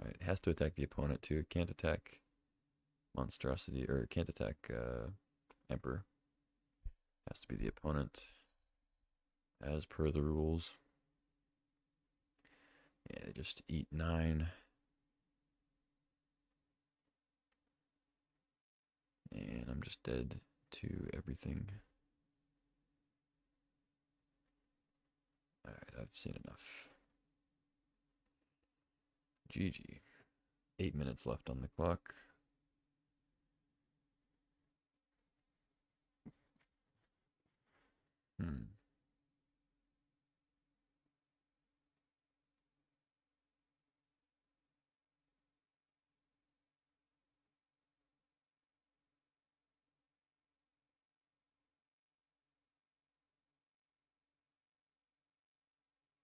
Alright, it has to attack the opponent too. It can't attack monstrosity, or it can't attack Emperor. Has to be the opponent, as per the rules. Yeah, just eat 9. And I'm just dead to everything. Alright, I've seen enough. GG. 8 minutes left on the clock.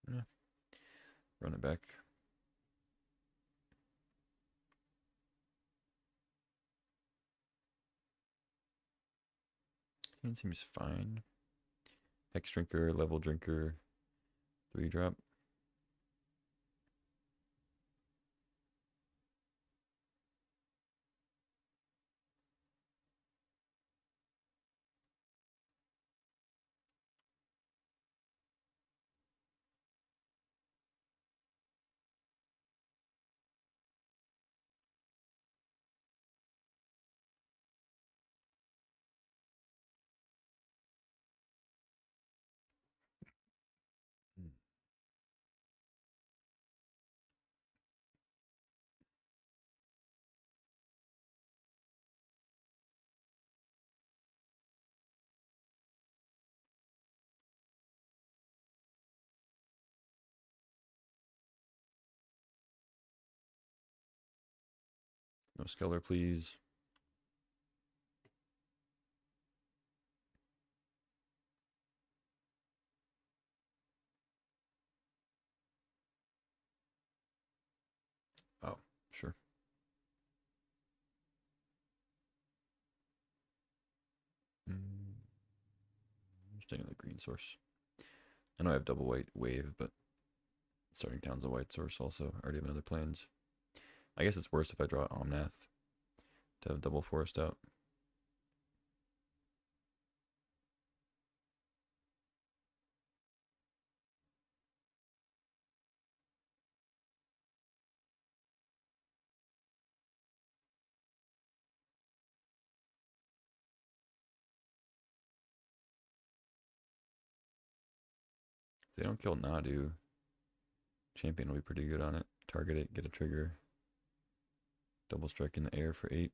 Yeah. Run it back. Hand seems fine. Hex Drinker, Level Drinker, 3-drop. No Sculler, please. Oh, sure. I'm staying on the green source. I know I have double white wave, but starting town's a white source also. I already have another plans. I guess it's worse if I draw Omnath to have double forest out. If they don't kill Nadu, champion will be pretty good on it. Target it, get a trigger. Double strike in the air for 8.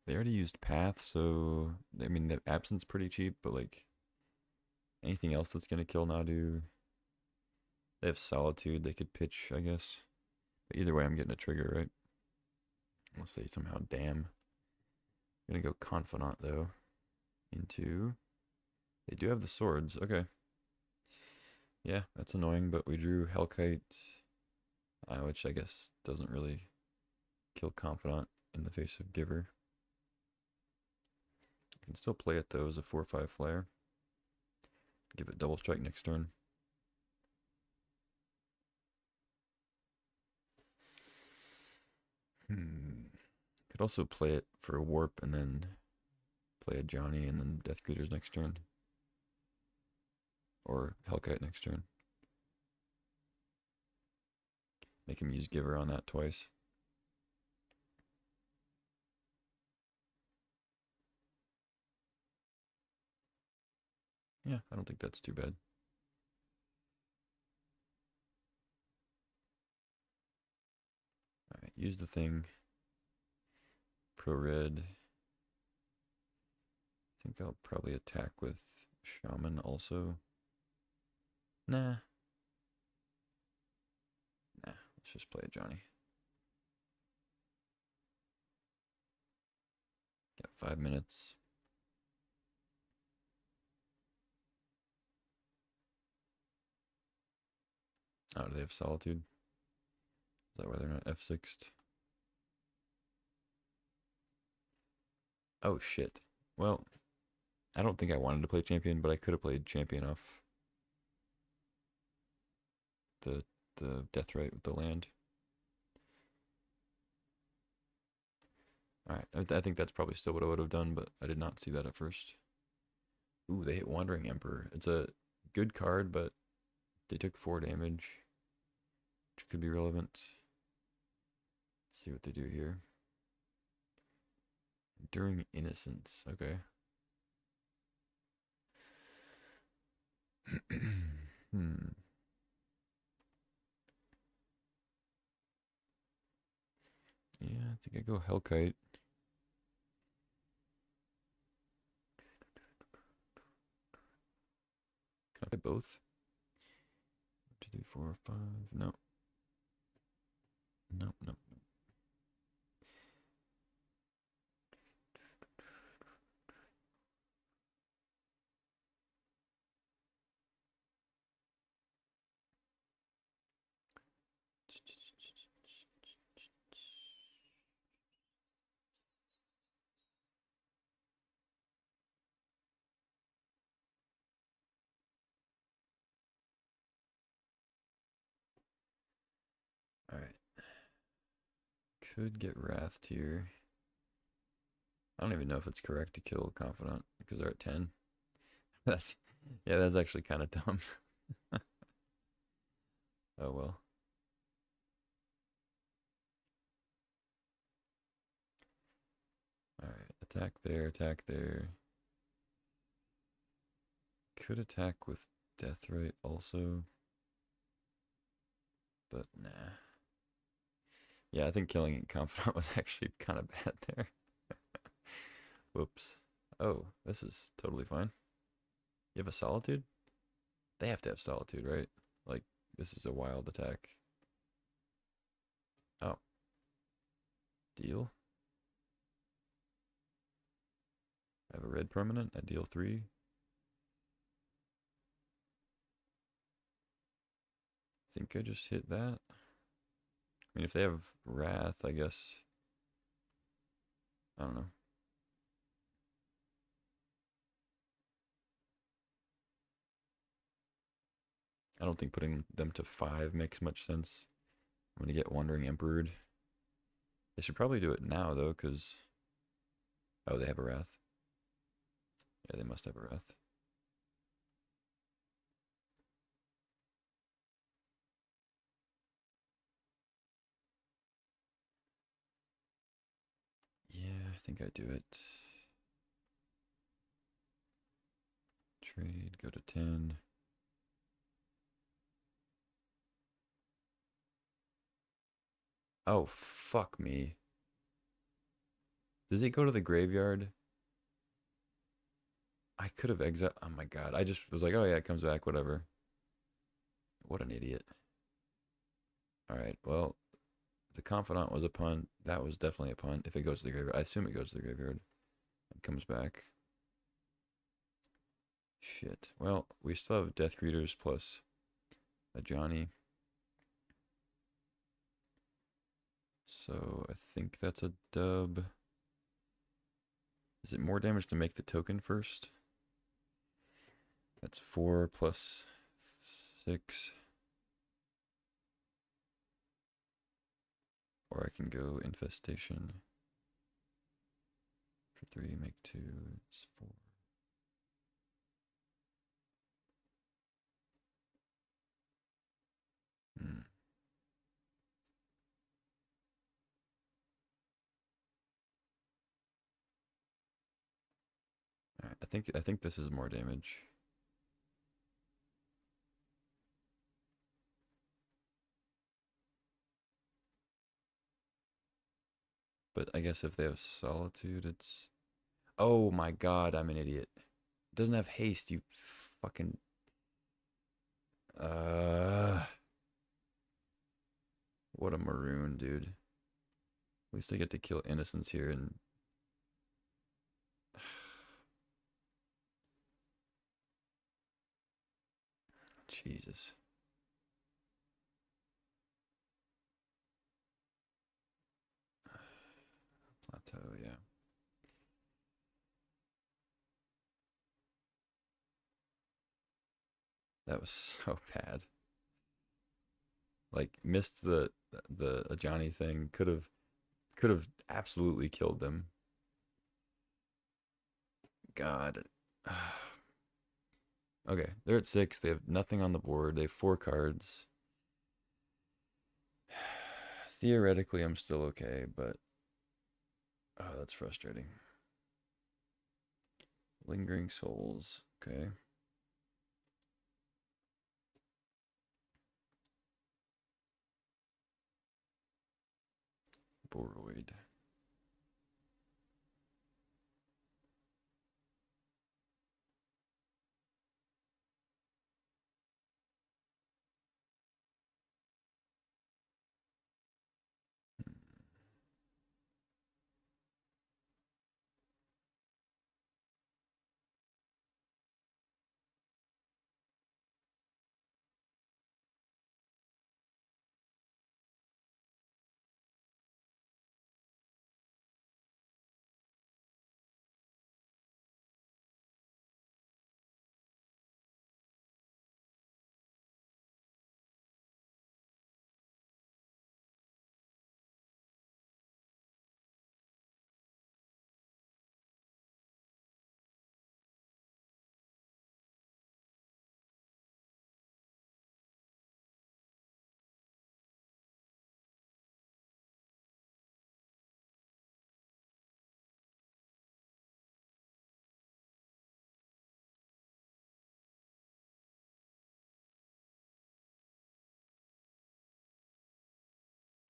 They already used Path, so I mean the Absint's pretty cheap, but like anything else that's gonna kill Nadu. They have Solitude, they could pitch, I guess. But either way, I'm getting a trigger, right? Unless they somehow damn. I'm gonna go Confidant though. Into. They do have the swords. Okay. Yeah, that's annoying, but we drew Hellkite, which I guess doesn't really kill Confidant in the face of Giver. I can still play it though as a 4/5 flare. Give it double strike next turn. Could also play it for a warp and then play a Johnny and then Death Greeters next turn. Or Hellkite next turn. Make him use Giver on that twice. Yeah, I don't think that's too bad. Alright, use the thing. Pro red. I think I'll probably attack with Shaman also. Nah. Let's just play a Johnny. Got 5 minutes. Oh, do they have Solitude? Is that why they're not F6'd? Oh, shit. Well, I don't think I wanted to play Champion, but I could have played Champion off the Deathrite with the land. Alright, I think that's probably still what I would have done, but I did not see that at first. Ooh, they hit Wandering Emperor. It's a good card, but they took 4 damage, which could be relevant. Let's see what they do here. Enduring Innocence. Okay. Yeah, I think I go Hellkite. Can I play both? 2, 3, 4, 5. No. Nope, nope, nope. Alright. Could get Wrathed here. I don't even know if it's correct to kill Confidant because they're at 10. That's yeah, that's actually kind of dumb. Oh well. Alright, attack there, attack there. Could attack with Deathrite also. But nah. Yeah, I think killing Confidant was actually kind of bad there. Whoops. Oh, this is totally fine. You have a Solitude? They have to have Solitude, right? Like, this is a wild attack. Oh. Deal. I have a red permanent. I deal 3. I think I just hit that. I mean, if they have Wrath, I guess. I don't know. I don't think putting them to 5 makes much sense. I'm going to get Wandering Emperored. They should probably do it now, though, because... Oh, they have a Wrath. Yeah, they must have a Wrath. Yeah, I think I do it. Trade, go to 10. Oh, fuck me. Does it go to the graveyard? I could have exiled. Oh my god. I just was like, oh yeah, it comes back, whatever. What an idiot. Alright, well, the Confidant was a punt. That was definitely a punt. If it goes to the graveyard. I assume it goes to the graveyard. It comes back. Shit. Well, we still have Death Greeters plus a Johnny. So I think that's a dub. Is it more damage to make the token first? That's 4 plus 6. Or I can go Infestation. For 3, make 2, it's 4. Hmm. Alright, I think this is more damage. But I guess if they have Solitude, it's... Oh my god, I'm an idiot. It doesn't have haste, you fucking... What a maroon, dude. At least I get to kill innocents here and... Jesus. Plateau, yeah. That was so bad. Like missed the Johnny thing. Could have absolutely killed them. God. Okay, they're at 6. They have nothing on the board. They have 4 cards. Theoretically, I'm still okay, but oh, that's frustrating. Lingering Souls. Okay. Boroid.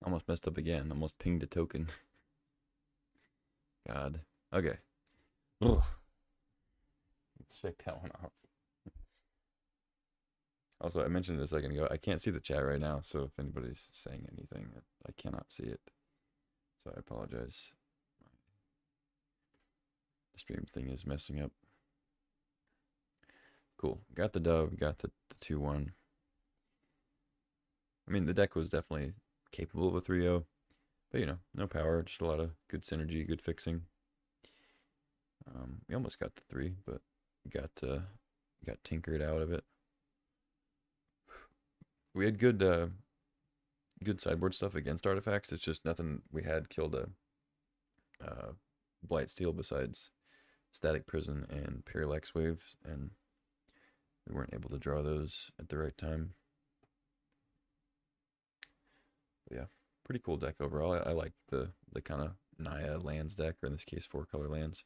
Almost messed up again. Almost pinged a token. God. Okay. Ugh. Let's check that one off. Also, I mentioned it a second ago. I can't see the chat right now, so if anybody's saying anything, I cannot see it. So I apologize. The stream thing is messing up. Cool. Got the dub, got the 2-1. I mean, the deck was definitely capable of a 3-0, but you know, no power, just a lot of good synergy, good fixing. We almost got the 3, but got tinkered out of it. We had good sideboard stuff against artifacts. It's just nothing we had killed a Blight Steel besides Static Prison and Parallax Wave, and we weren't able to draw those at the right time. But yeah, pretty cool deck overall. I like the kind of Naya lands deck, or in this case, 4-color lands.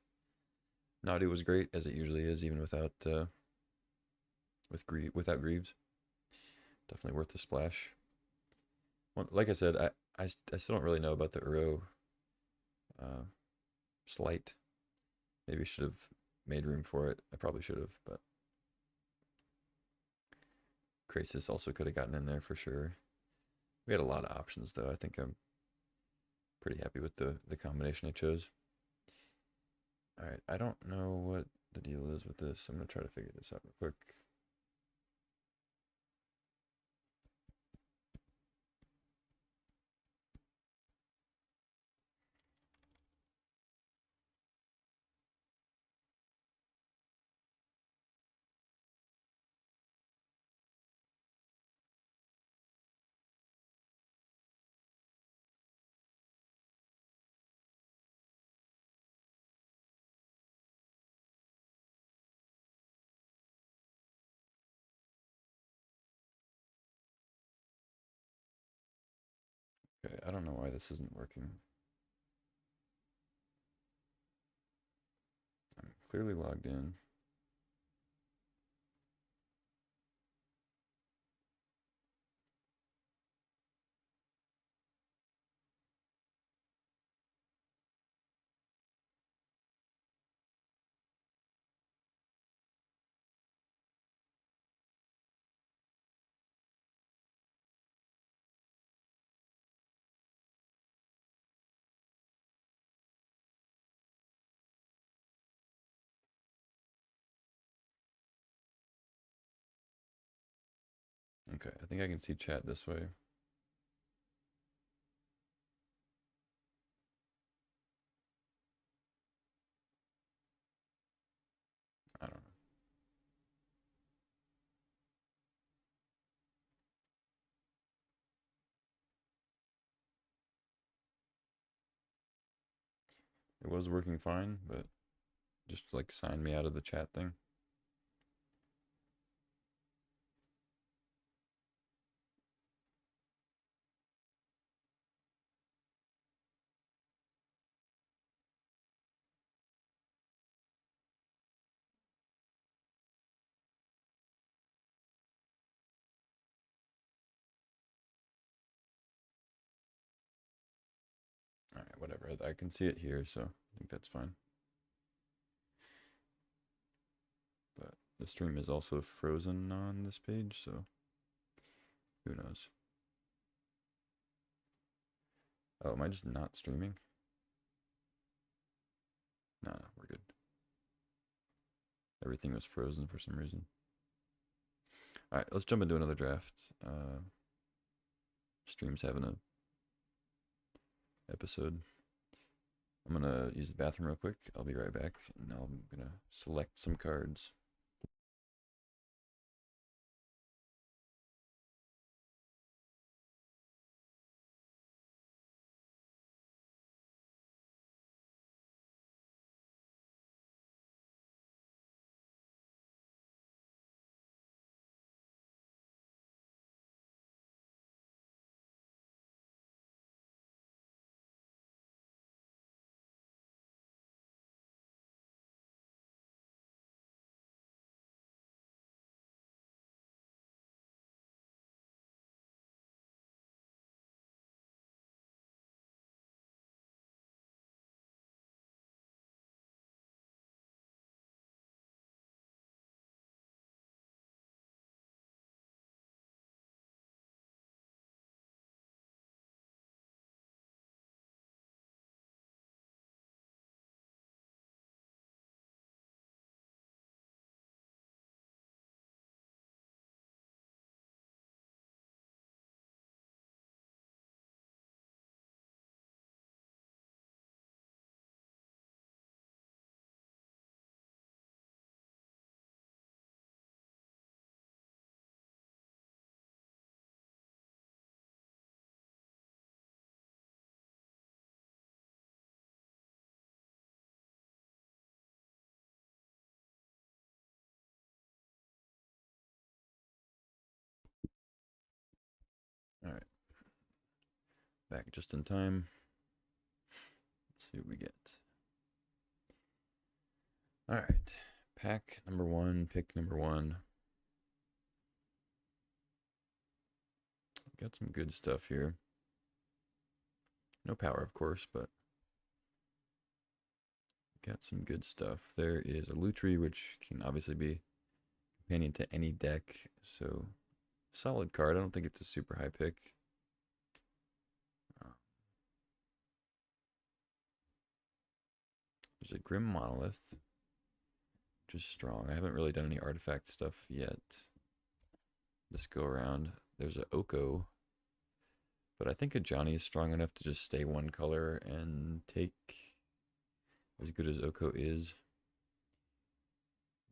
Nadu was great, as it usually is, even without without Greaves. Definitely worth the splash. Well, like I said, I still don't really know about the Uro slight. Maybe should have made room for it. I probably should have, but Crisis also could have gotten in there for sure. We had a lot of options though. I think I'm pretty happy with the combination I chose. All right, I don't know what the deal is with this. I'm gonna try to figure this out real quick. Okay, I don't know why this isn't working. I'm clearly logged in. Okay, I think I can see chat this way. I don't know. It was working fine, but just like sign me out of the chat thing. All right, whatever. I can see it here, so I think that's fine. But the stream is also frozen on this page, so who knows? Oh, am I just not streaming? No, we're good. Everything was frozen for some reason. All right, let's jump into another draft. Stream's having a episode. I'm gonna use the bathroom real quick. I'll be right back, and now I'm gonna select some cards. All right, back just in time. Let's see what we get. All right, pack number one, pick number one. Got some good stuff here. No power, of course, but got some good stuff. There is a Lutri, which can obviously be companion to any deck, so solid card. I don't think it's a super high pick. There's a Grim Monolith, which is strong. I haven't really done any artifact stuff yet this go around. There's a Oko, but I think a Johnny is strong enough to just stay one color and take as good as Oko is.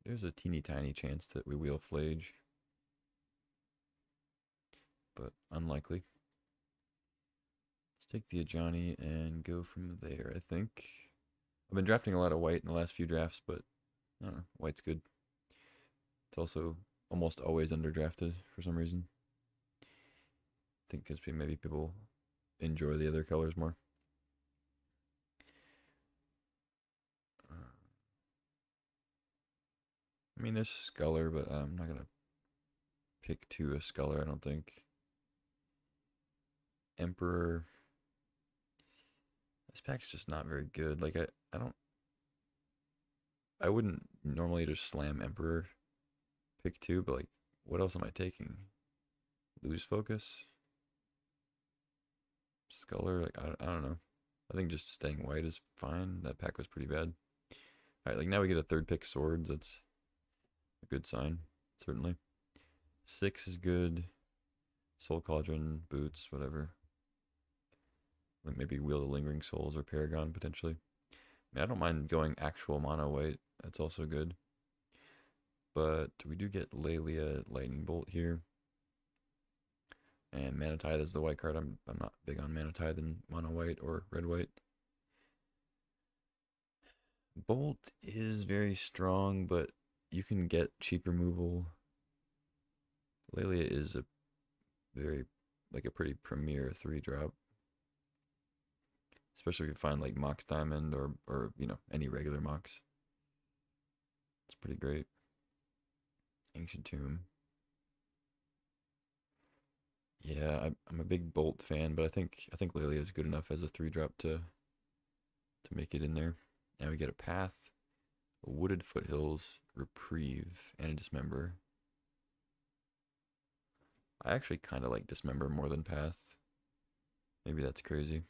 There's a teeny tiny chance that we wheel Flage, but unlikely. Let's take the Ajani and go from there, I think. I've been drafting a lot of white in the last few drafts, but I don't know, white's good. It's also almost always underdrafted for some reason. I think because maybe people enjoy the other colors more. I mean, there's Sculler, but I'm not going to pick two a Sculler, I don't think. Emperor. This pack's just not very good. Like, I wouldn't normally just slam Emperor, pick two, but like, what else am I taking? Lose focus? Sculler? Like, I don't know. I think just staying white is fine. That pack was pretty bad. Alright, like now we get a third pick swords. That's a good sign, certainly. 6 is good. Soul Cauldron, boots, whatever. Like maybe Wheel of Lingering Souls or Paragon potentially. I mean, I don't mind going actual mono white. That's also good. But we do get Lelia Lightning Bolt here. And Mana Tithe is the white card. I'm not big on Mana Tithe in mono white or red white. Bolt is very strong, but you can get cheap removal. Lelia is a very, like a pretty premier 3-drop. Especially if you find like Mox Diamond or you know, any regular Mox. It's pretty great. Ancient Tomb. Yeah, I'm a big Bolt fan, but I think Lelia is good enough as a 3-drop to make it in there. Now we get a Path, a Wooded Foothills, Reprieve, and a Dismember. I actually kind of like Dismember more than Path. Maybe that's crazy.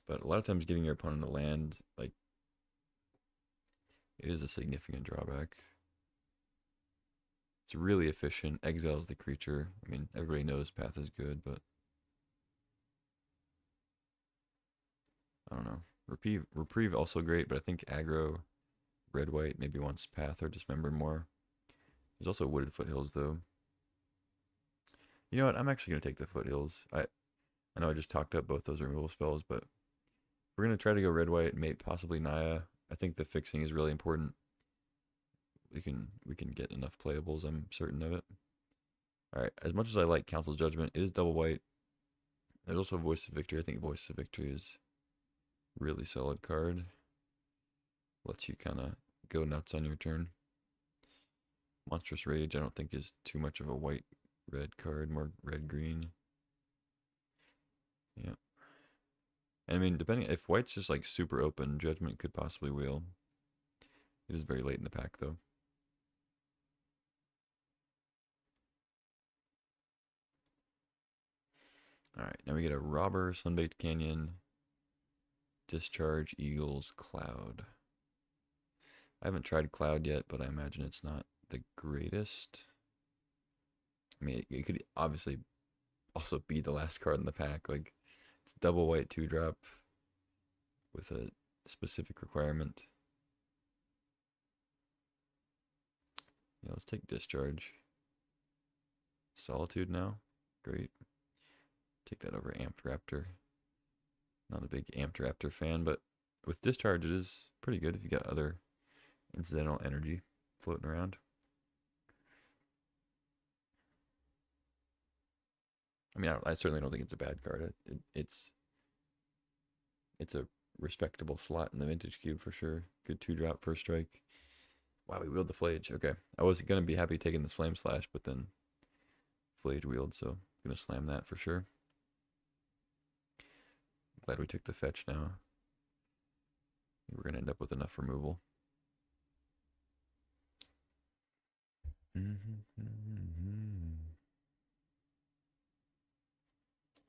But a lot of times giving your opponent a land, like, it is a significant drawback. It's really efficient, exiles the creature. I mean, everybody knows Path is good, but I don't know. Reprieve also great, but I think aggro, red-white, maybe wants Path or Dismember more. There's also Wooded Foothills, though. You know what? I'm actually going to take the Foothills. I know I just talked up both those removal spells, but we're going to try to go red-white, maybe possibly Naya. I think the fixing is really important. We can get enough playables, I'm certain of it. Alright, as much as I like Council's Judgment, it is double white. There's also Voice of Victory. I think Voice of Victory is a really solid card. Lets you kind of go nuts on your turn. Monstrous Rage, I don't think is too much of a white-red card, more red-green. Yeah. And I mean, depending, if white's just like super open, Judgment could possibly wheel. It is very late in the pack, though. Alright, now we get a Robber, Sunbaked Canyon, Discharge, Eagles, Cloud. I haven't tried Cloud yet, but I imagine it's not the greatest. I mean, it could obviously also be the last card in the pack. Like, it's double white 2-drop with a specific requirement. Yeah, let's take Discharge. Solitude now. Great. Take that over Amped Raptor. Not a big Amped Raptor fan, but with Discharge it is pretty good if you got other incidental energy floating around. I mean, I certainly don't think it's a bad card. It's a respectable slot in the Vintage Cube for sure. Good 2-drop first strike. Wow, we wheeled the Flage. Okay, I was gonna be happy taking this Flame Slash, but then Flage wheeled, so I'm gonna slam that for sure. glad we took the fetch now. We're going to end up with enough removal.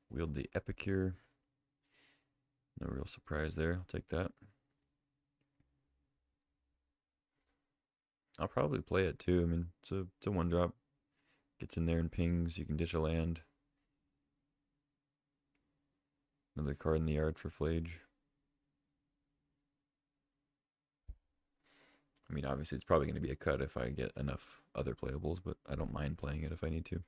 Wield the Epicure. No real surprise there. I'll take that. I'll probably play it too. I mean, it's a one drop. Gets in there and pings. You can ditch a land. Another card in the yard for Flage. I mean, obviously it's probably going to be a cut if I get enough other playables, but I don't mind playing it if I need to.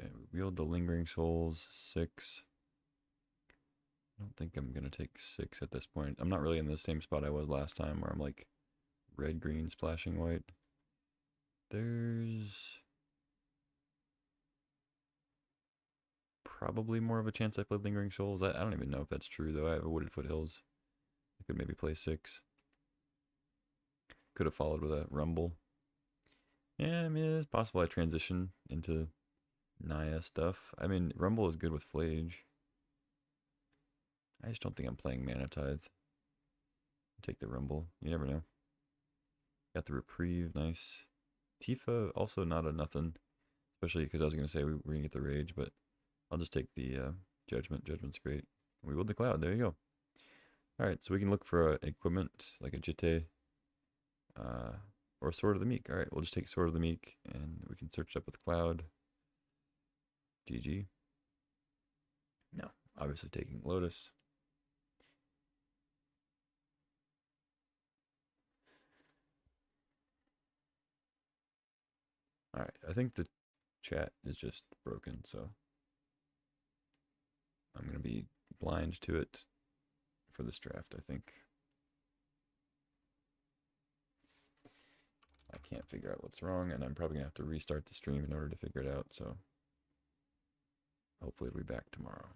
Okay, we wield the Lingering Souls, 6. I don't think I'm going to take 6 at this point. I'm not really in the same spot I was last time where I'm like red, green, splashing white. There's probably more of a chance I play Lingering Souls. I don't even know if that's true though. I have a Wooded Foothills. I could maybe play 6. Could have followed with a Rumble. Yeah, I mean, it's possible I transition into Naya stuff. I mean, Rumble is good with Flage. I just don't think I'm playing Mana Tithe. Take the Rumble. You never know. Got the Reprieve. Nice. Tifa, also not a nothing. Especially because I was going to say we're going to get the Rage, but I'll just take the Judgment. Judgment's great. We wield the Cloud. There you go. Alright, so we can look for equipment like a Jitte. Or Sword of the Meek. Alright, we'll just take Sword of the Meek and we can search it up with Cloud. GG. No, obviously taking Lotus. Alright, I think the chat is just broken, so I'm going to be blind to it for this draft, I think. I can't figure out what's wrong, and I'm probably going to have to restart the stream in order to figure it out, so hopefully it'll be back tomorrow.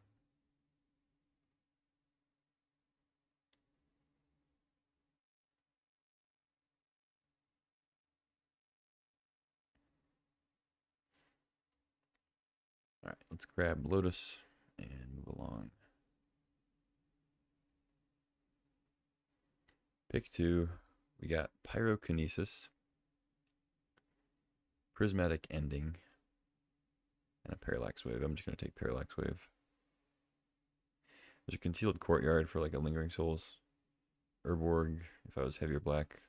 Alright, let's grab Lotus and move along. Pick 2. We got Pyrokinesis, Prismatic Ending, and a Parallax Wave. I'm just going to take Parallax Wave. There's a Concealed Courtyard for like a Lingering Souls. Urborg, if I was heavier black.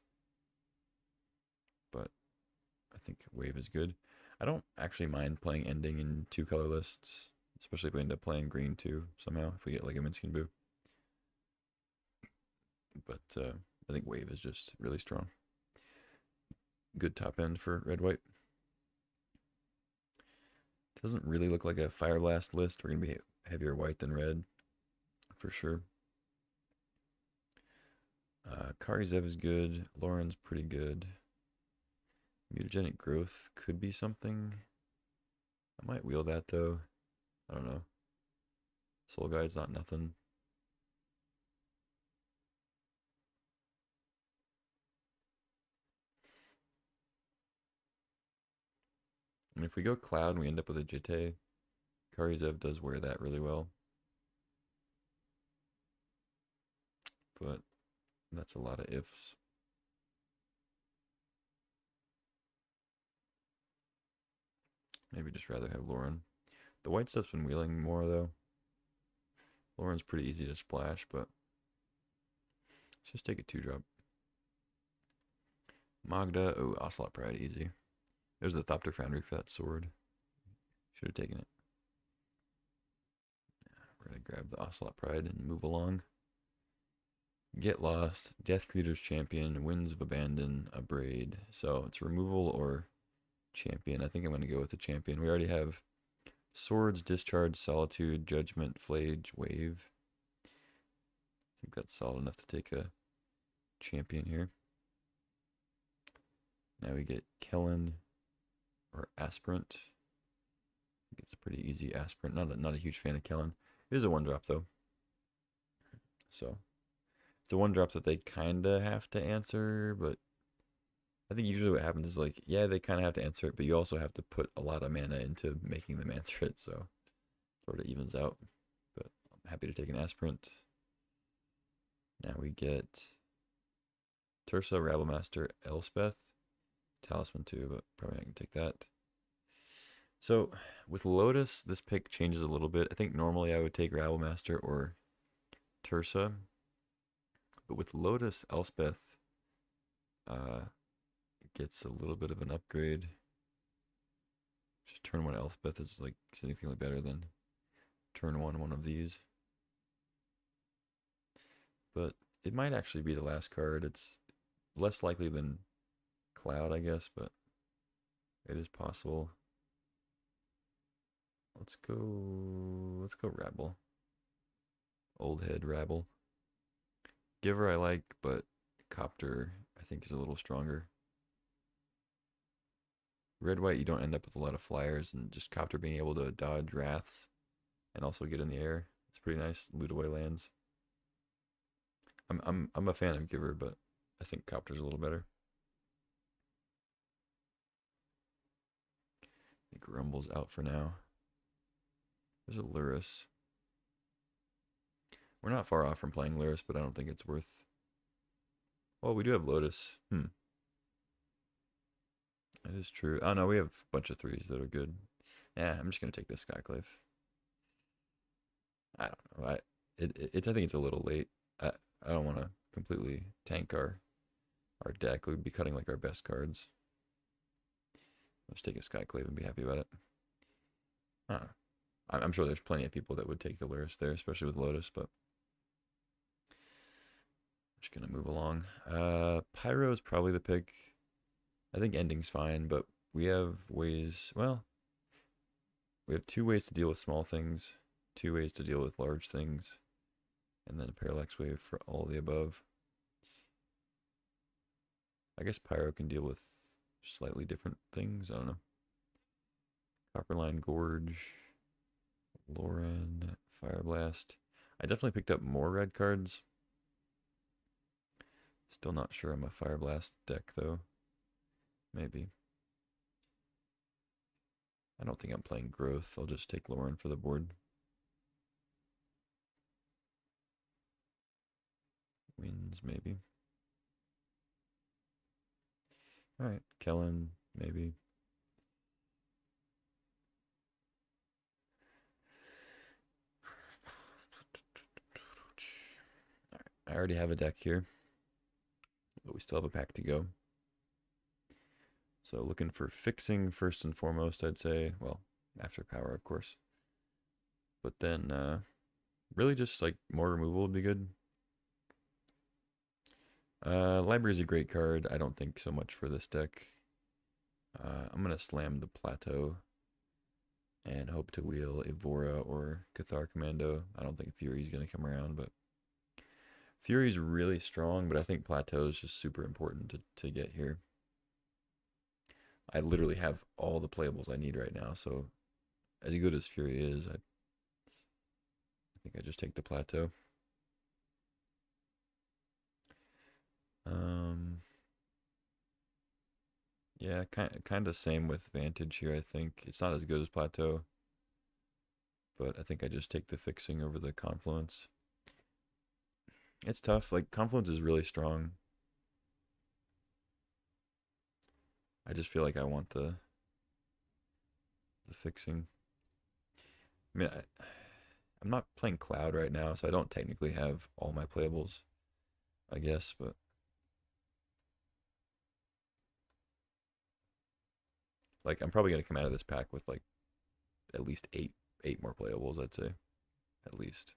But I think Wave is good. I don't actually mind playing Ending in 2-color lists, especially if we end up playing green too somehow, if we get like a Minskin Boo. But I think Wave is just really strong. Good top end for red-white. Doesn't really look like a Fire Blast list. We're going to be heavier white than red, for sure. Karizev is good. Lauren's pretty good. Mutagenic Growth could be something. I might wheel that, though. I don't know. Soul Guide's not nothing. And if we go Cloud and we end up with a Jitte, Karizev does wear that really well. But that's a lot of ifs. Maybe just rather have Lauren. The white stuff's been wheeling more, though. Lauren's pretty easy to splash, but let's just take a 2-drop. Magda, oh, Ocelot Pride, easy. There's the Thopter Foundry for that sword. Should have taken it. Yeah, we're going to grab the Ocelot Pride and move along. Get Lost, Death Creator's Champion, Winds of Abandon, Abrade. So it's removal or champion. I think I'm going to go with the champion. We already have Swords, Discharge, Solitude, Judgment, Flage, Wave. I think that's solid enough to take a champion here. Now we get Kellen or Aspirant. I think it's a pretty easy Aspirant. Not a huge fan of Kellen. It is a 1-drop though. So it's a 1-drop that they kind of have to answer, but I think usually what happens is like, yeah, they kind of have to answer it, but you also have to put a lot of mana into making them answer it, so sort of evens out. But I'm happy to take an Aspirant. Now we get Tursa, Rabblemaster, Elspeth, Talisman too, but probably not going to take that. So with Lotus, this pick changes a little bit. I think normally I would take Rabblemaster or Tursa, but with Lotus, Elspeth gets a little bit of an upgrade. Just turn 1 Elspeth is like significantly better than turn 1 of these. But it might actually be the last card. It's less likely than Cloud, I guess, but it is possible. Let's go Rabble. Old head Rabble. Giver I like, but Copter I think is a little stronger. Red-white, you don't end up with a lot of flyers, and just Copter being able to dodge Wraths and also get in the air. It's pretty nice. Loot away lands. I'm a fan of Giver, but I think Copter's a little better. I think Rumble's out for now. There's a Lurrus. We're not far off from playing Lurrus, but I don't think it's worth. Well, we do have Lotus. That is true. Oh no, we have a bunch of 3s that are good. Yeah, I'm just gonna take this Skyclave. I don't know. I think it's a little late. I don't want to completely tank our deck. We'd be cutting like our best cards. Let's take a Skyclave and be happy about it. I don't know. I'm sure there's plenty of people that would take the Lurrus there, especially with Lotus, but I'm just gonna move along. Pyro is probably the pick. I think Ending's fine, but we have ways. Well, we have 2 ways to deal with small things, 2 ways to deal with large things, and then a Parallax Wave for all of the above. I guess Pyro can deal with slightly different things. I don't know. Copperline Gorge, Lauren, Fire Blast. I definitely picked up more red cards. Still not sure I'm a Fire Blast deck though. Maybe. I don't think I'm playing Growth. I'll just take Lauren for the board. Wins, maybe. Alright, Kellen, maybe. Alright, I already have a deck here, but we still have a pack to go. So looking for fixing first and foremost, I'd say. Well, after power, of course. But then really just like more removal would be good. Library is a great card. I don't think so much for this deck. I'm going to slam the Plateau and hope to wheel Evora or Cathar Commando. I don't think Fury's going to come around, but Fury's really strong, but I think Plateau is just super important to get here. I literally have all the playables I need right now, so as good as Fury is, I think I just take the Plateau. Yeah, kind of same with Vantage here, I think. It's not as good as Plateau, but I think I just take the fixing over the Confluence. It's tough. Like, Confluence is really strong. I just feel like I want the fixing. I mean, I'm not playing Cloud right now, so I don't technically have all my playables, I guess, but like I'm probably gonna come out of this pack with like at least eight more playables, I'd say. At least.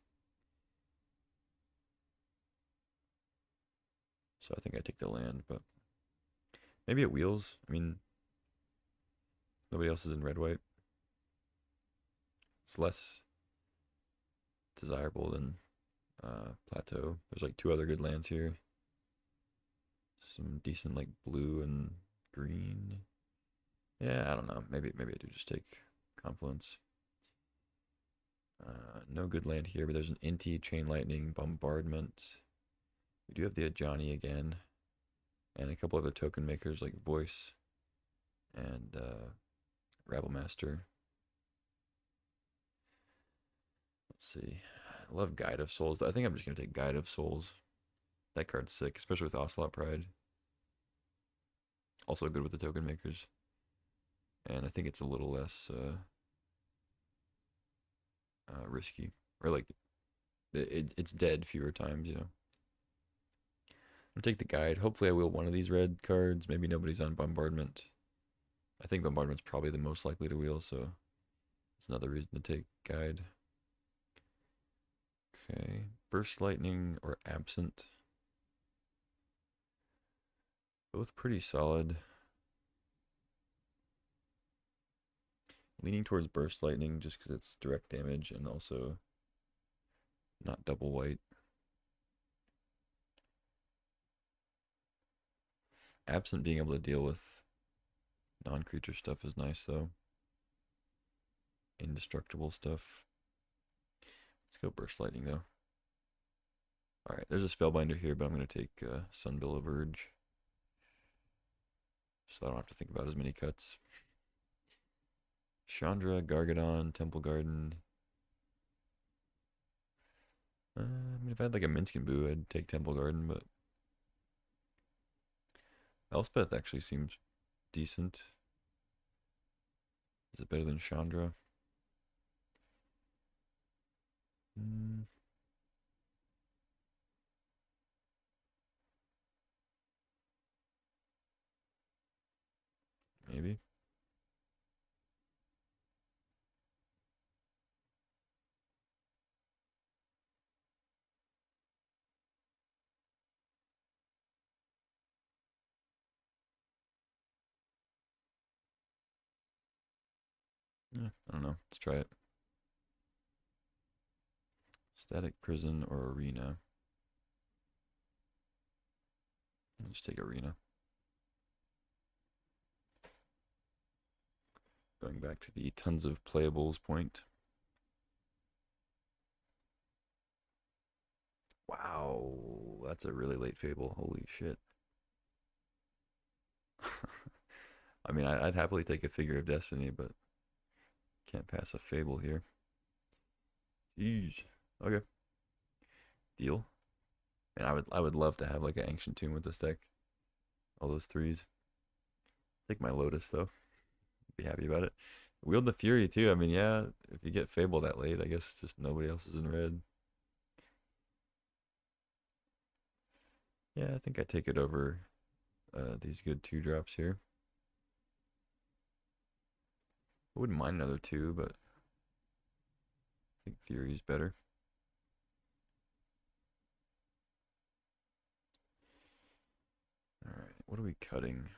So I think I take the land, but maybe it wheels. I mean, nobody else is in red white. It's less desirable than Plateau. There's like two other good lands here. Some decent like blue and green. Yeah, I don't know. Maybe I do just take Confluence. No good land here, but there's an Inti, Chain Lightning, Bombardment. We do have the Ajani again, and a couple other token makers like Voice and Rabble Master. Let's see. I love Guide of Souls. I think I'm just gonna take Guide of Souls. That card's sick, especially with Ocelot Pride. Also good with the token makers, and I think it's a little less risky, or like it's dead fewer times, you know. I'll take the guide. Hopefully I will one of these red cards. Maybe nobody's on Bombardment. I think Bombardment's probably the most likely to wheel, so it's another reason to take guide. Okay, Burst Lightning or Absent. Both pretty solid. Leaning towards Burst Lightning just because it's direct damage and also not double white. Absent being able to deal with non-creature stuff is nice though. Indestructible stuff. Let's go Burst Lightning though. Alright, there's a Spellbinder here, but I'm going to take Sunbill of Urge. So I don't have to think about as many cuts. Chandra, Gargadon, Temple Garden. I mean, if I had like a Minsc and Boo, I'd take Temple Garden, but Elspeth actually seems decent. Is it better than Chandra? Maybe. Yeah, I don't know. Let's try it. Static Prison or Arena. I'll just take Arena. Going back to the tons of playables point. Wow, that's a really late Fable. Holy shit. I mean, I'd happily take a Figure of Destiny, but can't pass a Fable here. Jeez. Okay. Deal. And I would love to have like an Ancient Tomb with this deck. All those threes. Take my Lotus though. Be happy about it. Wield the Fury too. I mean, yeah, if you get Fable that late, I guess just nobody else is in red. Yeah, I think I take it over these good 2-drops here. I wouldn't mind another 2, but I think Fury's better. Alright, what are we cutting?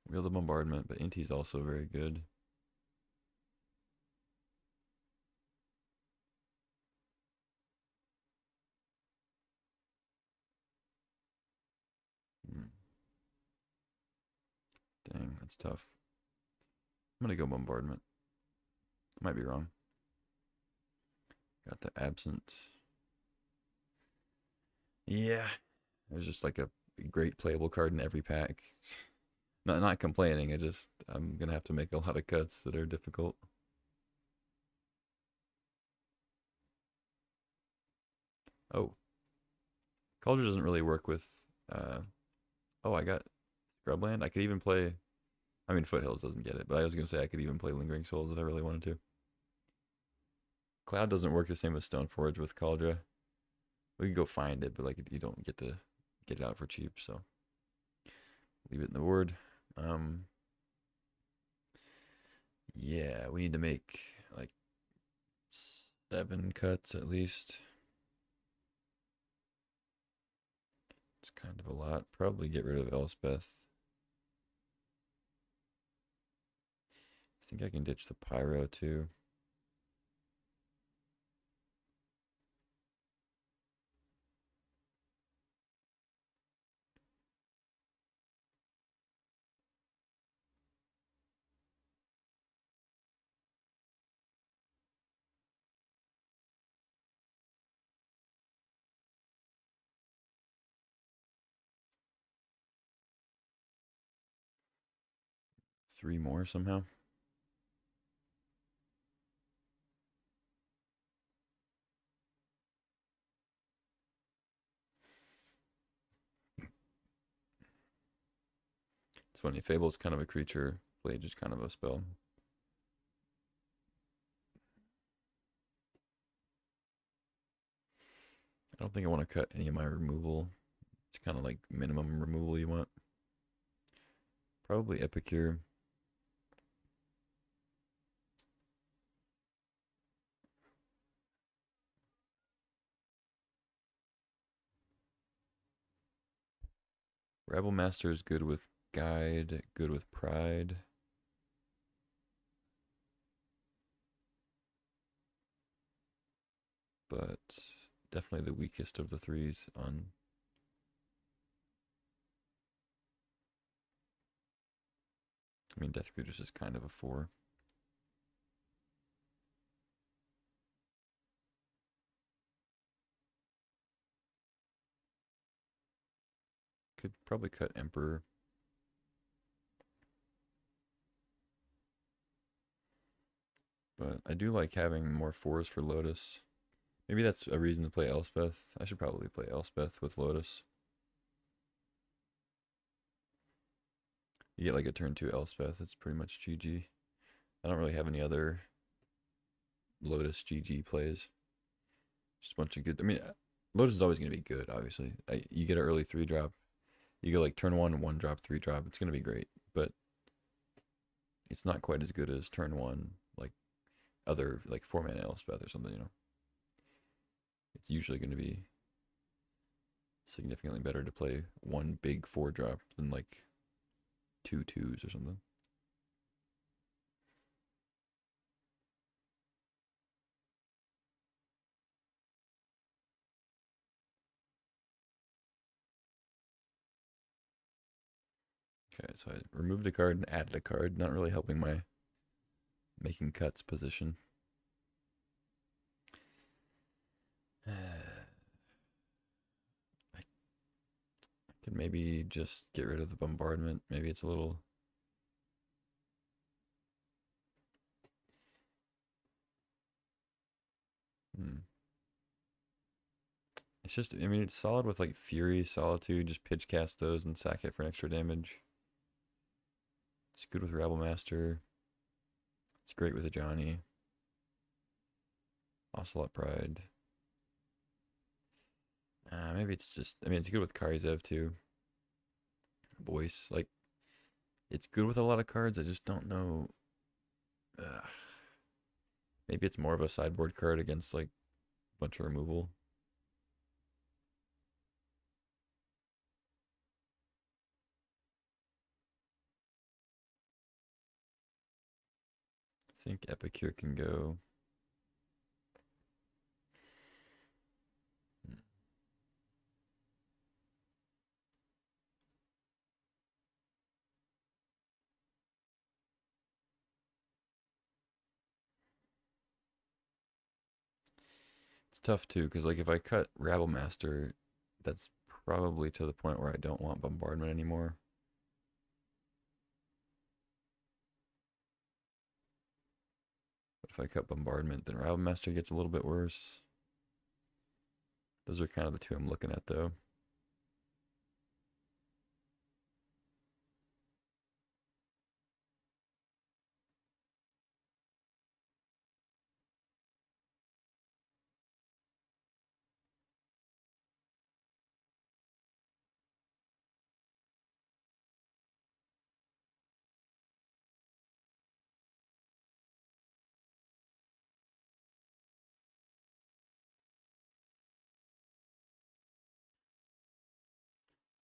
Wield the Bombardment, but Inti's also very good. Dang, that's tough. I'm gonna go Bombardment. Might be wrong. Got the Absent. Yeah, there's just like a great playable card in every pack. Not complaining. I'm gonna have to make a lot of cuts that are difficult. Oh, Cauldron doesn't really work with. Oh, I got Scrubland. I could even play. I mean, Foothills doesn't get it, but I was gonna say I could even play Lingering Souls if I really wanted to. Cloud doesn't work the same as Stoneforge with Cauldron, We could go find it, but like you don't get to get it out for cheap, so leave it in the board. Um, yeah, we need to make like 7 cuts at least. It's kind of a lot. Probably get rid of Elspeth. I think I can ditch the Pyro too. Three more somehow. It's funny. Fable's kind of a creature. Blade is kind of a spell. I don't think I want to cut any of my removal. It's kind of like minimum removal you want. Probably Epicure. Rebel Master is good with Guide, good with Pride. But definitely the weakest of the threes on. I mean, Death Cruisers is kind of a 4. Could probably cut Emperor. But I do like having more 4s for Lotus. Maybe that's a reason to play Elspeth. I should probably play Elspeth with Lotus. You get like a turn 2 Elspeth. It's pretty much GG. I don't really have any other Lotus GG plays. Just a bunch of good. I mean, Lotus is always going to be good, obviously. You get an early 3-drop. You go like turn 1 drop, 3-drop. It's going to be great. But it's not quite as good as turn 1, like other, like 4-mana Elspeth or something, you know. It's usually going to be significantly better to play one big 4-drop than like 2 2s or something. Okay, so I removed a card and added a card, not really helping my making cuts position. I could maybe just get rid of the bombardment. Maybe it's a little. It's just, I mean, it's solid with like Fury, Solitude, just pitch cast those and sack it for extra damage. It's good with Rebel Master. It's great with a Johnny. Ocelot Pride. Maybe it's just, I mean, it's good with Karizev too. Voice, like, it's good with a lot of cards. I just don't know. Maybe it's more of a sideboard card against like a bunch of removal. I think Epicure can go. It's tough too, because like if I cut Rabble Master, that's probably to the point where I don't want Bombardment anymore. But if I cut Bombardment, then Rabble Master gets a little bit worse. Those are kind of the two I'm looking at though.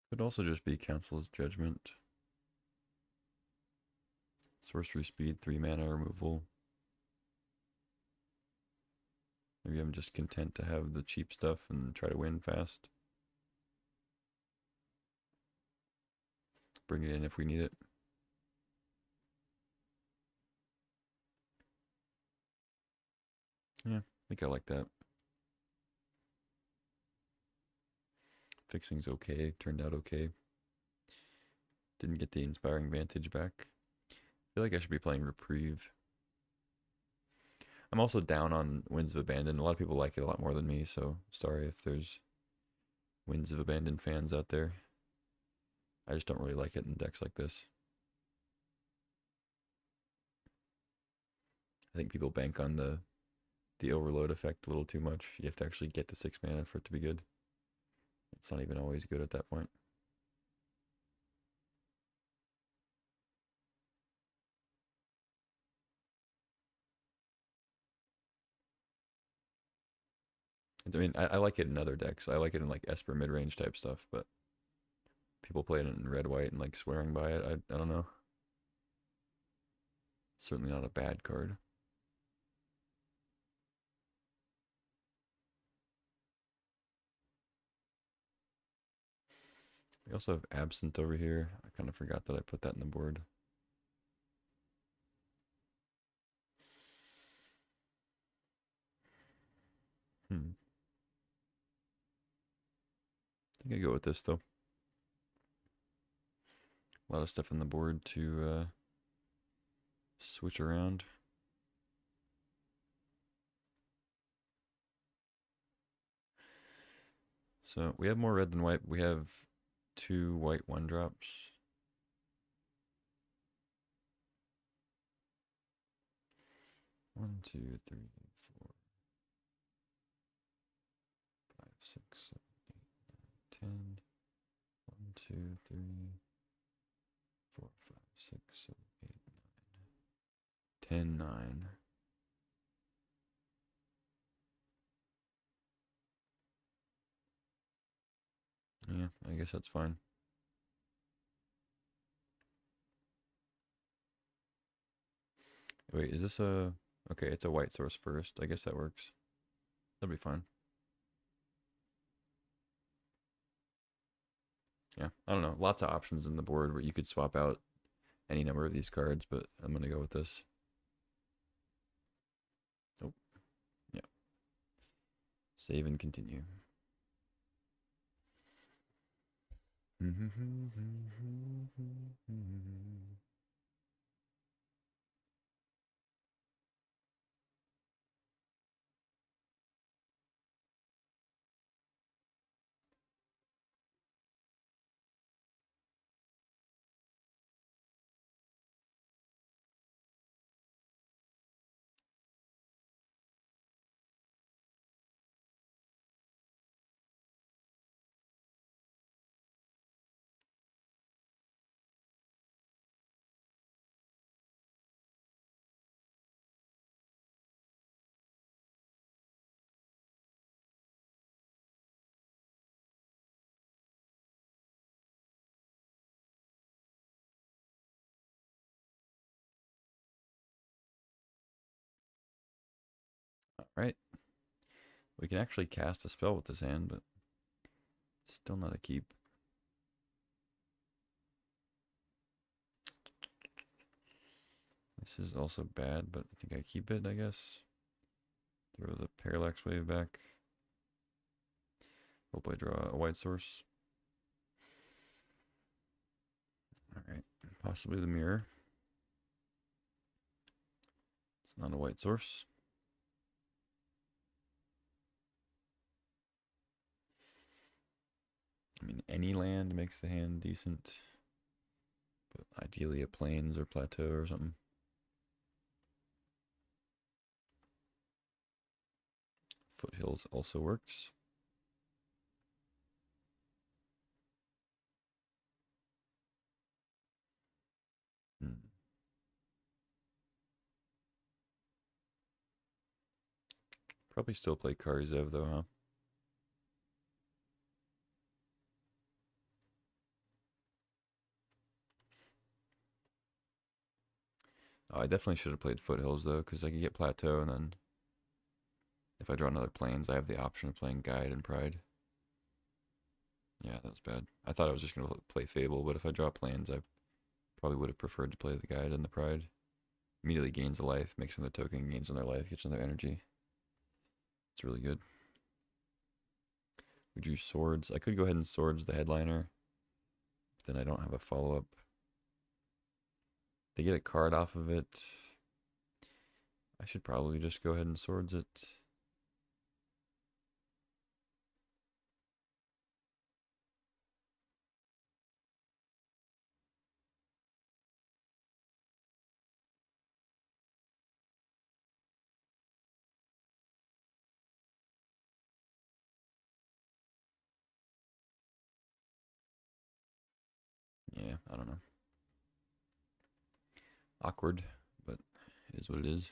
Could also just be Council's Judgment. Sorcery speed, 3 mana removal. Maybe I'm just content to have the cheap stuff and try to win fast. Bring it in if we need it. Yeah, I think I like that. Fixing's okay, turned out okay. Didn't get the Inspiring Vantage back. I feel like I should be playing Reprieve. I'm also down on Winds of Abandon. A lot of people like it a lot more than me, so sorry if there's Winds of Abandon fans out there. I just don't really like it in decks like this. I think people bank on the overload effect a little too much. You have to actually get to 6 mana for it to be good. It's not even always good at that point. I mean, I like it in other decks. I like it in like Esper mid-range type stuff, but people play it in red-white and like swearing by it. I don't know. Certainly not a bad card. We also have Absent over here. I kind of forgot that I put that in the board. I think I go with this though. A lot of stuff on the board to switch around. So we have more red than white. We have 2 white 1-drops. One, two, three, 4, 5, 6, 7, 8, 9, 10. 1, 2, 3, 4, 5, 6, 7, 8, 9. 10, 9. Yeah, I guess that's fine. Wait, is this a... Okay, it's a white source first. I guess that works. That'll be fine. Yeah, I don't know. Lots of options in the board where you could swap out any number of these cards, but I'm going to go with this. Oh, yeah. Save and continue. All right. We can actually cast a spell with this hand, but still not a keep. This is also bad, but I think I keep it, I guess. Throw the Parallax Wave back. Hope I draw a white source. Alright, possibly the Mirror. It's not a white source. I mean, any land makes the hand decent. But ideally a Plains or Plateau or something. Foothills also works. Probably still play Karizev though, huh? Oh, I definitely should have played Foothills though, because I could get Plateau, and then if I draw another Plains, I have the option of playing Guide and Pride. Yeah, that was bad. I thought I was just going to play Fable, but if I draw Plains, I probably would have preferred to play the Guide and the Pride. Immediately gains a life, makes another token, gains another life, gets another energy. It's really good. We drew Swords. I could go ahead and Swords the headliner, but then I don't have a follow-up. They get a card off of it. I should probably just go ahead and Swords it. Yeah, I don't know. Awkward, but it is what it is.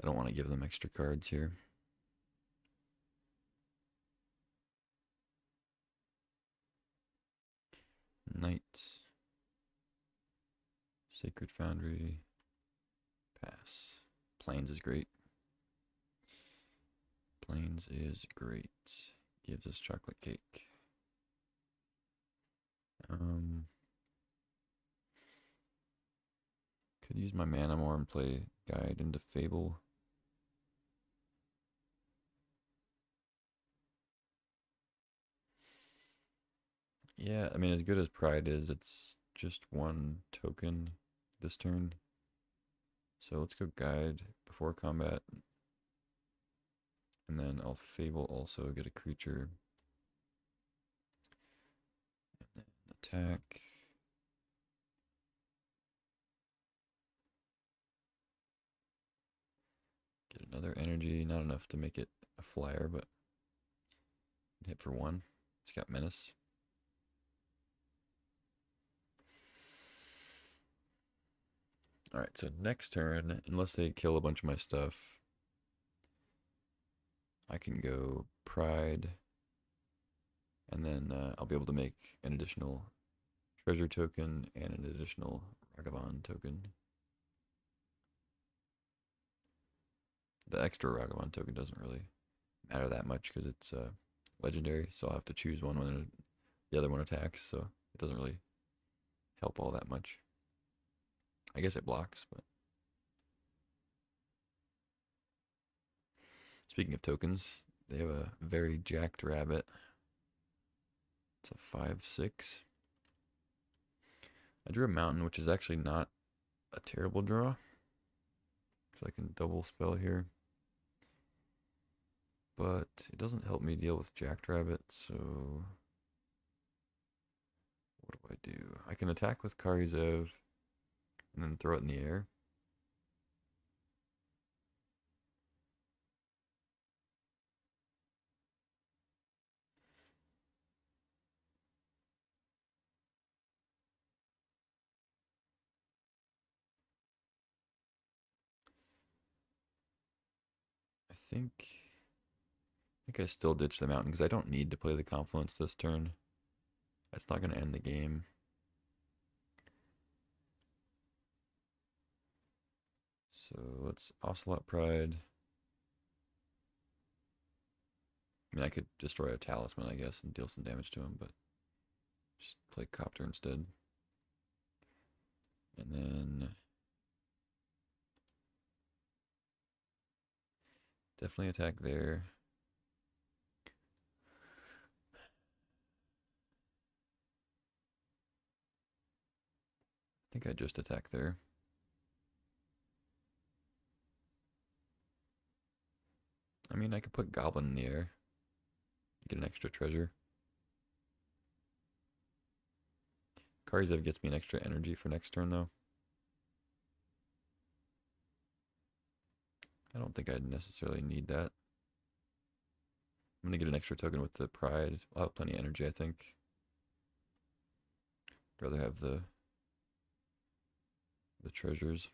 I don't want to give them extra cards here. Knight. Sacred Foundry. Pass. Plains is great. Plains is great. Gives us chocolate cake. Could use my mana more and play Guide into Fable. Yeah, I mean, as good as Pride is, it's just one token this turn. So let's go Guide before combat. And then I'll Fable also, get a creature. And then attack. Get another energy, not enough to make it a flyer, but hit for one. It's got Menace. Alright, so next turn, unless they kill a bunch of my stuff, I can go Pride, and then I'll be able to make an additional treasure token and an additional Ragavan token. The extra Ragavan token doesn't really matter that much because it's legendary, so I'll have to choose one when the other one attacks, so it doesn't really help all that much. I guess it blocks, but speaking of tokens, they have a very jacked rabbit. It's a 5/6. I drew a mountain, which is actually not a terrible draw. So I can double spell here. But it doesn't help me deal with jacked rabbit, so what do? I can attack with Karizev and then throw it in the air. I think I still ditch the mountain because I don't need to play the Confluence this turn. That's not going to end the game. So let's Ocelot Pride. I mean, I could destroy a Talisman, I guess, and deal some damage to him, but just play Copter instead. And then definitely attack there. I think I just attack there. I mean, I could put Goblin in the air. Get an extra treasure. Karizev gets me an extra energy for next turn, though. I don't think I'd necessarily need that. I'm going to get an extra token with the Pride. I'll have plenty of energy, I think. I'd rather have the treasures.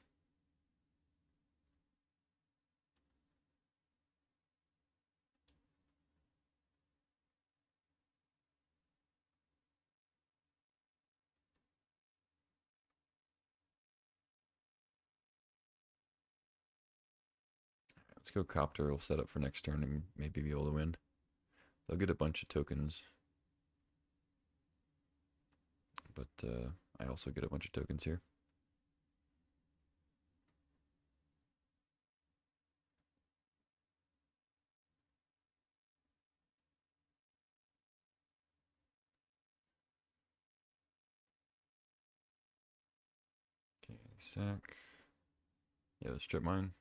Let's go Copter. We'll set up for next turn and maybe be able to win. They'll get a bunch of tokens. But I also get a bunch of tokens here. Okay, sack. Yeah, the strip mine.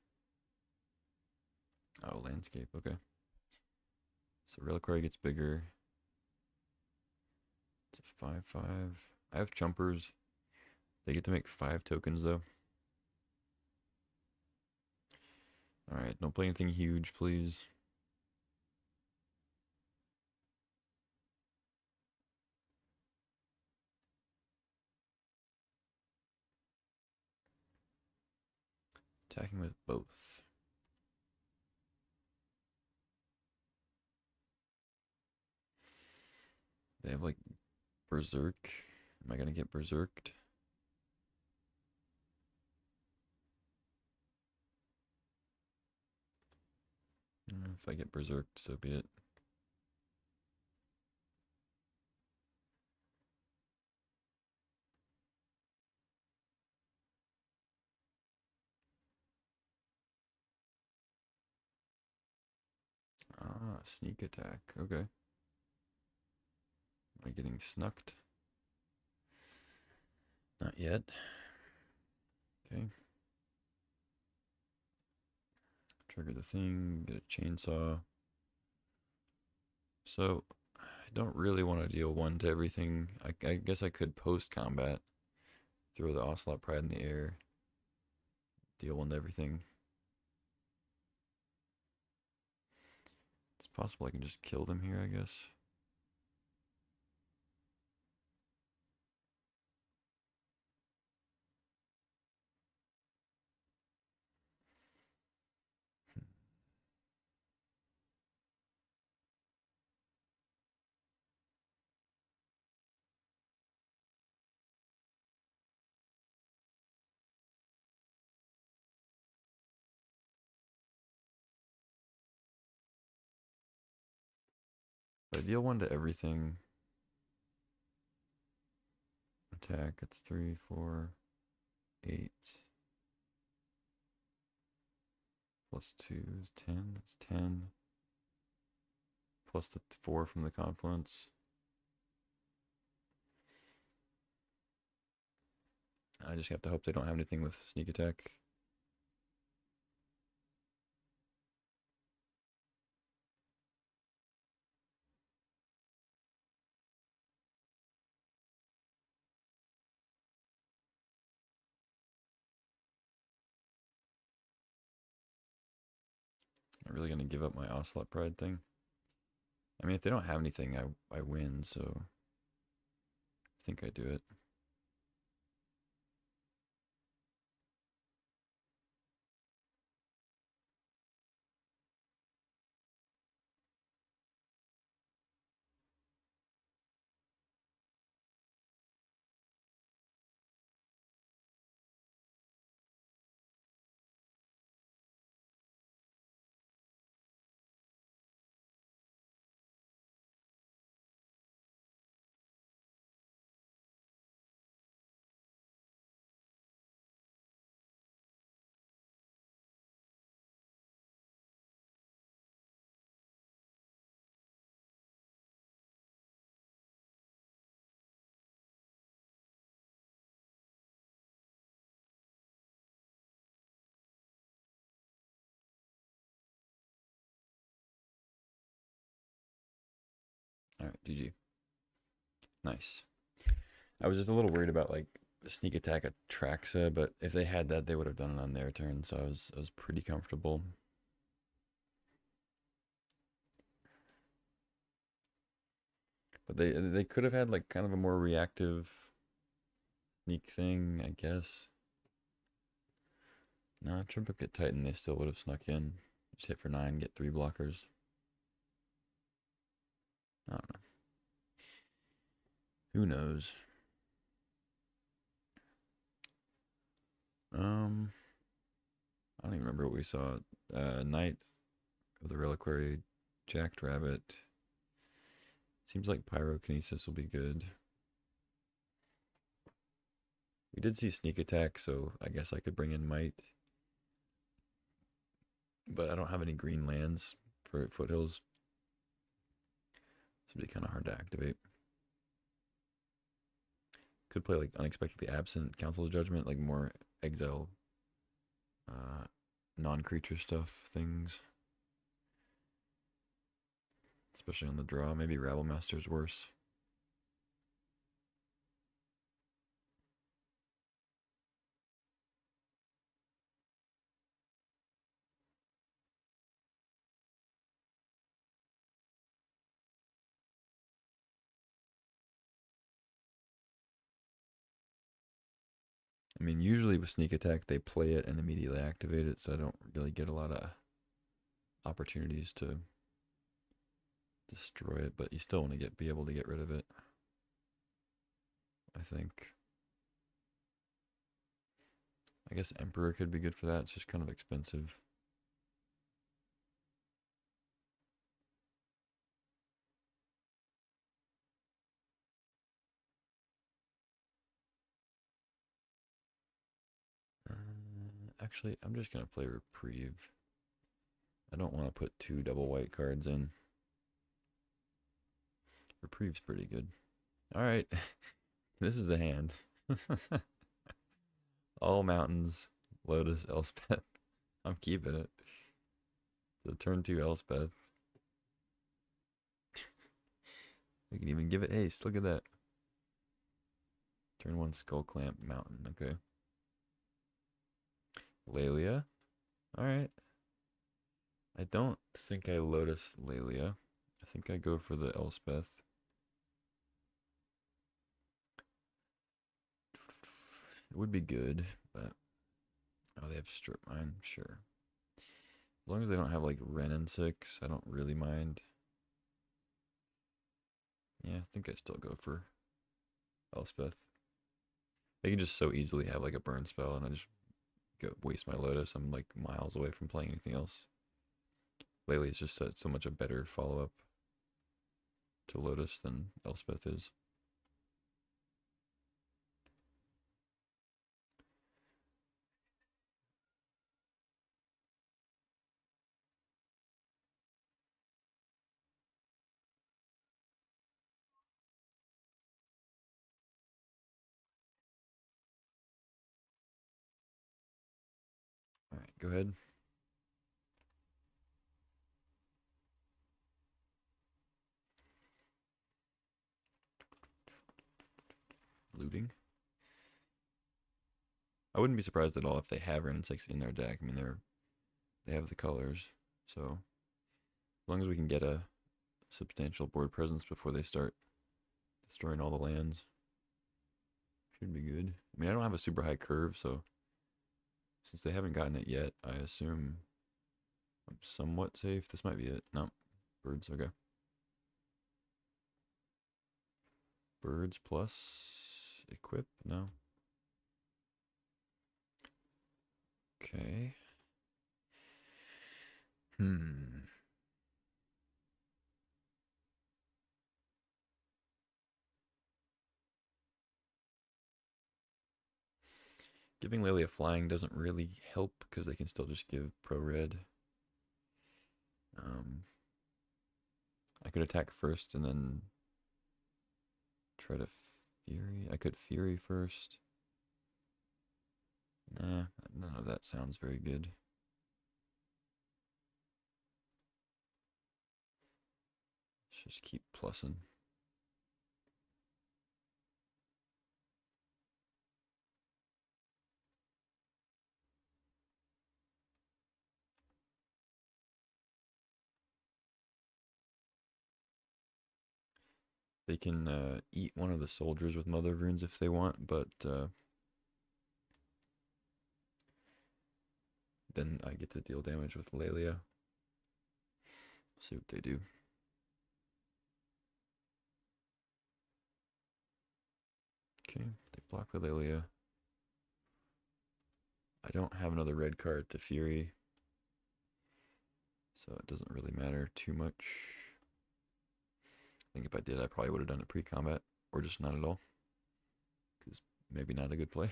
Oh, landscape. Okay. So Reliquary gets bigger. It's a 5/5. I have jumpers. They get to make 5 tokens though. Alright, don't play anything huge, please. Attacking with both. They have like Berserk. Am I gonna get Berserked? If I get Berserked, so be it. Ah, sneak attack. Okay. Am I getting snucked? Not yet. Okay. Trigger the thing, get a chainsaw. So, I don't really want to deal 1 to everything. I guess I could post-combat. Throw the Ocelot Pride in the air. Deal 1 to everything. It's possible I can just kill them here, I guess. If I deal 1 to everything, attack, it's 3, 4, 8. Plus 2 is 10. That's 10. Plus the 4 from the confluence. I just have to hope they don't have anything with sneak attack. I'm really going to give up my Ocelot Pride thing. I mean, if they don't have anything, I win, so I think I do it. All right, GG. Nice. I was just a little worried about like the sneak attack at Traxa, but if they had that, they would have done it on their turn, so I was pretty comfortable. But they could have had like kind of a more reactive sneak thing, I guess. No, Triplicate Titan, they still would have snuck in. Just hit for 9, get 3 blockers. I don't know. Who knows? I don't even remember what we saw. Knight of the Reliquary, Jacked Rabbit. Seems like Pyrokinesis will be good. We did see Sneak Attack, so I guess I could bring in Might. But I don't have any green lands for Foothills. This would be kind of hard to activate. Could play like Unexpectedly Absent, Council's Judgment, like more exile, non-creature stuff things. Especially on the draw. Maybe Rabble Master's worse. I mean, usually with Sneak Attack, they play it and immediately activate it, so I don't really get a lot of opportunities to destroy it, but you still want to be able to get rid of it, I think. I guess Emperor could be good for that. It's just kind of expensive. Actually, I'm just going to play Reprieve. I don't want to put 2 double white cards in. Reprieve's pretty good. Alright, this is the hand. All mountains, Lotus, Elspeth. I'm keeping it. So turn 2 Elspeth. We can even give it haste. Look at that. Turn 1 Skull Clamp, Mountain. Okay. Lelia. Alright. I don't think I Lotus Lelia. I think I go for the Elspeth. It would be good, but... Oh, they have Strip Mine? Sure. As long as they don't have, like, Wrenn and 6, I don't really mind. Yeah, I think I still go for Elspeth. They can just so easily have, like, a burn spell, and I just waste my Lotus. I'm, like, miles away from playing anything else. Lately, it's just so much a better follow-up to Lotus than Elspeth is. Alright, go ahead. Looting. I wouldn't be surprised at all if they have Wrenn and 6 in their deck. I mean, they have the colors, so as long as we can get a substantial board presence before they start destroying all the lands, should be good. I mean, I don't have a super high curve, so since they haven't gotten it yet, I assume I'm somewhat safe. This might be it. No, birds, okay. Birds plus equip? No. Okay. Giving Lelia flying doesn't really help because they can still just give pro red. I could attack first and then try to Fury. I could Fury first. Nah, none of that sounds very good. Let's just keep plussing. They can eat one of the soldiers with Mother of Runes if they want, but then I get to deal damage with Lelia. See what they do. Okay, they block the Lelia. I I don't have another red card to Fury, so it doesn't really matter too much. I think if I did, I probably would have done it pre-combat, or just not at all, because maybe not a good play.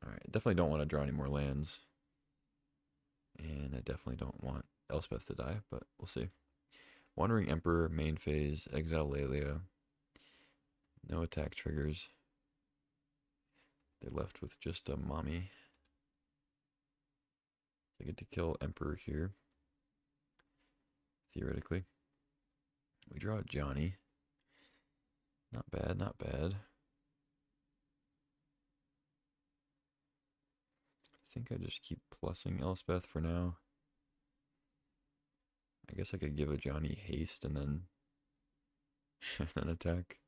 Alright, definitely don't want to draw any more lands. And I definitely don't want Elspeth to die, but we'll see. Wandering Emperor, main phase, Exile Lelia. No attack triggers. They're left with just a mommy. I get to kill Emperor here. Theoretically. We draw Johnny. Not bad, not bad. I think I just keep plussing Elspeth for now. I guess I could give a Johnny haste and then an attack.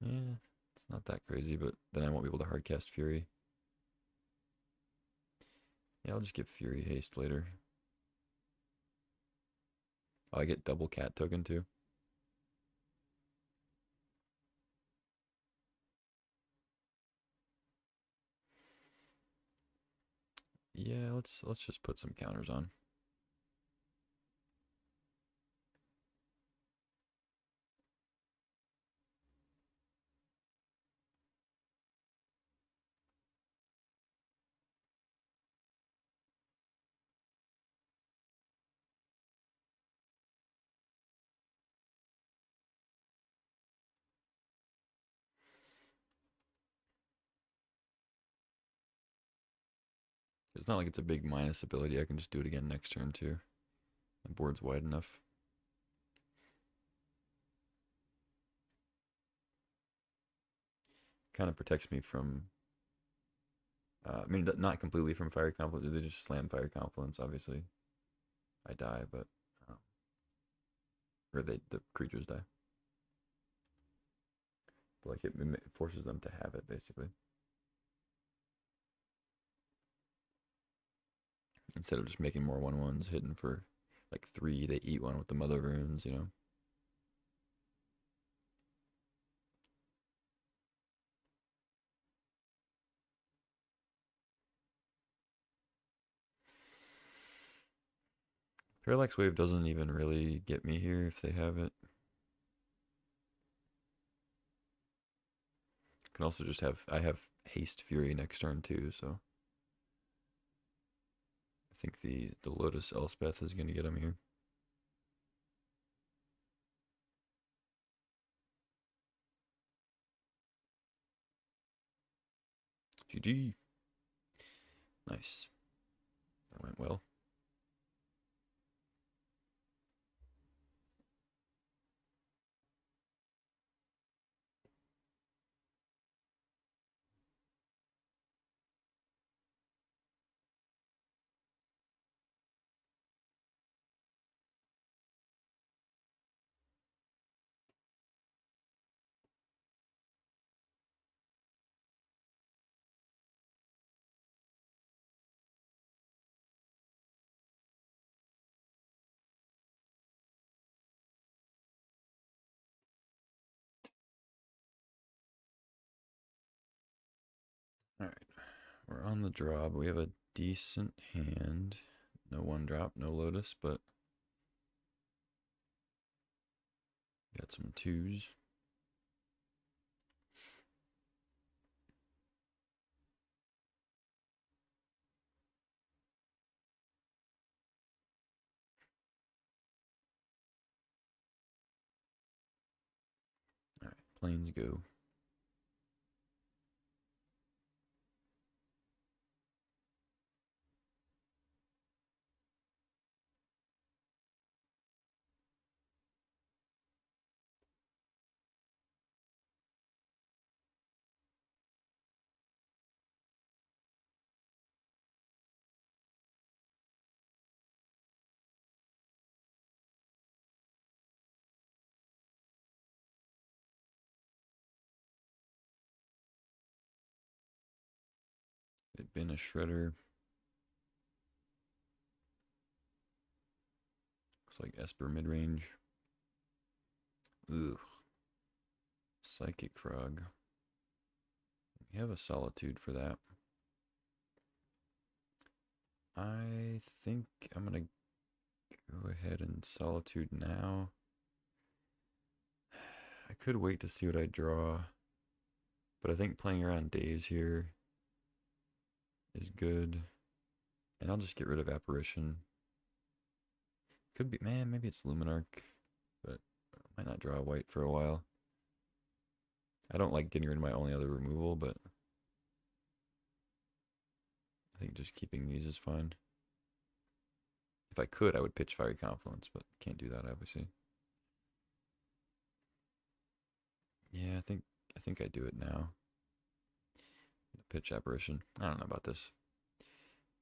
Yeah, it's not that crazy, but then I won't be able to hardcast Fury. Yeah, I'll just give Fury haste later. Oh, I get double cat token too. Yeah, let's just put some counters on. It's not like it's a big minus ability. I can just do it again next turn too. The board's wide enough. Kind of protects me from. I mean, not completely from Fire Confluence. They just slam Fire Confluence. Obviously, I die, but or the creatures die. But like it forces them to have it basically. Instead of just making more 1/1s hidden for like 3, they eat one with the Mother Runes, you know. Parallax Wave doesn't even really get me here if they have it. Can also just have, I have Haste Fury next turn too, so I think the Lotus Elspeth is going to get him here. GG. Nice. That went well. All right. We're on the draw, but we have a decent hand. No 1-drop, no Lotus, but got some 2s. All right, planes go. They've been a Shredder. Looks like Esper mid-range. Ugh. Psychic Frog. We have a Solitude for that. I think I'm gonna go ahead and Solitude now. I could wait to see what I draw, but I think playing around days here is good. And I'll just get rid of Apparition. Could be, man, maybe it's Luminarch, but I might not draw a white for a while. I don't like getting rid of my only other removal, but I think just keeping these is fine. If I could, I would pitch Fiery Confluence, but can't do that, obviously. Yeah, I think I do it now. Pitch Apparition. I don't know about this.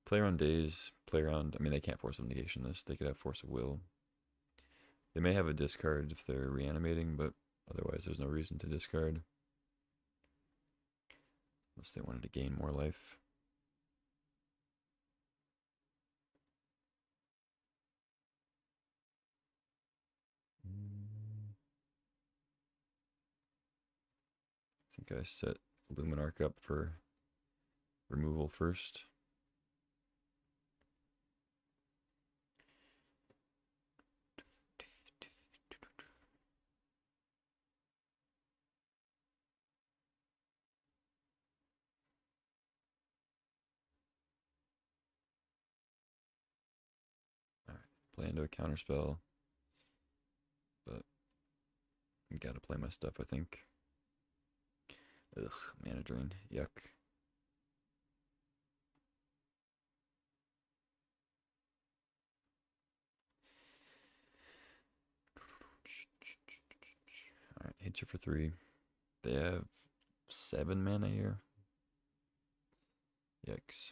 Play around days, play around. I mean, they can't force of negation this. They could have force of will. They may have a discard if they're reanimating, but otherwise, there's no reason to discard. Unless they wanted to gain more life. I think I set Luminarch up for removal first. Alright, play into a counterspell. But I gotta play my stuff, I think. Ugh, mana drain. Yuck. Alright, hit you for 3. They have 7 mana here. Yikes.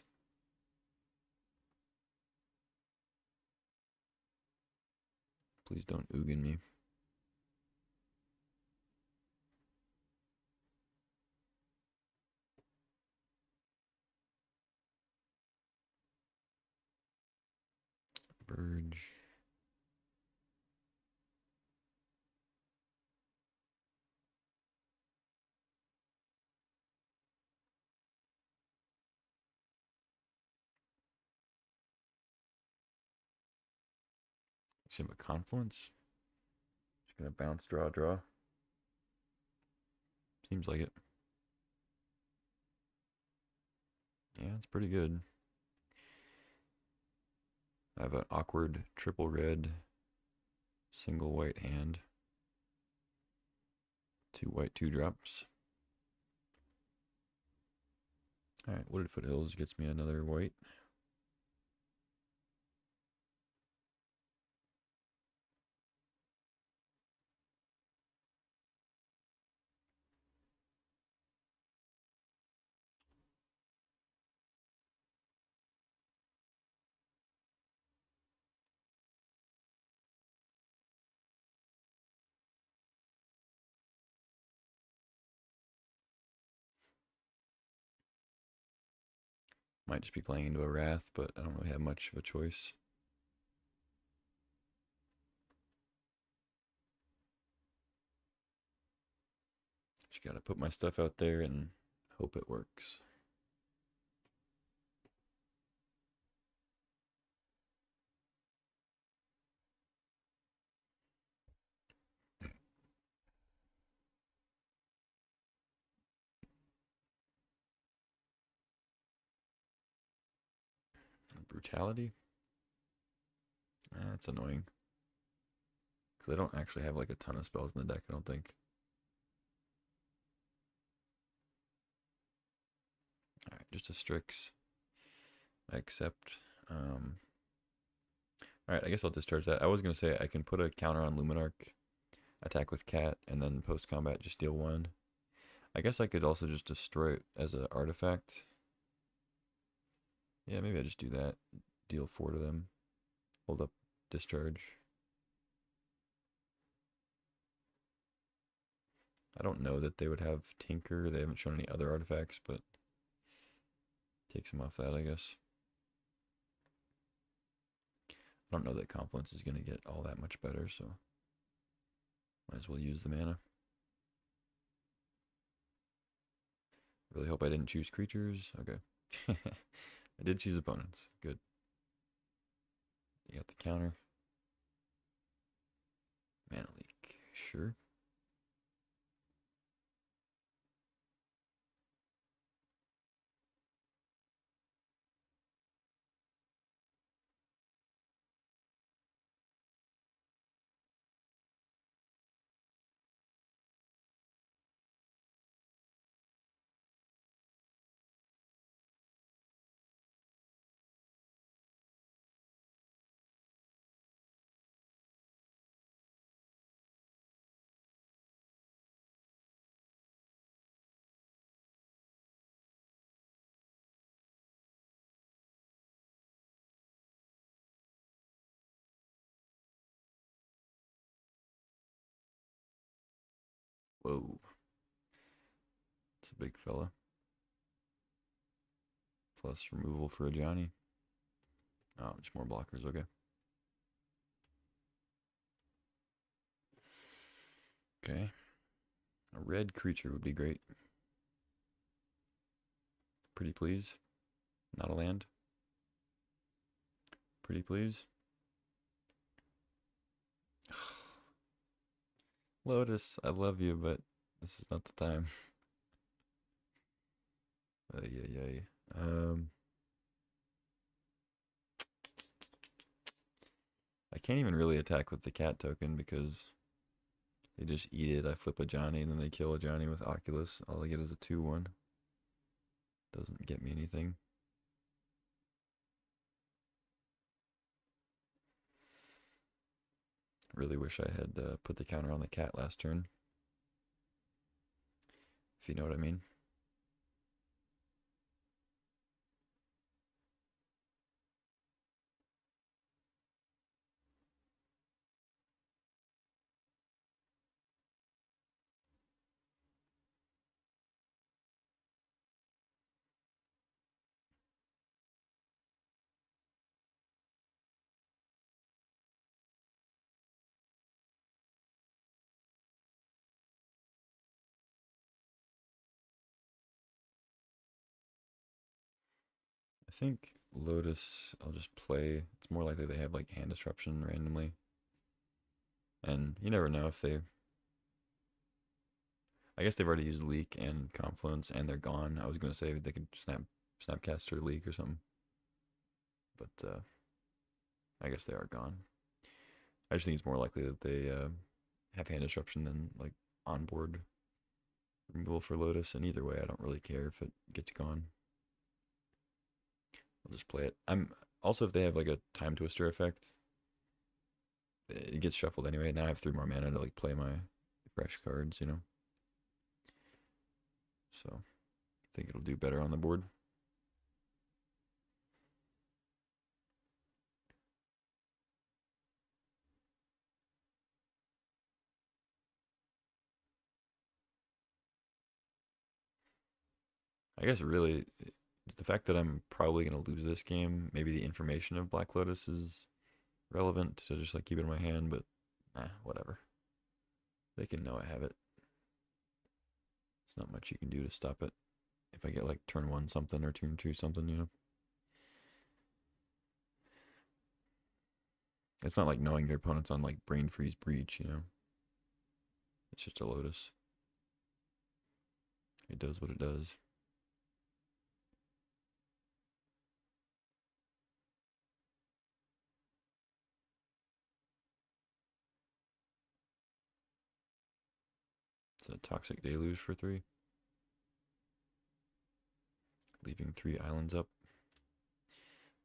Please don't Ugin me. Verge. Actually, have a Confluence. Just gonna bounce, draw, draw. Seems like it. Yeah, it's pretty good. I have an awkward triple red, single white hand. 2 white, 2 drops. Alright, Wooded Foothills gets me another white. Might just be playing into a Wrath, but I don't really have much of a choice. Just gotta put my stuff out there and hope it works. Brutality? That's annoying. Because I don't actually have like a ton of spells in the deck, I don't think. Alright, just a Strix. I accept. Alright, I guess I'll discharge that. I was going to say I can put a counter on Luminarch, attack with Cat, and then post-combat just deal 1. I guess I could also just destroy it as an artifact. Yeah, maybe I just do that. Deal 4 to them. Hold up discharge. I don't know that they would have Tinker. They haven't shown any other artifacts, but takes them off that, I guess. I don't know that Confluence is going to get all that much better, so Might as well use the mana. Really hope I didn't choose creatures. Okay. I did choose opponents. Good. You got the counter. Mana leak. Sure. Whoa. It's a big fella. Plus removal for a Johnny. Oh, just more blockers. Okay. Okay. A red creature would be great. Pretty please. Not a land. Pretty please. Lotus, I love you, but this is not the time. Ay. I can't even really attack with the cat token because they just eat it. I flip a Johnny and then they kill a Johnny with Oculus. All I get is a 2/1. Doesn't get me anything. Really wish I had put the counter on the cat last turn. If you know what I mean. I think Lotus, I'll just play. It's more likely they have like hand disruption randomly. And you never know if they. I guess they've already used Leak and Confluence and they're gone. I was going to say they could Snapcaster Leak or something. But I guess they are gone. I just think it's more likely that they have hand disruption than like onboard removal for Lotus. And either way, I don't really care if it gets gone. I'll just play it. I'm also if they have like a Time Twister effect, it gets shuffled anyway. Now I have 3 more mana to like play my fresh cards, you know. So I think it'll do better on the board. I guess really the fact that I'm probably going to lose this game, maybe the information of Black Lotus is relevant to just like keep it in my hand, but whatever. They can know I have it. There's not much you can do to stop it. If I get like turn 1 something or turn 2 something, you know. It's not like knowing your opponent's on like Brain Freeze Breach, you know. It's just a Lotus. It does what it does. It's a Toxic Deluge for 3. Leaving 3 islands up.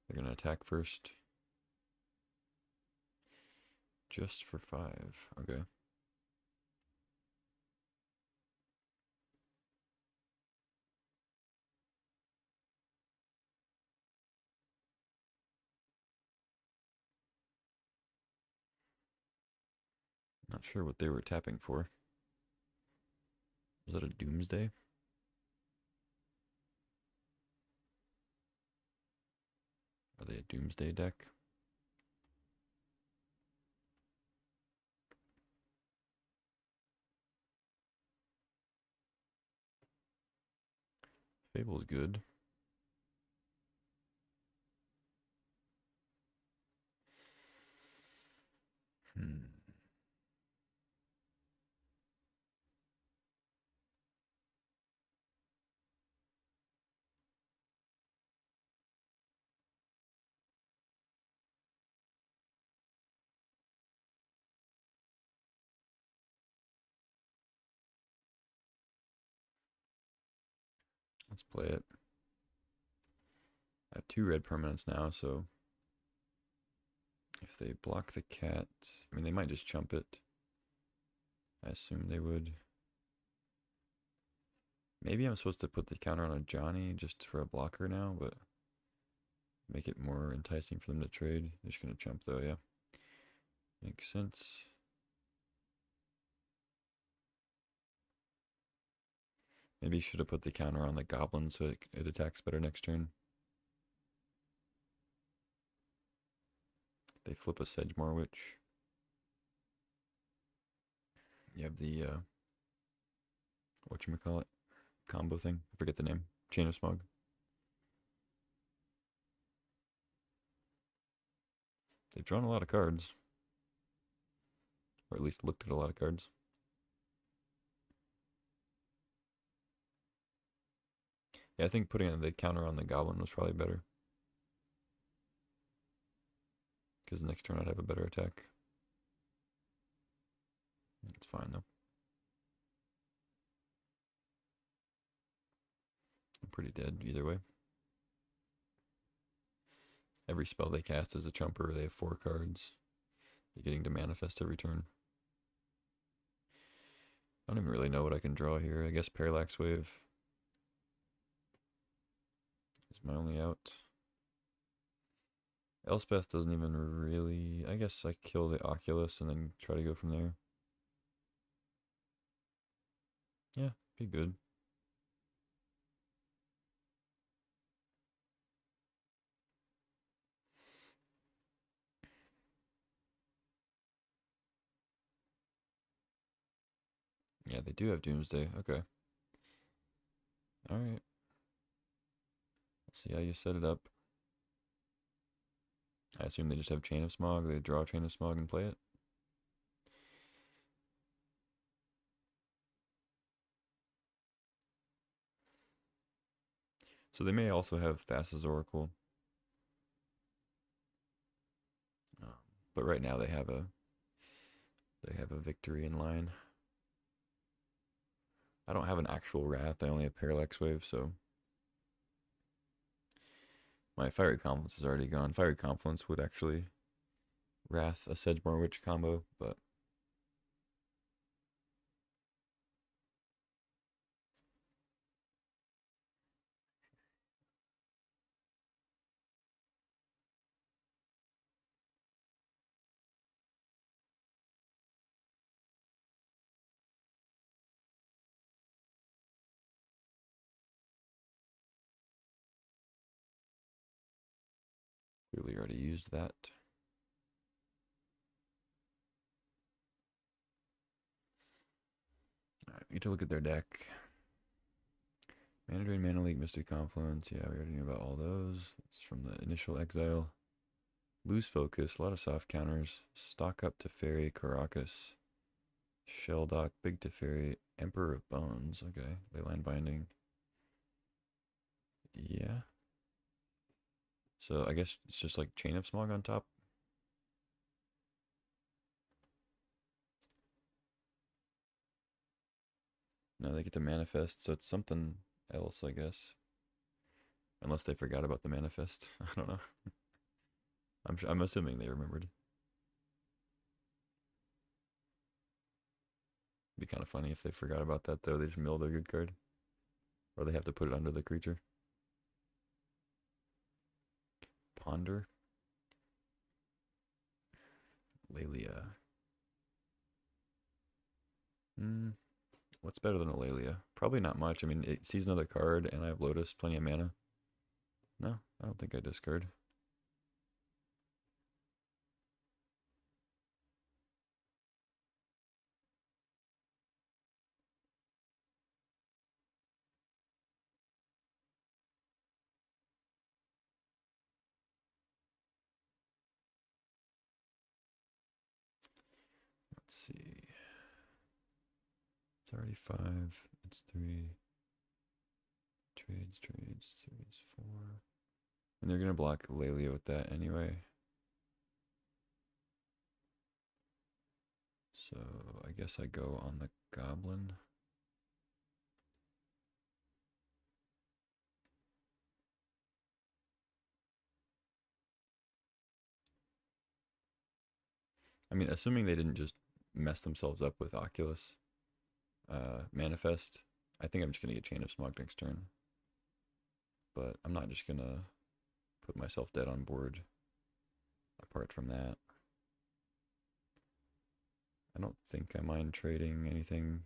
They're going to attack first. Just for 5. Okay. Not sure what they were tapping for. Was that a Doomsday? Are they a Doomsday deck? Fable's good. Hmm. Let's play it. I have 2 red permanents now, so if they block the cat, I mean, they might just chump it. I assume they would. Maybe I'm supposed to put the counter on a Johnny just for a blocker now, but make it more enticing for them to trade. They're just going to chump though, yeah. Makes sense. Maybe you should have put the counter on the goblin so it attacks better next turn. They flip a Sedgemoor Witch. You have the, whatchamacallit, combo thing. I forget the name. Chain of Smog. They've drawn a lot of cards. Or at least looked at a lot of cards. Yeah, I think putting the counter on the goblin was probably better. Because next turn I'd have a better attack. It's fine though. I'm pretty dead either way. Every spell they cast is a chumper. They have 4 cards. They're getting to manifest every turn. I don't even really know what I can draw here. I guess Parallax Wave is my only out. Elspeth doesn't even really... I guess I kill the Oculus and then try to go from there. Yeah, be good. Yeah, they do have Doomsday. Okay. Alright. See how you set it up. I assume they just have Chain of Smog. They draw Chain of Smog and play it. So they may also have Thassa's Oracle. But right now they have a victory in line. I don't have an actual Wrath. I only have Parallax Wave, so my Fiery Confluence is already gone. Fiery Confluence would actually Wrath a Sedgemoor Witch combo, but clearly already used that. Alright, we need to look at their deck. Mana Drain, Mana Leak, Mystic Confluence. Yeah, we already knew about all those. It's from the initial exile. Lose Focus, a lot of soft counters. Stock Up Teferi, Caracas. Shelldock, Big Teferi, Emperor of Bones. Okay, Leyline Binding. Yeah. So I guess it's just like Chain of Smog on top. No, they get to manifest, so it's something else, I guess. Unless they forgot about the manifest. I don't know. I'm assuming they remembered. It'd be kind of funny if they forgot about that, though. They just mill their good card. Or they have to put it under the creature. Ponder. Lelia. What's better than a Lelia? Probably not much. I mean, it sees another card, and I have Lotus, plenty of mana. No, I don't think I discard. see. It's already 5. It's 3. Trades, 4. And they're going to block Lelio with that anyway. So I guess I go on the Goblin. I mean, assuming they didn't just mess themselves up with Oculus Manifest, I think I'm just going to get Chain of Smog next turn. But I'm not just going to put myself dead on board apart from that. I don't think I mind trading anything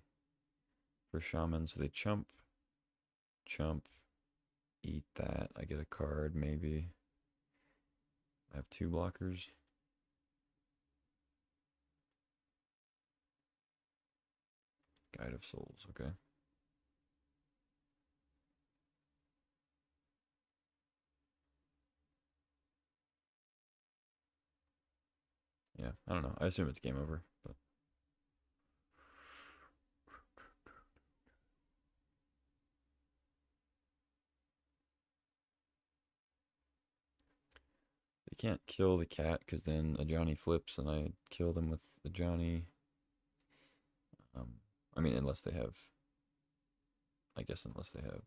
for Shaman, so they chump, eat that. I get a card, maybe. I have 2 blockers. Guide of Souls, okay. Yeah, I don't know. I assume it's game over, but they can't kill the cat because then a Johnny flips and I kill them with the Johnny. I mean, unless they have, I guess, unless they have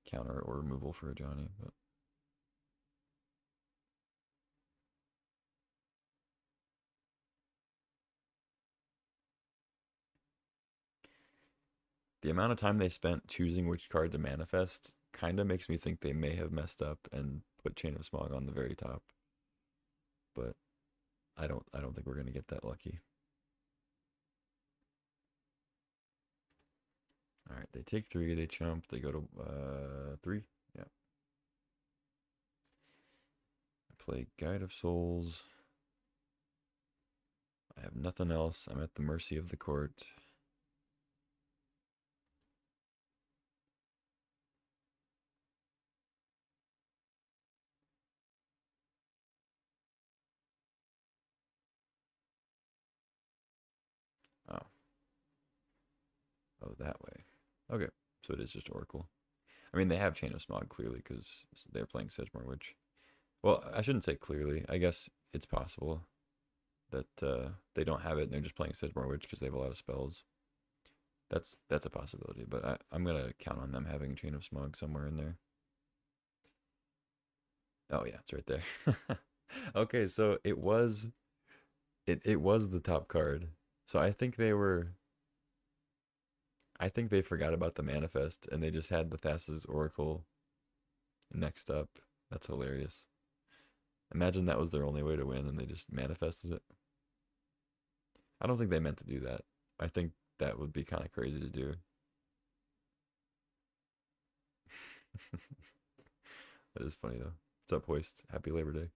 counter or removal for a Johnny, but. The amount of time they spent choosing which card to manifest kind of makes me think they may have messed up and put Chain of Smog on the very top. But I don't think we're gonna get that lucky. Alright, they take 3, they chump, they go to 3. Yeah. I play Guide of Souls. I have nothing else. I'm at the mercy of the court. Oh. Oh, that way. Okay, so it is just Oracle. I mean, they have Chain of Smog clearly because they're playing Sedgemoor Witch. Well, I shouldn't say clearly. I guess it's possible that they don't have it and they're just playing Sedgemoor Witch because they have a lot of spells. That's a possibility, but I'm gonna count on them having a Chain of Smog somewhere in there. Oh yeah, it's right there. Okay, so it was the top card. So I think they forgot about the manifest and they just had the Thassa's Oracle next up. That's hilarious. Imagine that was their only way to win and they just manifested it. I don't think they meant to do that. I think that would be kind of crazy to do. That is funny though. What's up, Hoist? Happy Labor Day.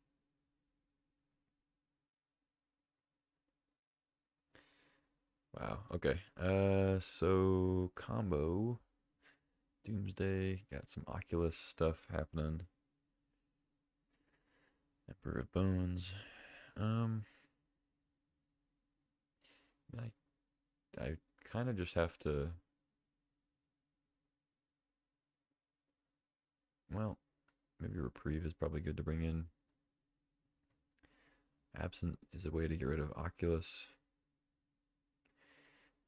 Wow. Okay. So combo Doomsday got some Oculus stuff happening. Emperor of Bones. Um, I kind of just have to. Well, maybe Reprieve is probably good to bring in. Absent is a way to get rid of Oculus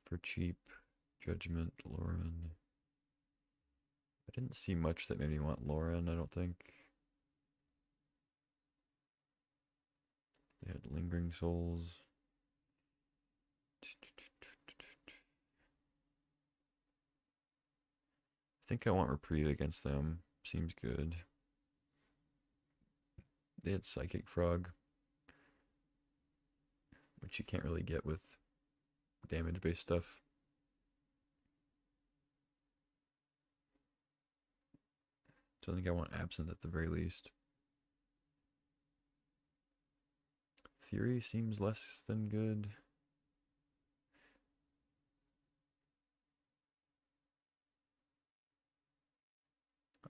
for cheap. Judgment, Lauren. I didn't see much that made me want Lauren, I don't think. They had Lingering Souls. I think I want Reprieve against them. Seems good. They had Psychic Frog, which you can't really get with damage-based stuff. So I think I want Absent at the very least. Fury seems less than good.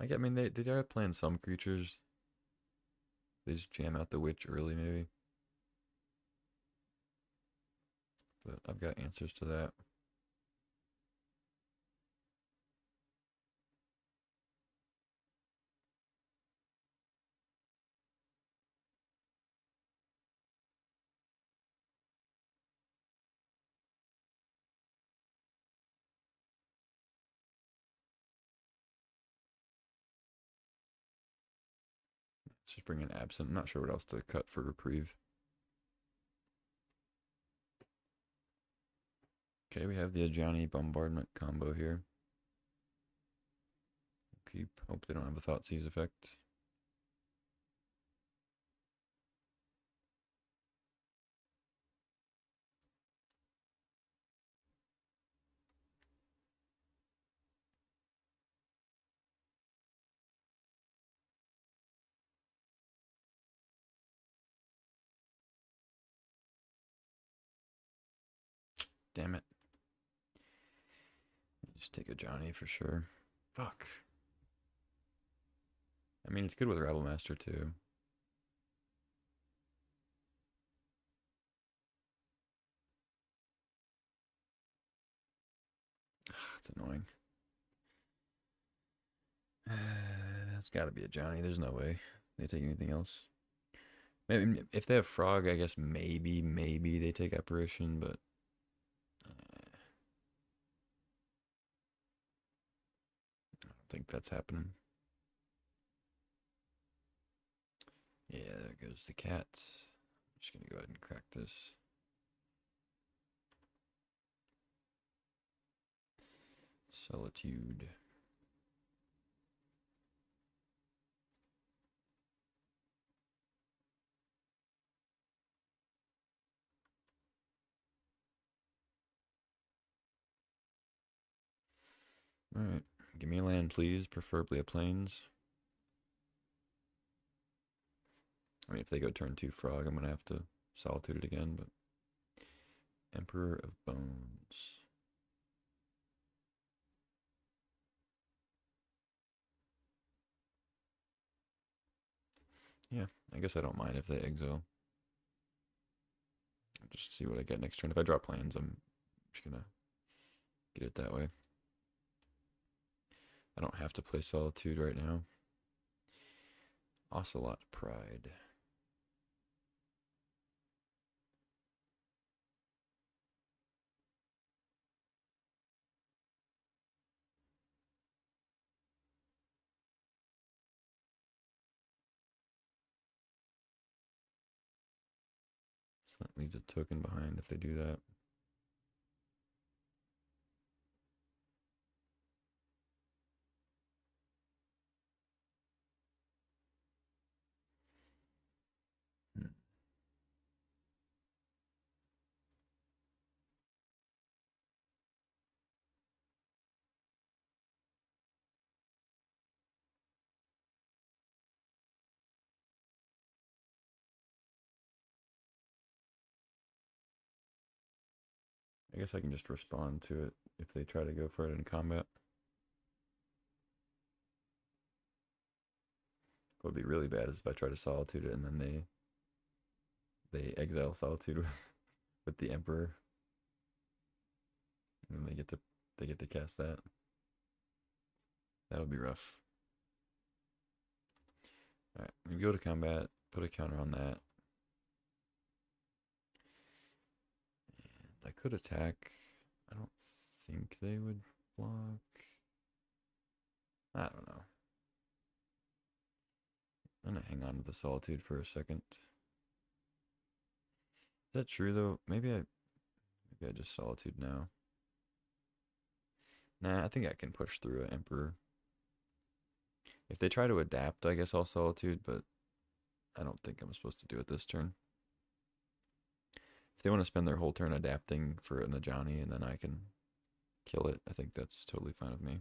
I mean, they are playing some creatures. They just jam out the Witch early, maybe. but I've got answers to that. Let's just bring in Absent. I'm not sure what else to cut for Reprieve. Okay, we have the Ajani Bombardment combo here. Keep. Hope they don't have a Thoughtseize effect. Damn it. Just take a Johnny for sure. Fuck. I mean, it's good with Rebel Master too. It's annoying. It's got to be a Johnny. There's no way they take anything else. Maybe if they have Frog, I guess maybe they take Apparition, but I don't think that's happening. Yeah, there goes the cat. I'm just gonna go ahead and crack this. Solitude. Alright, give me a land, please, preferably a plains. I mean, if they go turn 2 Frog, I'm gonna have to Solitude it again, but Emperor of Bones. Yeah, I guess I don't mind if they exile. I'll just see what I get next turn. If I draw plains, I'm just gonna get it that way. I don't have to play Solitude right now. Ocelot Pride. So that leaves a token behind if they do that. I guess I can just respond to it if they try to go for it in combat. What would be really bad is if I try to Solitude it and then they exile Solitude with the Emperor, and then they get to cast that. That would be rough. All right, we go to combat, put a counter on that, and I could attack. I don't think they would block. I don't know. I'm gonna hang on to the Solitude for a second. Is that true though? Maybe I just Solitude now. Nah, I think I can push through an Emperor. If they try to adapt, I guess I'll Solitude, but I don't think I'm supposed to do it this turn. If they want to spend their whole turn adapting for a Najani and then I can kill it, I think that's totally fine with me.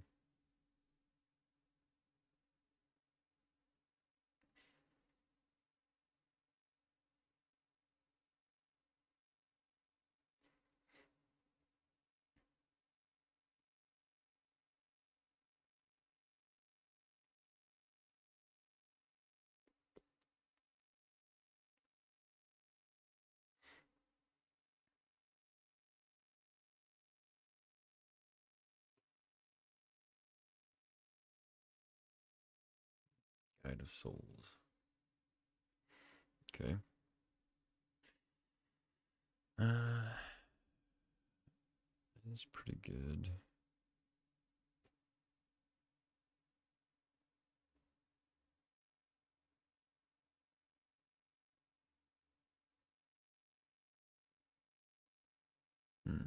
Guide of Souls. Okay. It's pretty good. Hmm.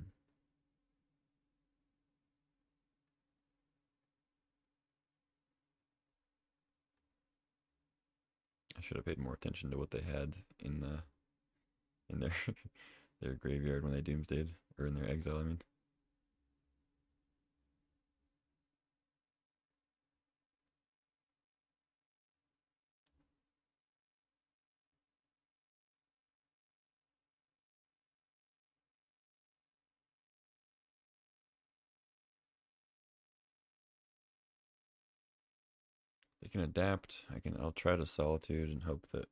I should have paid more attention to what they had in their their graveyard when they doomsdayed, or in their exile, I mean. They can adapt. I'll try to Solitude and hope that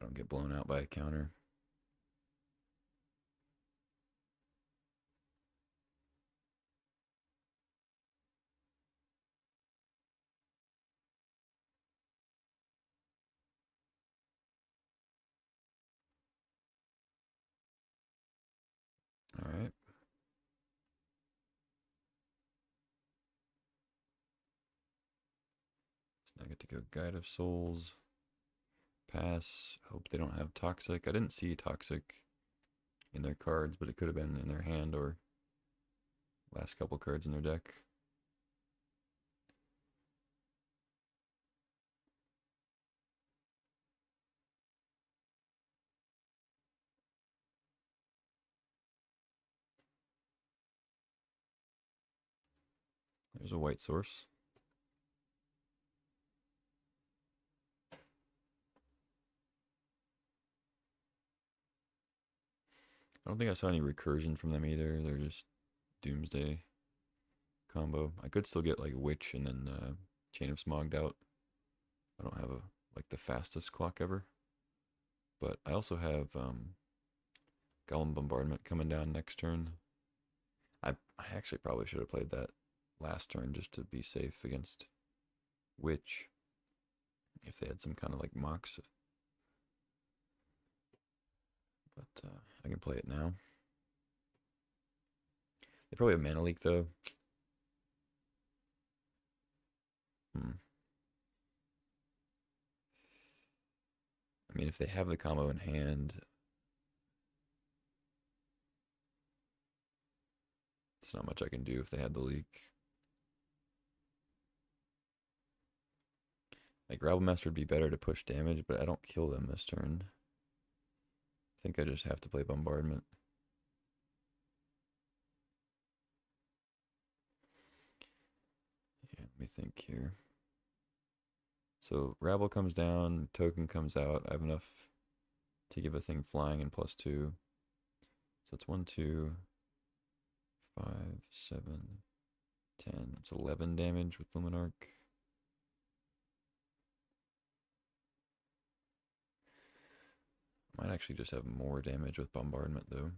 I don't get blown out by a counter. All right. So I get to go Guide of Souls. Pass. Hope they don't have Toxic. I didn't see Toxic in their cards, but it could have been in their hand or last couple cards in their deck. There's a white source. I don't think I saw any recursion from them either. They're just Doomsday combo. I could still get like Witch and then Chain of Smogged out. I don't have like the fastest clock ever. But I also have Golem Bombardment coming down next turn. I actually probably should have played that last turn just to be safe against Witch. If they had some kind of like Mox. But I can play it now. They probably have Mana Leak though. I mean, if they have the combo in hand, there's not much I can do if they had the leak. Like, Rabblemaster would be better to push damage, but I don't kill them this turn. I think I just have to play Bombardment. Yeah, let me think here. So, Rabble comes down, Token comes out. I have enough to give a thing flying and +2. So it's 1, 2, 5, 7, 10. It's 11 damage with Luminarch. Might actually just have more damage with Bombardment, though.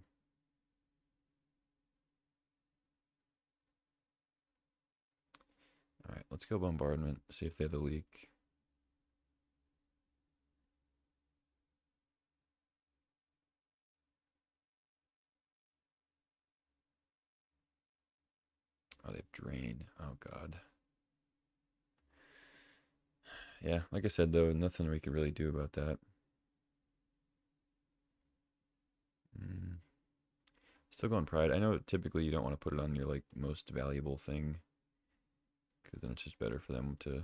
Alright, let's go Bombardment, see if they have the leak. Oh, they have Drain. Oh, God. Yeah, like I said, though, nothing we can really do about that. Still going Pride. I know typically you don't want to put it on your like most valuable thing, because then it's just better for them to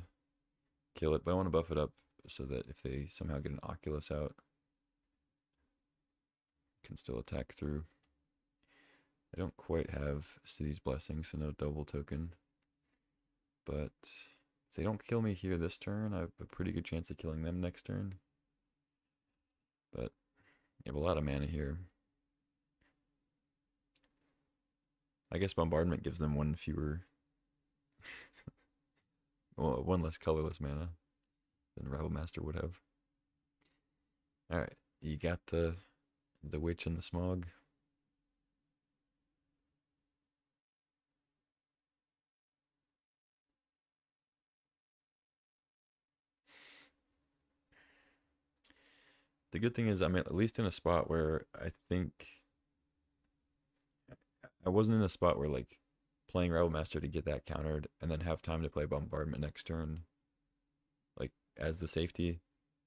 kill it. But I want to buff it up so that if they somehow get an Oculus out, can still attack through. I don't quite have City's Blessing, so no double token. But if they don't kill me here this turn, I have a pretty good chance of killing them next turn. But you have a lot of mana here. I guess Bombardment gives them one fewer, well, one less colorless mana than Rabblemaster would have. All right, you got the Witch and the Smog. The good thing is I'm at least in a spot where I think I wasn't in a spot where like playing Rebel Master to get that countered and then have time to play Bombardment next turn, like as the safety.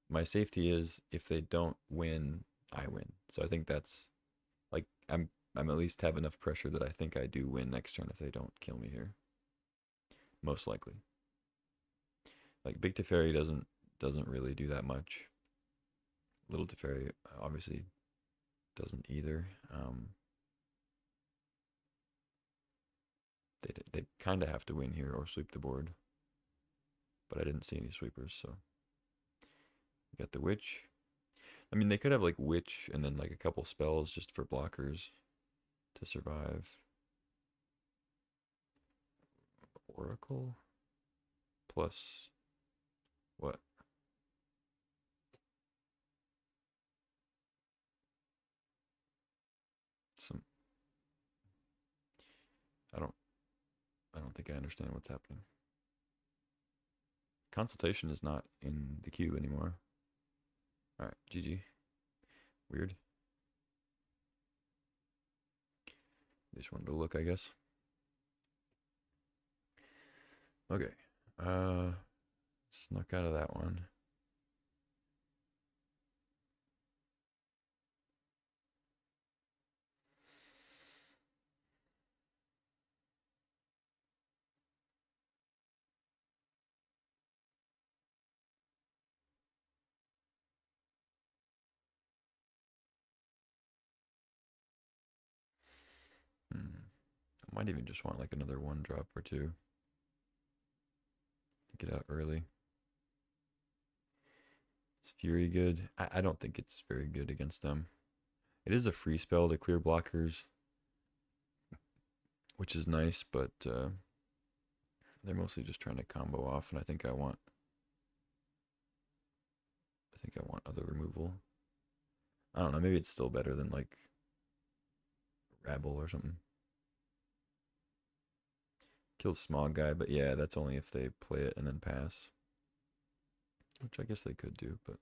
My safety is if they don't win, I win. So I think that's like I'm at least have enough pressure that I think I do win next turn if they don't kill me here. Most likely. Like Big Teferi doesn't really do that much. Little Teferi obviously doesn't either. They kind of have to win here or sweep the board, but I didn't see any sweepers, so we got the Witch. I mean, they could have like Witch and then like a couple spells just for blockers to survive. Oracle plus what? Some I don't I don't think I understand what's happening. Consultation is not in the cube anymore. All right, GG. Weird. Just wanted to look, I guess. Okay. Snuck out of that one. I might even just want like another one drop or two. Get out early. Is Fury good? I don't think it's very good against them. It is a free spell to clear blockers, which is nice, but they're mostly just trying to combo off, and I think I want other removal. I don't know, maybe it's still better than like Rabble or something. Killed Smog Guy, but yeah, that's only if they play it and then pass. Which I guess they could do, but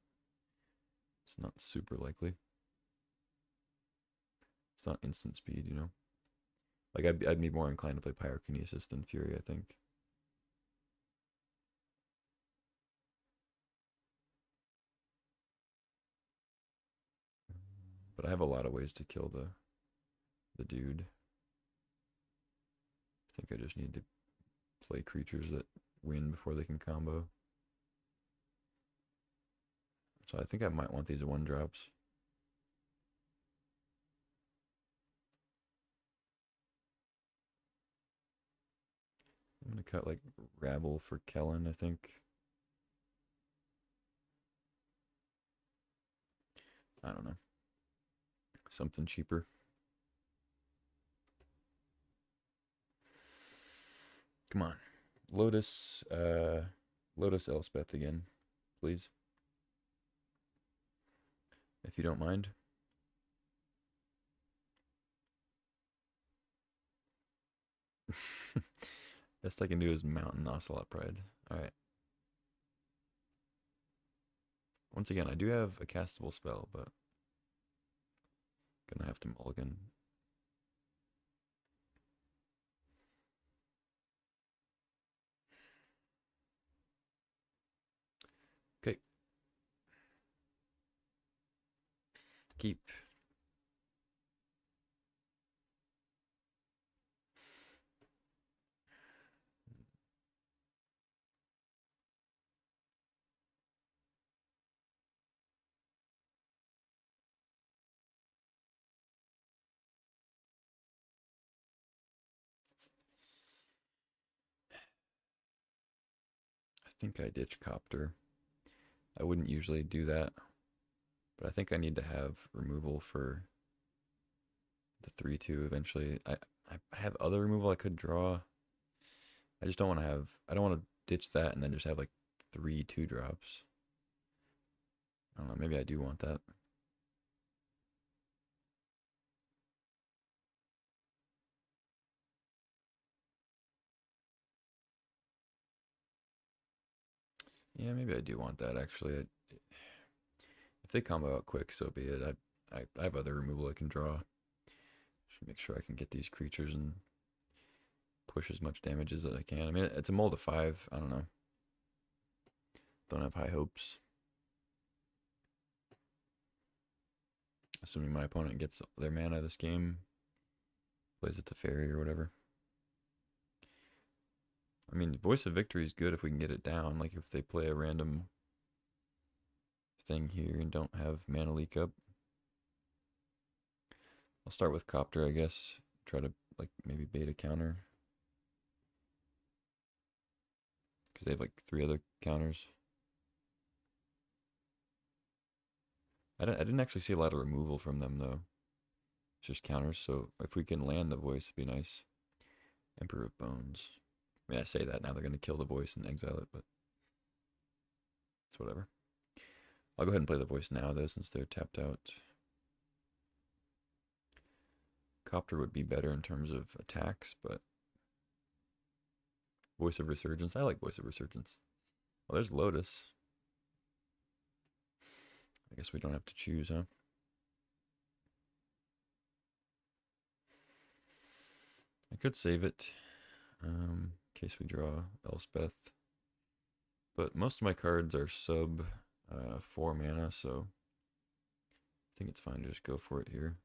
it's not super likely. It's not instant speed, you know? Like, I'd be more inclined to play Pyrokinesis than Fury, I think. But I have a lot of ways to kill the dude. I think I just need to play creatures that win before they can combo. So I think I might want these one drops. I'm gonna cut like Rabble for Kellen, I think. I don't know. Something cheaper. Come on. Lotus Elspeth again, please. If you don't mind. Best I can do is Mountain Ocelot Pride. Alright. Once again, I do have a castable spell, but gonna have to mulligan. Okay. Keep. I think I ditch Copter. I wouldn't usually do that, but I think I need to have removal for the 3-2 eventually. I have other removal I could draw. I just don't want to have, I don't want to ditch that and then just have like 3 2-drops. I don't know, maybe I do want that. Yeah, maybe I do want that actually. If they combo out quick, so be it. I have other removal I can draw. Should make sure I can get these creatures and push as much damage as I can. I mean, it's a mold of 5. I don't know. Don't have high hopes. Assuming my opponent gets their mana this game, plays it to fairy or whatever. I mean, Voice of Victory is good if we can get it down. Like if they play a random thing here and don't have mana leak up. I'll start with Copter, I guess. Try to like maybe bait a counter. Because they have like 3 other counters. I didn't actually see a lot of removal from them though. It's just counters, so if we can land the voice, it'd be nice. Emperor of Bones. I mean, I say that now they're going to kill the voice and exile it, but it's whatever. I'll go ahead and play the voice now though, since they're tapped out. Copter would be better in terms of attacks, but Voice of Resurgence. I like Voice of Resurgence. Well, there's Lotus. I guess we don't have to choose, huh? I could save it in case we draw Elspeth. But most of my cards are sub 4 mana, so I think it's fine to just go for it here.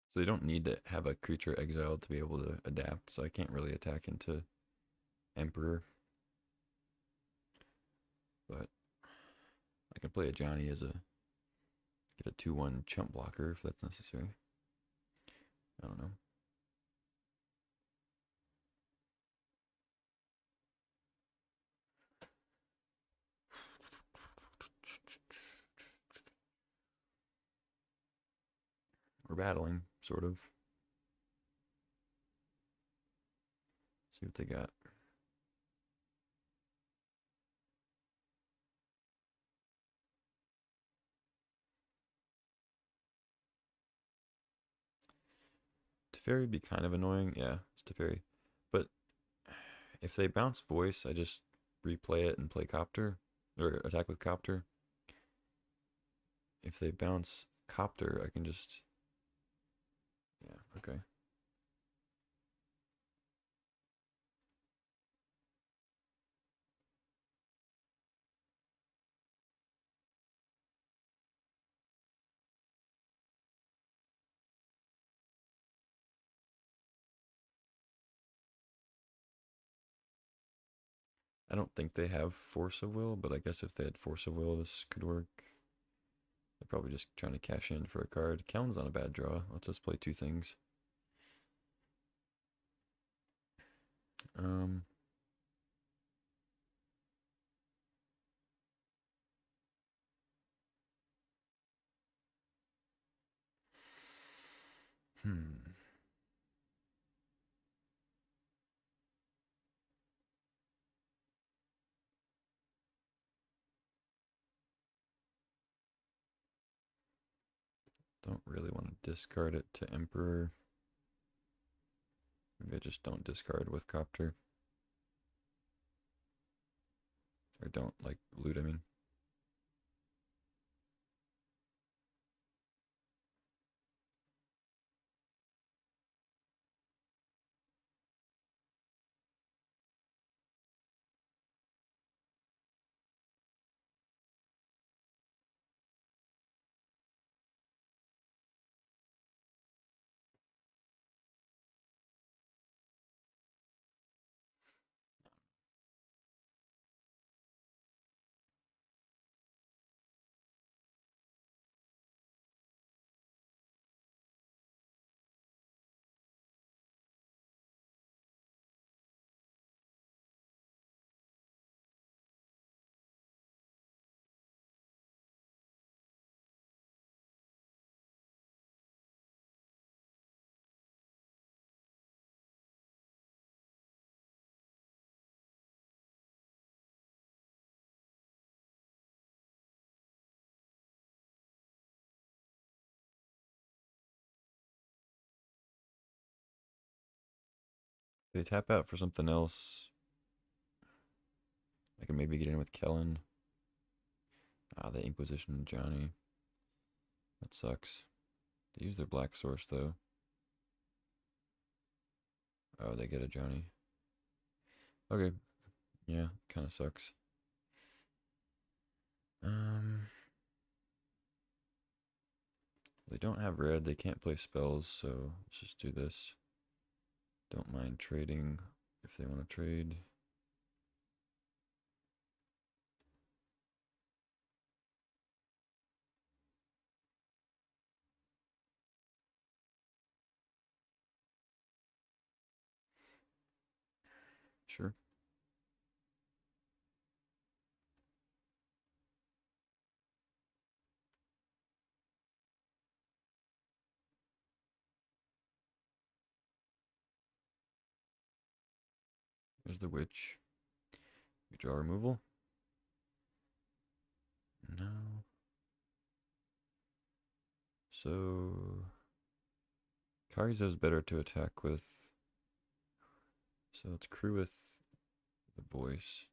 So they don't need to have a creature exiled to be able to adapt, so I can't really attack into Emperor. But I can play a Johnny as a get a 2/1 chump blocker if that's necessary. I don't know. We're battling, sort of. See what they got. Teferi would be kind of annoying. Yeah, it's Teferi. But if they bounce voice, I just replay it and play Copter. Or attack with Copter. If they bounce Copter, I can just... Yeah, okay. I don't think they have Force of Will, but I guess if they had Force of Will, this could work. They're probably just trying to cash in for a card. Kellen's not a bad draw. Let's just play 2 things. Um, hmm. Don't really want to discard it to Emperor. Maybe I just don't discard with Copter. Or don't, like, loot, I mean. they tap out for something else, I can maybe get in with Kellen. Ah, the Inquisition Johnny. That sucks. They use their black source though. Oh, they get a Johnny. Okay. Yeah, kind of sucks. They don't have red. They can't play spells, so let's just do this. Don't mind trading if they want to trade. Sure. There's the witch. You draw removal. No. So Karizo's better to attack with. So let's crew with the voice.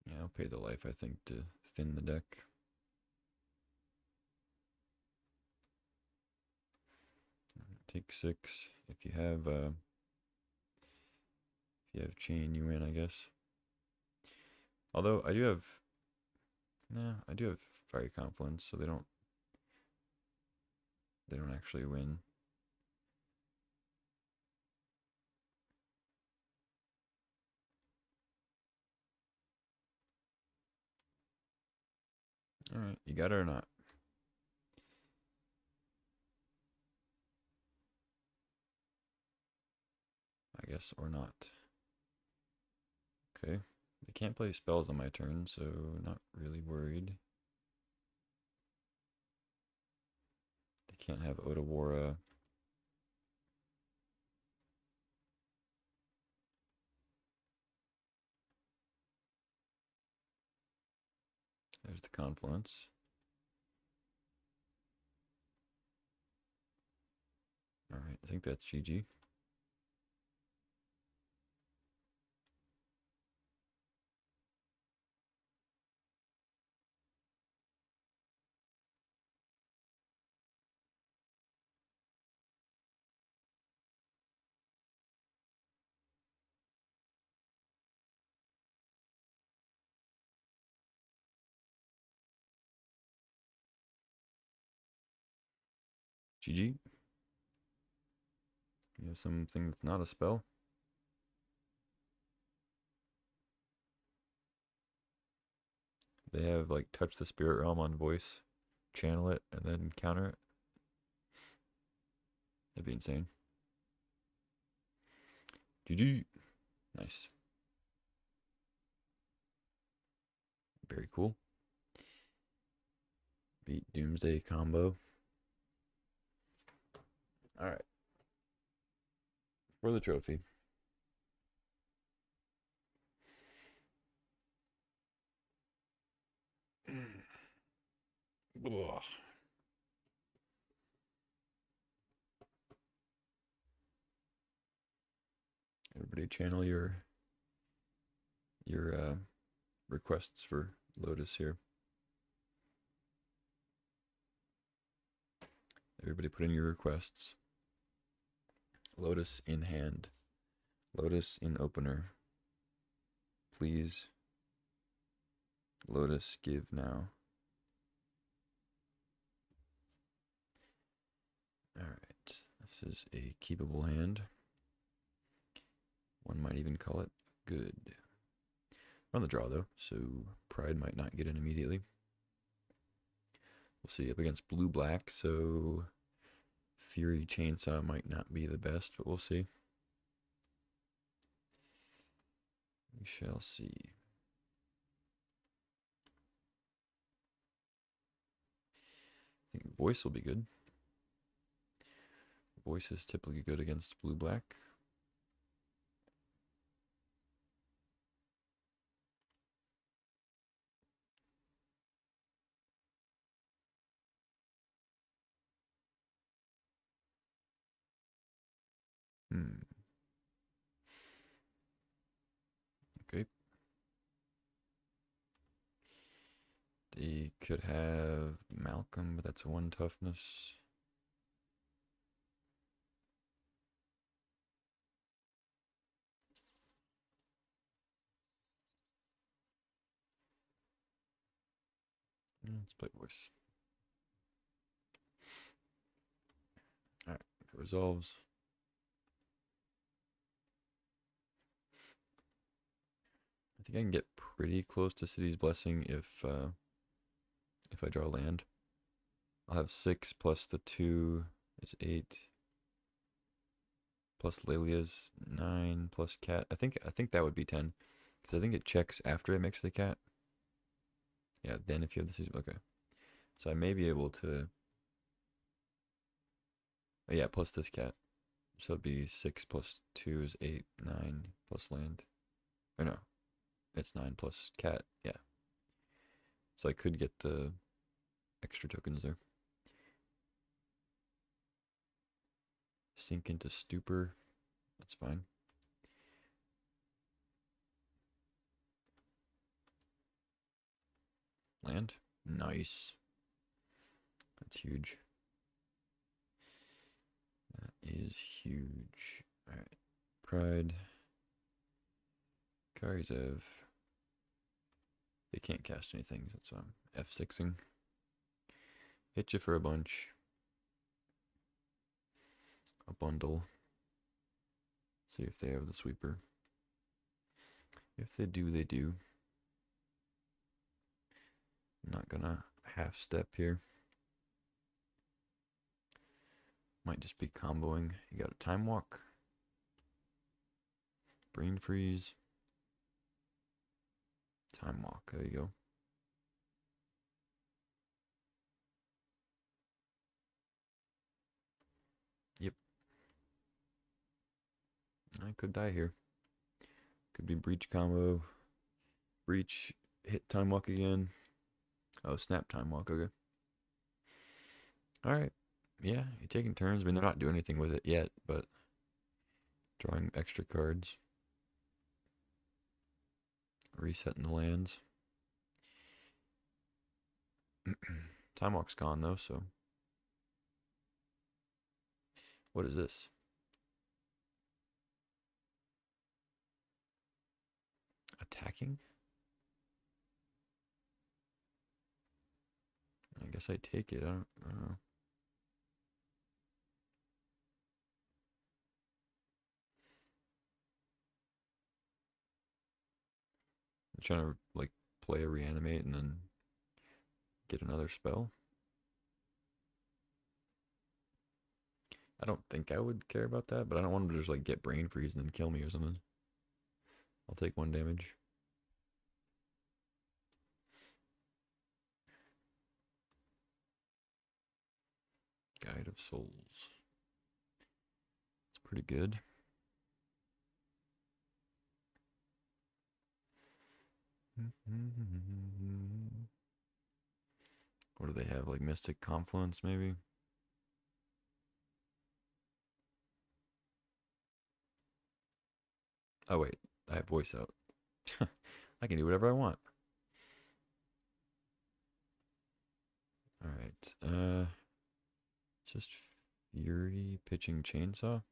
Yeah, I'll pay the life, I think, to thin the deck. Take 6. If you have chain, you win, I guess. Although I do have fiery confluence, so they don't actually win. All right, you got it or not? I guess, or not. Okay. They can't play spells on my turn, so not really worried. They can't have Otawara. There's the confluence. All right, I think that's GG. GG. You have something that's not a spell. They have like touch the spirit realm on voice, channel it, and then counter it. That'd be insane. GG. Nice. Very cool. Beat Doomsday combo. All right. For the trophy. Ugh. Everybody channel your requests for Lotus here. Everybody put in your requests. Lotus in hand. Lotus in opener. Please. Lotus give now. Alright. This is a keepable hand. One might even call it good. We're on the draw though, so Pride might not get in immediately. We'll see up against blue-black, so Fury Chainsaw might not be the best, but we'll see. We shall see. I think voice will be good. Voice is typically good against blue-black. Okay. They could have Malcolm, but that's 1 toughness. Let's play Voice. Alright, if it resolves. I think I can get pretty close to City's Blessing if I draw land. I'll have 6 plus the 2 is 8. Plus Lilia's 9 plus cat. I think that would be 10. Because I think it checks after it makes the cat. Yeah, then if you have the City's, okay. So I may be able to, oh yeah, plus this cat. So it'd be 6 plus 2 is 8, 9 plus land. Or no, it's 9 plus cat, yeah. So I could get the extra tokens there. Sink into Stupor, that's fine. Land, nice. That's huge. That is huge. Alright, Pride. Karizev. They can't cast anything, so I'm F6ing. Hit you for a bunch. A bundle. See if they have the sweeper. If they do, they do. I'm not gonna half step here. Might just be comboing. You got a Time Walk. Brain Freeze. Time Walk, there you go. Yep. I could die here. Could be Breach combo. Breach, hit Time Walk again. Oh, snap Time Walk, okay. Alright. Yeah, you're taking turns. I mean, they're not doing anything with it yet, but drawing extra cards. Resetting the lands. Time Walk's gone, though, so. What is this? Attacking? I guess I take it. I don't know. I'm trying to, like, play a reanimate and then get another spell. I don't think I would care about that, but I don't want him to just, like, get brain freeze and then kill me or something. I'll take 1 damage. Guide of Souls. It's pretty good. What do they have? Like Mystic Confluence, maybe? Oh, wait. I have voice out. I can do whatever I want. Alright. Just Fury pitching Chainsaw.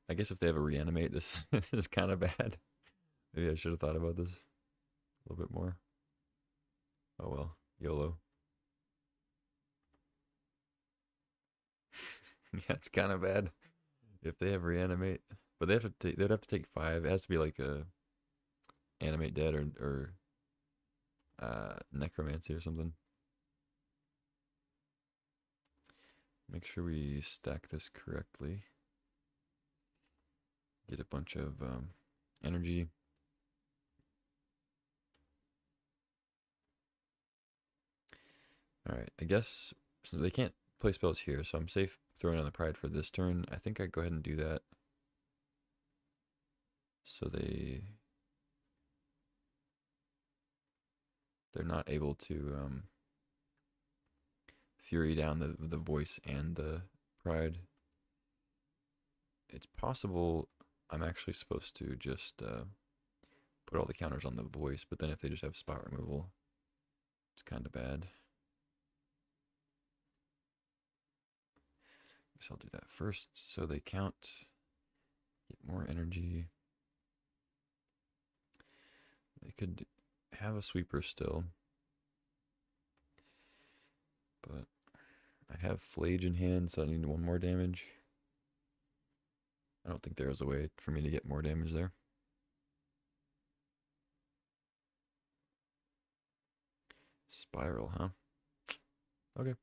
I guess if they have a reanimate, this is kind of bad. Maybe I should have thought about this a little bit more. Oh well, YOLO. Yeah, it's kind of bad if they have reanimate, but they have to take. They'd have to take 5. It has to be like a animate dead or necromancy or something. Make sure we stack this correctly. Get a bunch of energy. Alright, I guess so they can't play spells here, so I'm safe throwing on the Pride for this turn. I think I'd go ahead and do that. So they're not able to Fury down the voice and the Pride. It's possible I'm actually supposed to just put all the counters on the voice, but then if they just have spot removal, it's kind of bad. Guess I'll do that first so they count, get more energy. They could have a sweeper still, but I have Flage in hand, so I need one more damage. I don't think there is a way for me to get more damage there. Spiral, huh? Okay.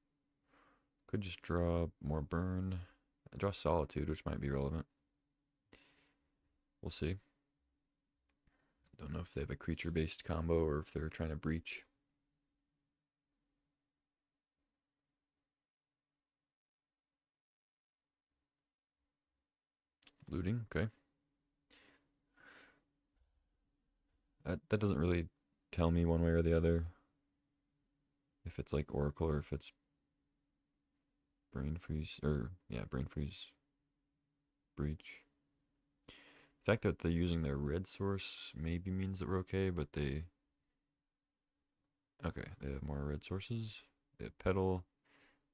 Could just draw more burn. I draw Solitude, which might be relevant. We'll see. Don't know if they have a creature-based combo or if they're trying to breach. Looting, okay. That doesn't really tell me one way or the other if it's like Oracle or if it's Brain Freeze, or yeah, Brain Freeze Breach. The fact that they're using their red source maybe means that we're okay, but they have more red sources. They have Petal.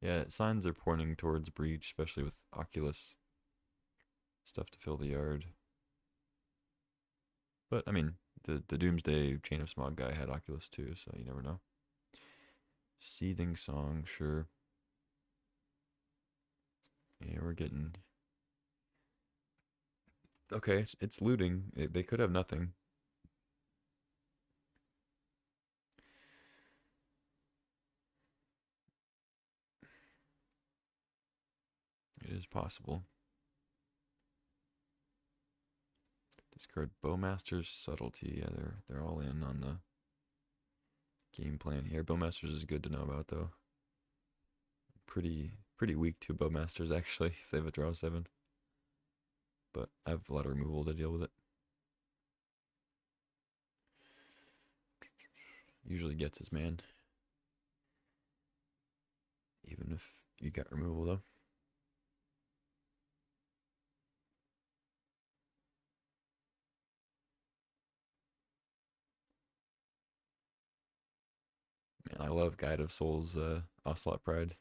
Yeah, signs are pointing towards Breach, especially with Oculus stuff to fill the yard. But I mean, the Doomsday Chain of Smog guy had Oculus too, so you never know. Seething Song, sure. Yeah, we're getting... Okay, it's looting. They could have nothing. It is possible. Discard Bowmaster's Subtlety. Yeah, they're all in on the game plan here. Bowmasters is good to know about though. Pretty weak to Bowmasters actually if they have a draw 7. But I have a lot of removal to deal with it. Usually gets his man. Even if you got removal though. Man, I love Guide of Souls, Ocelot Pride.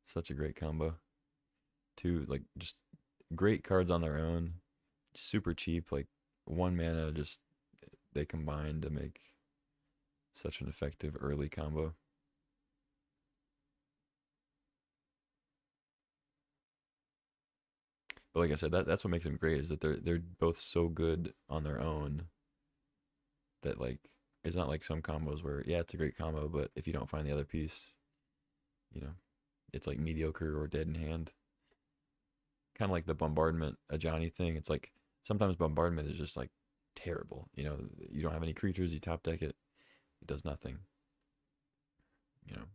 Such a great combo. Two, like, just great cards on their own. Super cheap, like, 1 mana, just, they combine to make such an effective early combo. But like I said, that's what makes them great, is that they're both so good on their own that, like, it's not like some combos where, yeah, it's a great combo, but if you don't find the other piece, you know, it's like mediocre or dead in hand. Kind of like the bombardment Ajani thing. It's like sometimes bombardment is just like terrible. You know, you don't have any creatures, you top deck it, it does nothing. You know,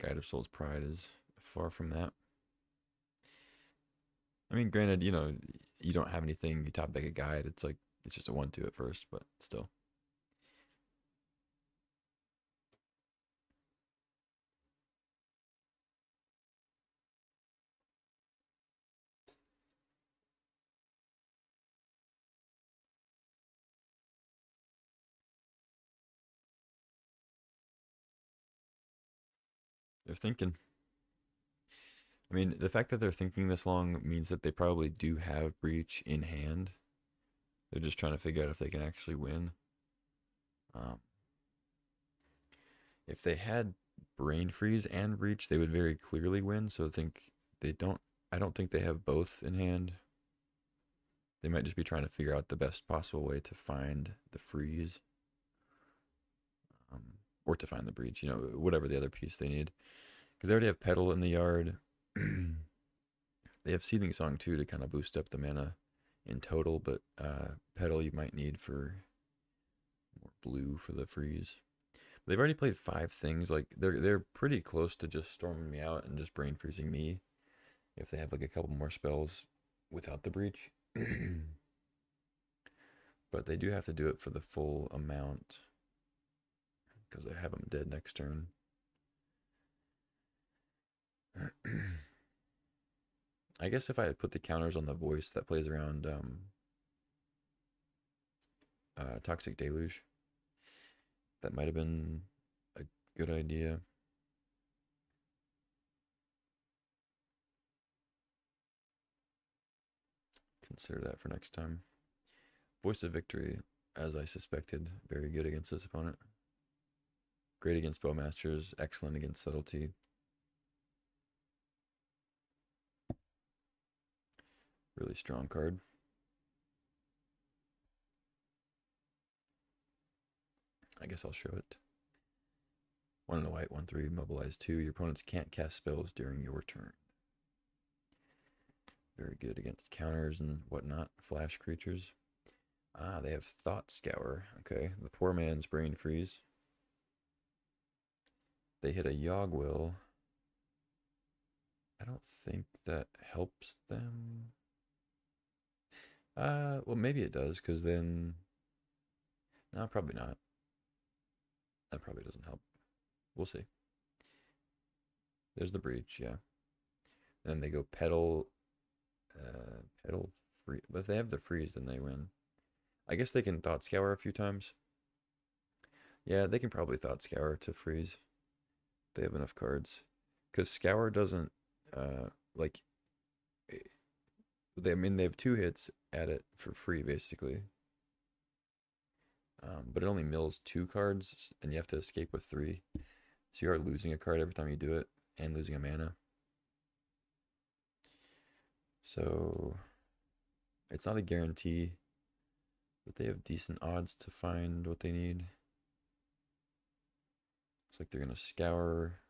Guide of Souls Pride is far from that. I mean, granted, you know, you don't have anything, you top deck a guide, it's like it's just a 1/2 at first, but still. They're thinking. I mean, the fact that they're thinking this long means that they probably do have Breach in hand. They're just trying to figure out if they can actually win. Um, if they had Brain Freeze and Breach, they would very clearly win. So I think they don't. I don't think they have both in hand. They might just be trying to figure out the best possible way to find the freeze, or to find the breach. You know, whatever the other piece they need, because they already have Petal in the yard. They have Seething Song too to kind of boost up the mana in total, but Petal you might need for more blue for the freeze. They've already played 5 things. Like they're pretty close to just storming me out and just brain freezing me if they have like a couple more spells without the breach. But they do have to do it for the full amount because I have them dead next turn. I guess if I had put the counters on the voice that plays around Toxic Deluge, that might have been a good idea. Consider that for next time. Voice of Victory, as I suspected, very good against this opponent. Great against Bowmasters, excellent against Subtlety. Really strong card. I guess I'll show it. 1 and a white, 1/3, mobilize 2. Your opponents can't cast spells during your turn. Very good against counters and whatnot, flash creatures. Ah, they have Thought Scour. Okay, the poor man's brain freeze. They hit a Yogwill. I don't think that helps them. Well, maybe it does, because then... No, probably not. That probably doesn't help. We'll see. There's the breach, yeah. Then they go pedal, pedal free. But if they have the freeze, then they win. I guess they can Thought Scour a few times. Yeah, they can probably Thought Scour to freeze. They have enough cards. Because Scour doesn't, like, I mean, they have 2 hits at it for free, basically. But it only mills 2 cards, and you have to escape with 3. So you are losing a card every time you do it, and losing a mana. So it's not a guarantee, but they have decent odds to find what they need. Looks like they're going to scour.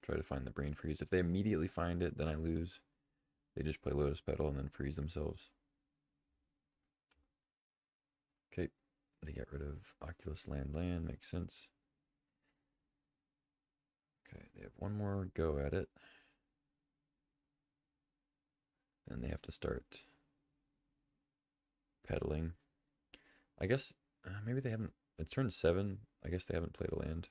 Try to find the brain freeze. If they immediately find it, then I lose. They just play Lotus Petal and then freeze themselves. Okay, they get rid of Oculus Land. Makes sense. Okay, they have one more go at it. Then they have to start pedaling. I guess maybe they haven't. It's turn 7. I guess they haven't played a land.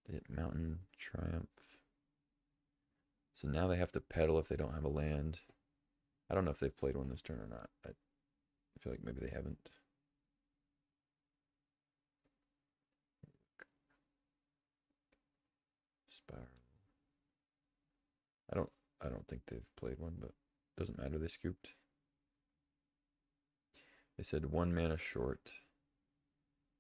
They hit Mountain Triumph. So now they have to pedal if they don't have a land. I don't know if they've played one this turn or not. I feel like maybe they haven't. Spiral. I don't think they've played one, but doesn't matter. They scooped. They said 1 mana short.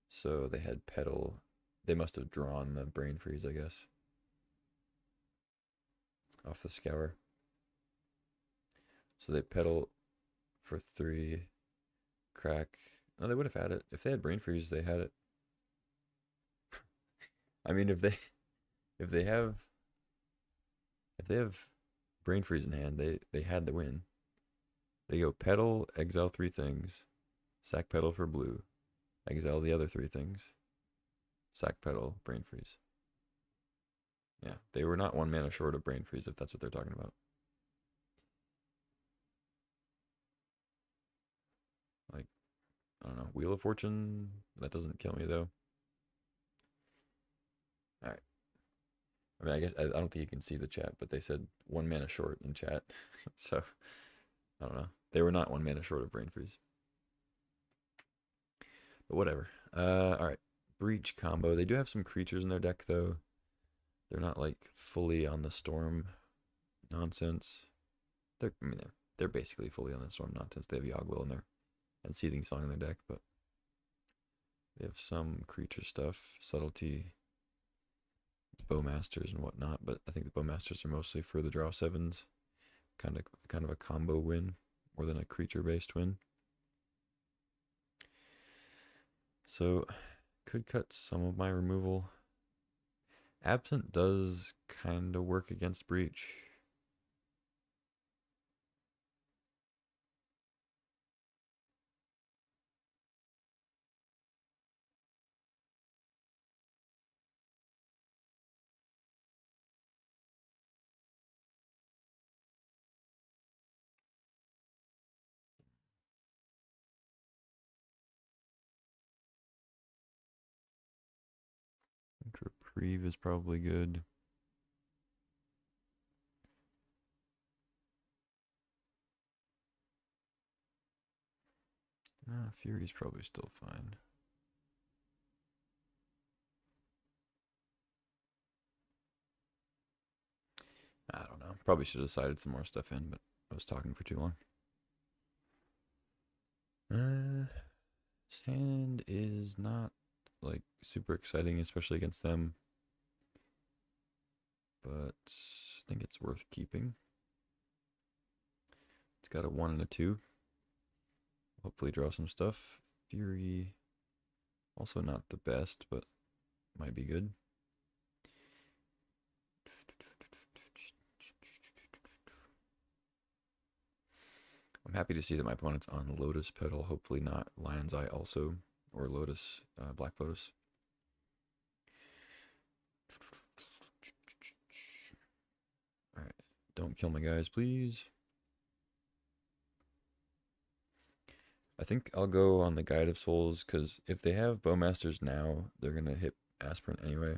So they had pedal. They must have drawn the brain freeze, I guess. Off the scour. So they pedal for 3. Crack. No, they would have had it. If they had brain freeze, they had it. I mean, if they have brain freeze in hand, they had the win. They go pedal, exile 3 things, sack pedal for blue, exile the other 3 things, sack pedal, brain freeze. Yeah, they were not 1 mana short of brain freeze, if that's what they're talking about. Like, I don't know, Wheel of Fortune, that doesn't kill me though. All right. I mean, I guess I don't think you can see the chat, but they said 1 mana short in chat. So, I don't know. They were not 1 mana short of brain freeze. But whatever. All right. Breach combo. They do have some creatures in their deck, though. They're not like fully on the storm nonsense. I mean, they're basically fully on the storm nonsense. They have Yogwill in there and Seething Song in their deck, but they have some creature stuff, subtlety, Bowmasters and whatnot. But I think the Bowmasters are mostly for the draw 7s, kind of a combo win more than a creature based win. So could cut some of my removal. Absent does kind of work against Breach. Reprieve is probably good. Fury's probably still fine. I don't know. Probably should have decided some more stuff in, but I was talking for too long. His hand is not like super exciting, especially against them. But I think it's worth keeping. It's got a 1 and a 2. Hopefully draw some stuff. Fury, also not the best, but might be good. I'm happy to see that my opponent's on Lotus Petal, hopefully not Lion's Eye also, or Lotus, Black Lotus. Alright, don't kill my guys, please. I think I'll go on the Guide of Souls, because if they have Bowmasters now, they're going to hit Aspirant anyway.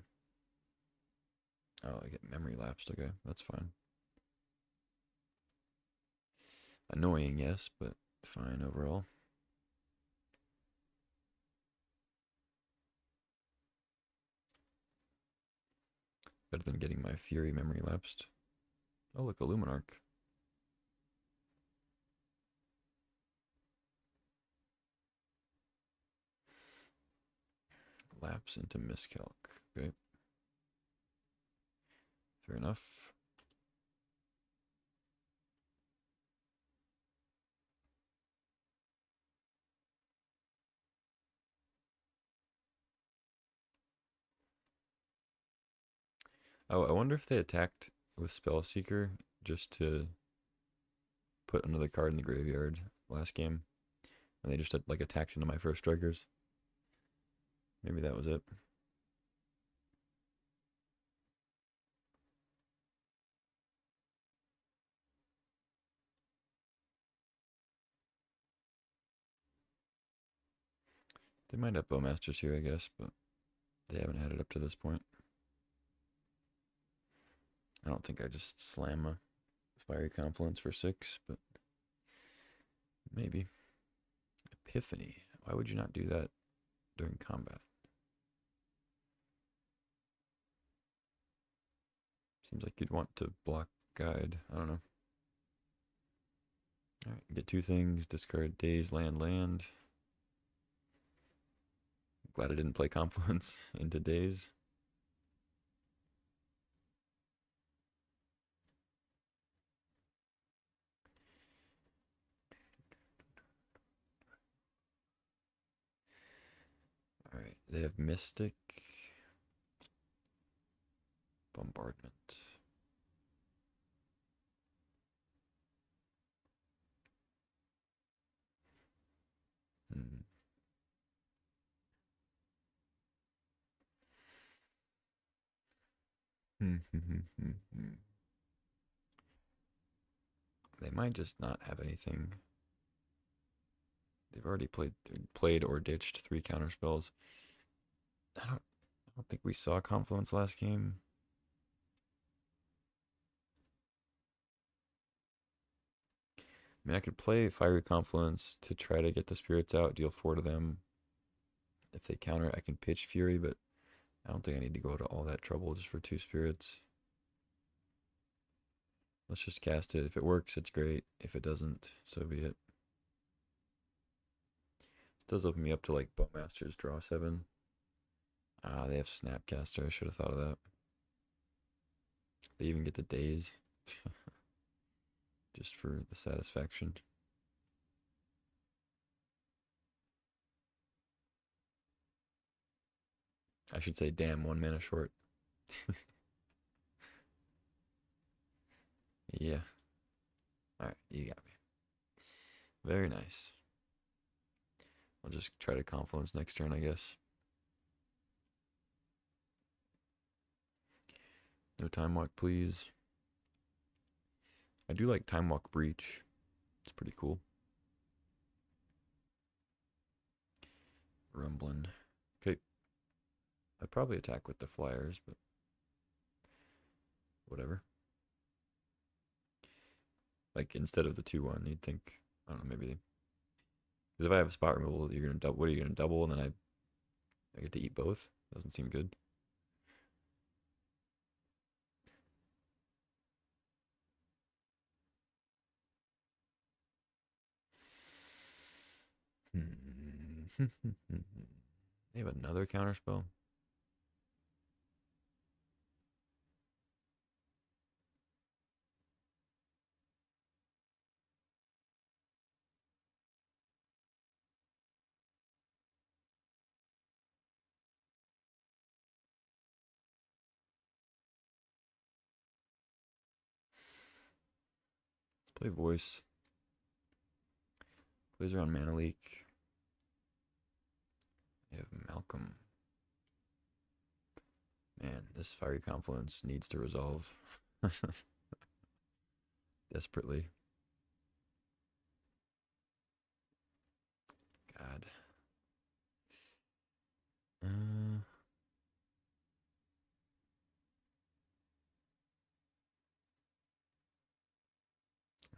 Oh, I get memory lapsed, okay, that's fine. Annoying, yes, but fine overall. Better than getting my Fury memory lapsed. Oh, look, Illuminarch. Lapse into Miscalc. Okay. Fair enough. Oh, I wonder if they attacked with Spellseeker just to put another card in the graveyard last game. And they just like attacked into my first strikers. Maybe that was it. They might have Bowmasters here, I guess, but they haven't had it up to this point. I don't think I just slam a Fiery Confluence for 6, but maybe. Epiphany. Why would you not do that during combat? Seems like you'd want to block Guide. I don't know. Alright, get 2 things. Discard Daze, land. Glad I didn't play Confluence into Daze. Alright, they have Mystic. Bombardment. Hmm. They might just not have anything. They've already played or ditched 3 counter spells. I don't think we saw Confluence last game. I mean, I could play Fiery Confluence to try to get the spirits out, deal 4 to them. If they counter, I can pitch Fury, but I don't think I need to go to all that trouble just for 2 spirits. Let's just cast it. If it works, it's great. If it doesn't, so be it. It does open me up to like Bowmasters, draw 7. Ah, they have Snapcaster. I should have thought of that. They even get the Daze. Just for the satisfaction. I should say, damn, 1 mana short. Yeah. Alright, you got me. Very nice. I'll just try to Confluence next turn, I guess. No Time Walk, please. I do like Time Walk Breach. It's pretty cool. Rumbling. Okay. I'd probably attack with the flyers, but whatever. Like instead of the 2/1, you'd think, I don't know, maybe because if I have a spot removal, you're gonna double. What are you gonna double, and then I get to eat both? Doesn't seem good. They have another counter spell. Let's play voice. Plays around Mana Leak. They have Malcolm. Man, this Fiery Confluence needs to resolve. Desperately. God.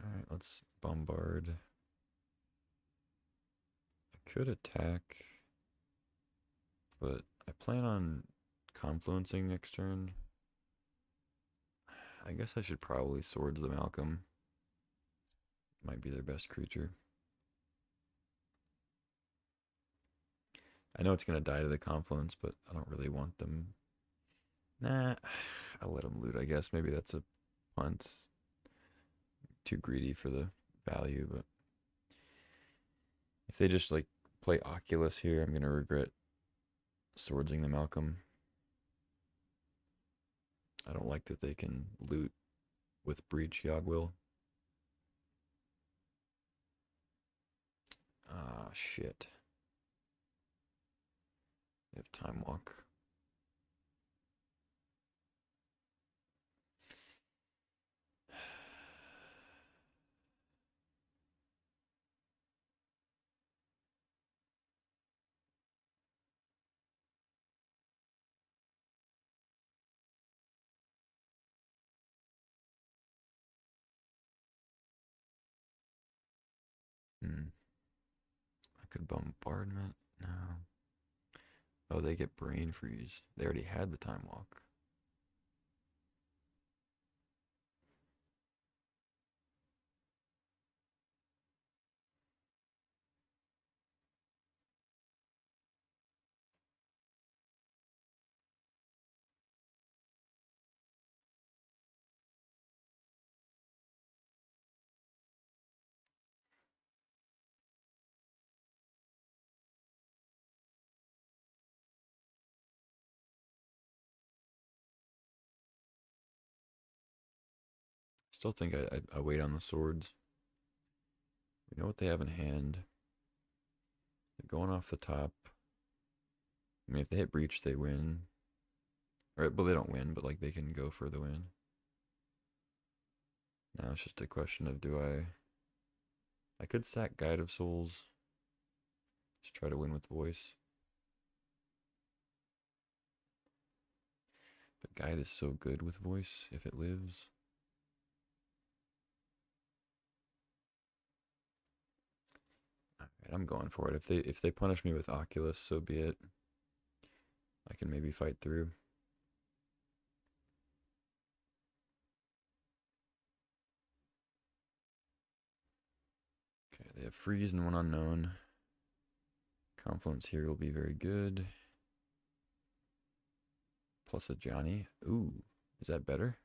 Alright, let's bombard. I could attack, but I plan on confluencing next turn. I guess I should probably Swords the Malcolm. Might be their best creature. I know it's going to die to the confluence, but I don't really want them. Nah, I'll let them loot, I guess. Maybe that's a punt. Too greedy for the value, but if they just like play Oculus here, I'm going to regret swordsing the Malcolm. I don't like that they can loot with Breach Yogwill. Ah, shit. They have Time Walk. I could bombardment. No. Oh, they get brain freeze. They already had the time walk. Still think I wait on the swords. We know what they have in hand. They're going off the top. I mean, if they hit breach, they win. Or, well, they don't win, but like they can go for the win. Now it's just a question of I could sack Guide of Souls. Just try to win with voice. But Guide is so good with voice if it lives. Alright, I'm going for it. If they punish me with Oculus, so be it. I can maybe fight through. Okay, they have freeze and one unknown. Confluence here will be very good. Plus a Johnny. Ooh, is that better?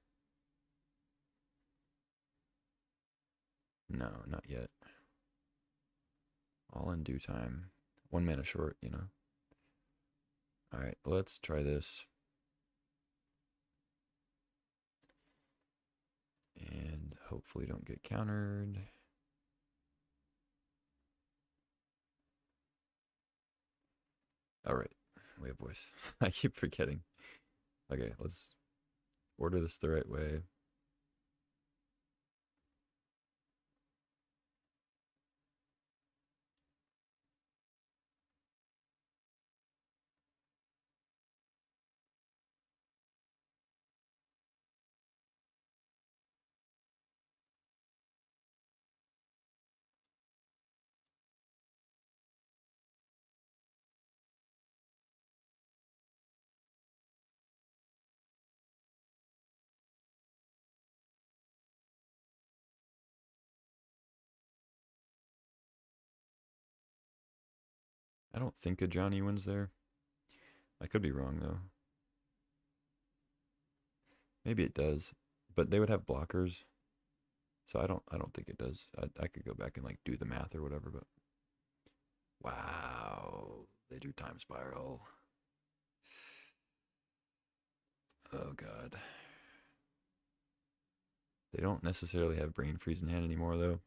No, not yet. All in due time. 1 mana short, you know. Alright, let's try this. And hopefully don't get countered. Alright, we have voice. I keep forgetting. Okay, let's order this the right way. I don't think a Johnny wins there. I could be wrong though. Maybe it does, but they would have blockers, so I don't think it does. I could go back and like do the math or whatever, but wow, they do time spiral. Oh god, they don't necessarily have brain freeze in hand anymore though.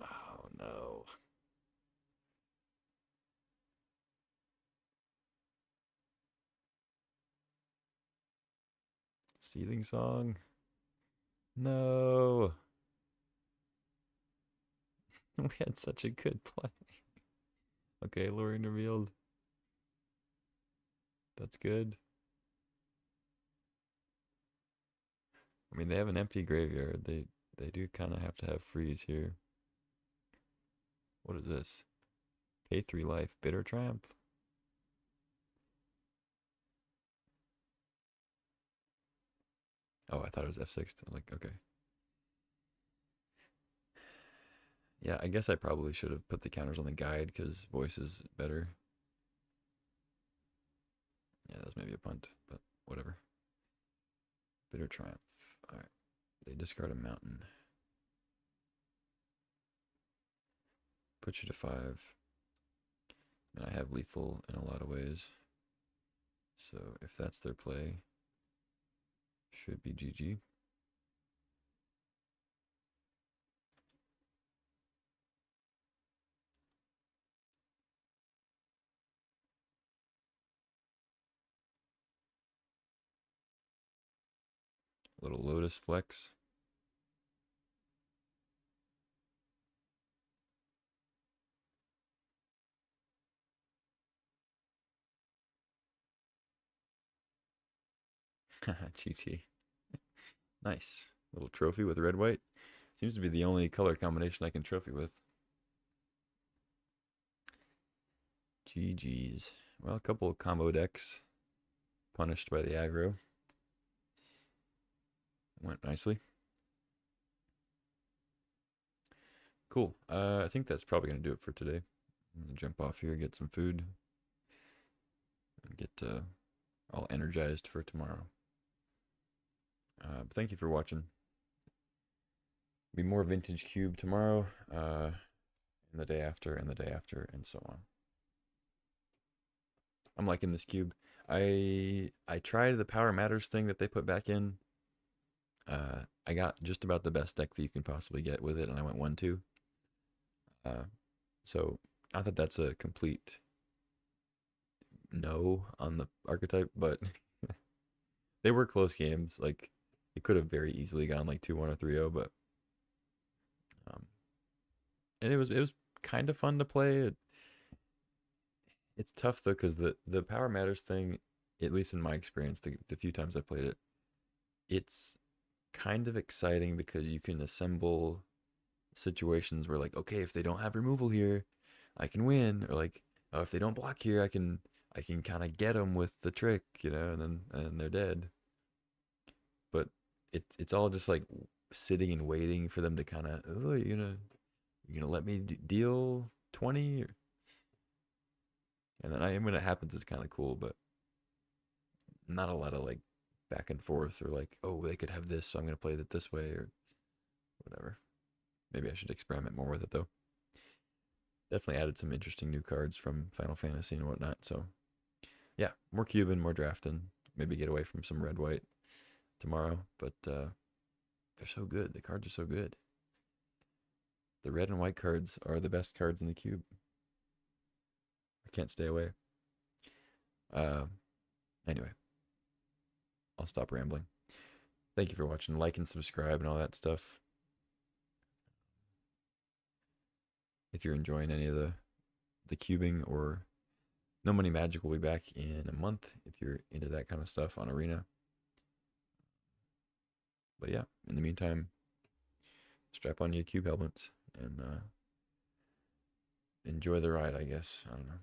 Oh no, seething song. No, we had such a good play. Okay, Lorien revealed. That's good. I mean, they have an empty graveyard. They do kind of have to have freeze here. What is this? Pay 3 life, bitter triumph. Oh, I thought it was F6. I'm like, okay. Yeah, I guess I probably should have put the counters on the guide because voice is better. Yeah, that's maybe a punt, but whatever. Bitter triumph. All right, they discard a mountain. Put you to 5. And I have lethal in a lot of ways. So if that's their play, should be GG. Little Lotus flex. GG. Nice. Little trophy with red white. Seems to be the only color combination I can trophy with. GG's. Well, a couple of combo decks punished by the aggro. Went nicely. Cool. I think that's probably going to do it for today. I'm going to jump off here, get some food, and get all energized for tomorrow. But thank you for watching. Be more Vintage Cube tomorrow, and the day after, and the day after, and so on. I'm liking this cube. I tried the Power Matters thing that they put back in. I got just about the best deck that you can possibly get with it, and I went 1-2. So not that that's a complete no on the archetype, but they were close games. Like it could have very easily gone like 2-1 or 3-0, but and it was kind of fun to play. It's tough though because the Power Matters thing, at least in my experience, the few times I played it, it's kind of exciting because you can assemble situations where like, okay, if they don't have removal here, I can win, or like, oh, if they don't block here, I can kind of get them with the trick, and they're dead. But it's all just like sitting and waiting for them to kind of, oh, you're gonna let me deal 20, and then when it happens, it's kind of cool, but not a lot of like back and forth or like, oh, they could have this, so I'm gonna play it this way or whatever. Maybe I should experiment more with it though. Definitely added some interesting new cards from Final Fantasy and whatnot. So yeah, more Cuban, more drafting. Maybe get away from some red white tomorrow. But they're so good. The cards are so good. The red and white cards are the best cards in the cube. I can't stay away. Anyway, I'll stop rambling. Thank you for watching. Like and subscribe and all that stuff. If you're enjoying any of the cubing, or No Money Magic will be back in a month if you're into that kind of stuff on Arena. But yeah, in the meantime, strap on your cube helmets and enjoy the ride, I guess. I don't know.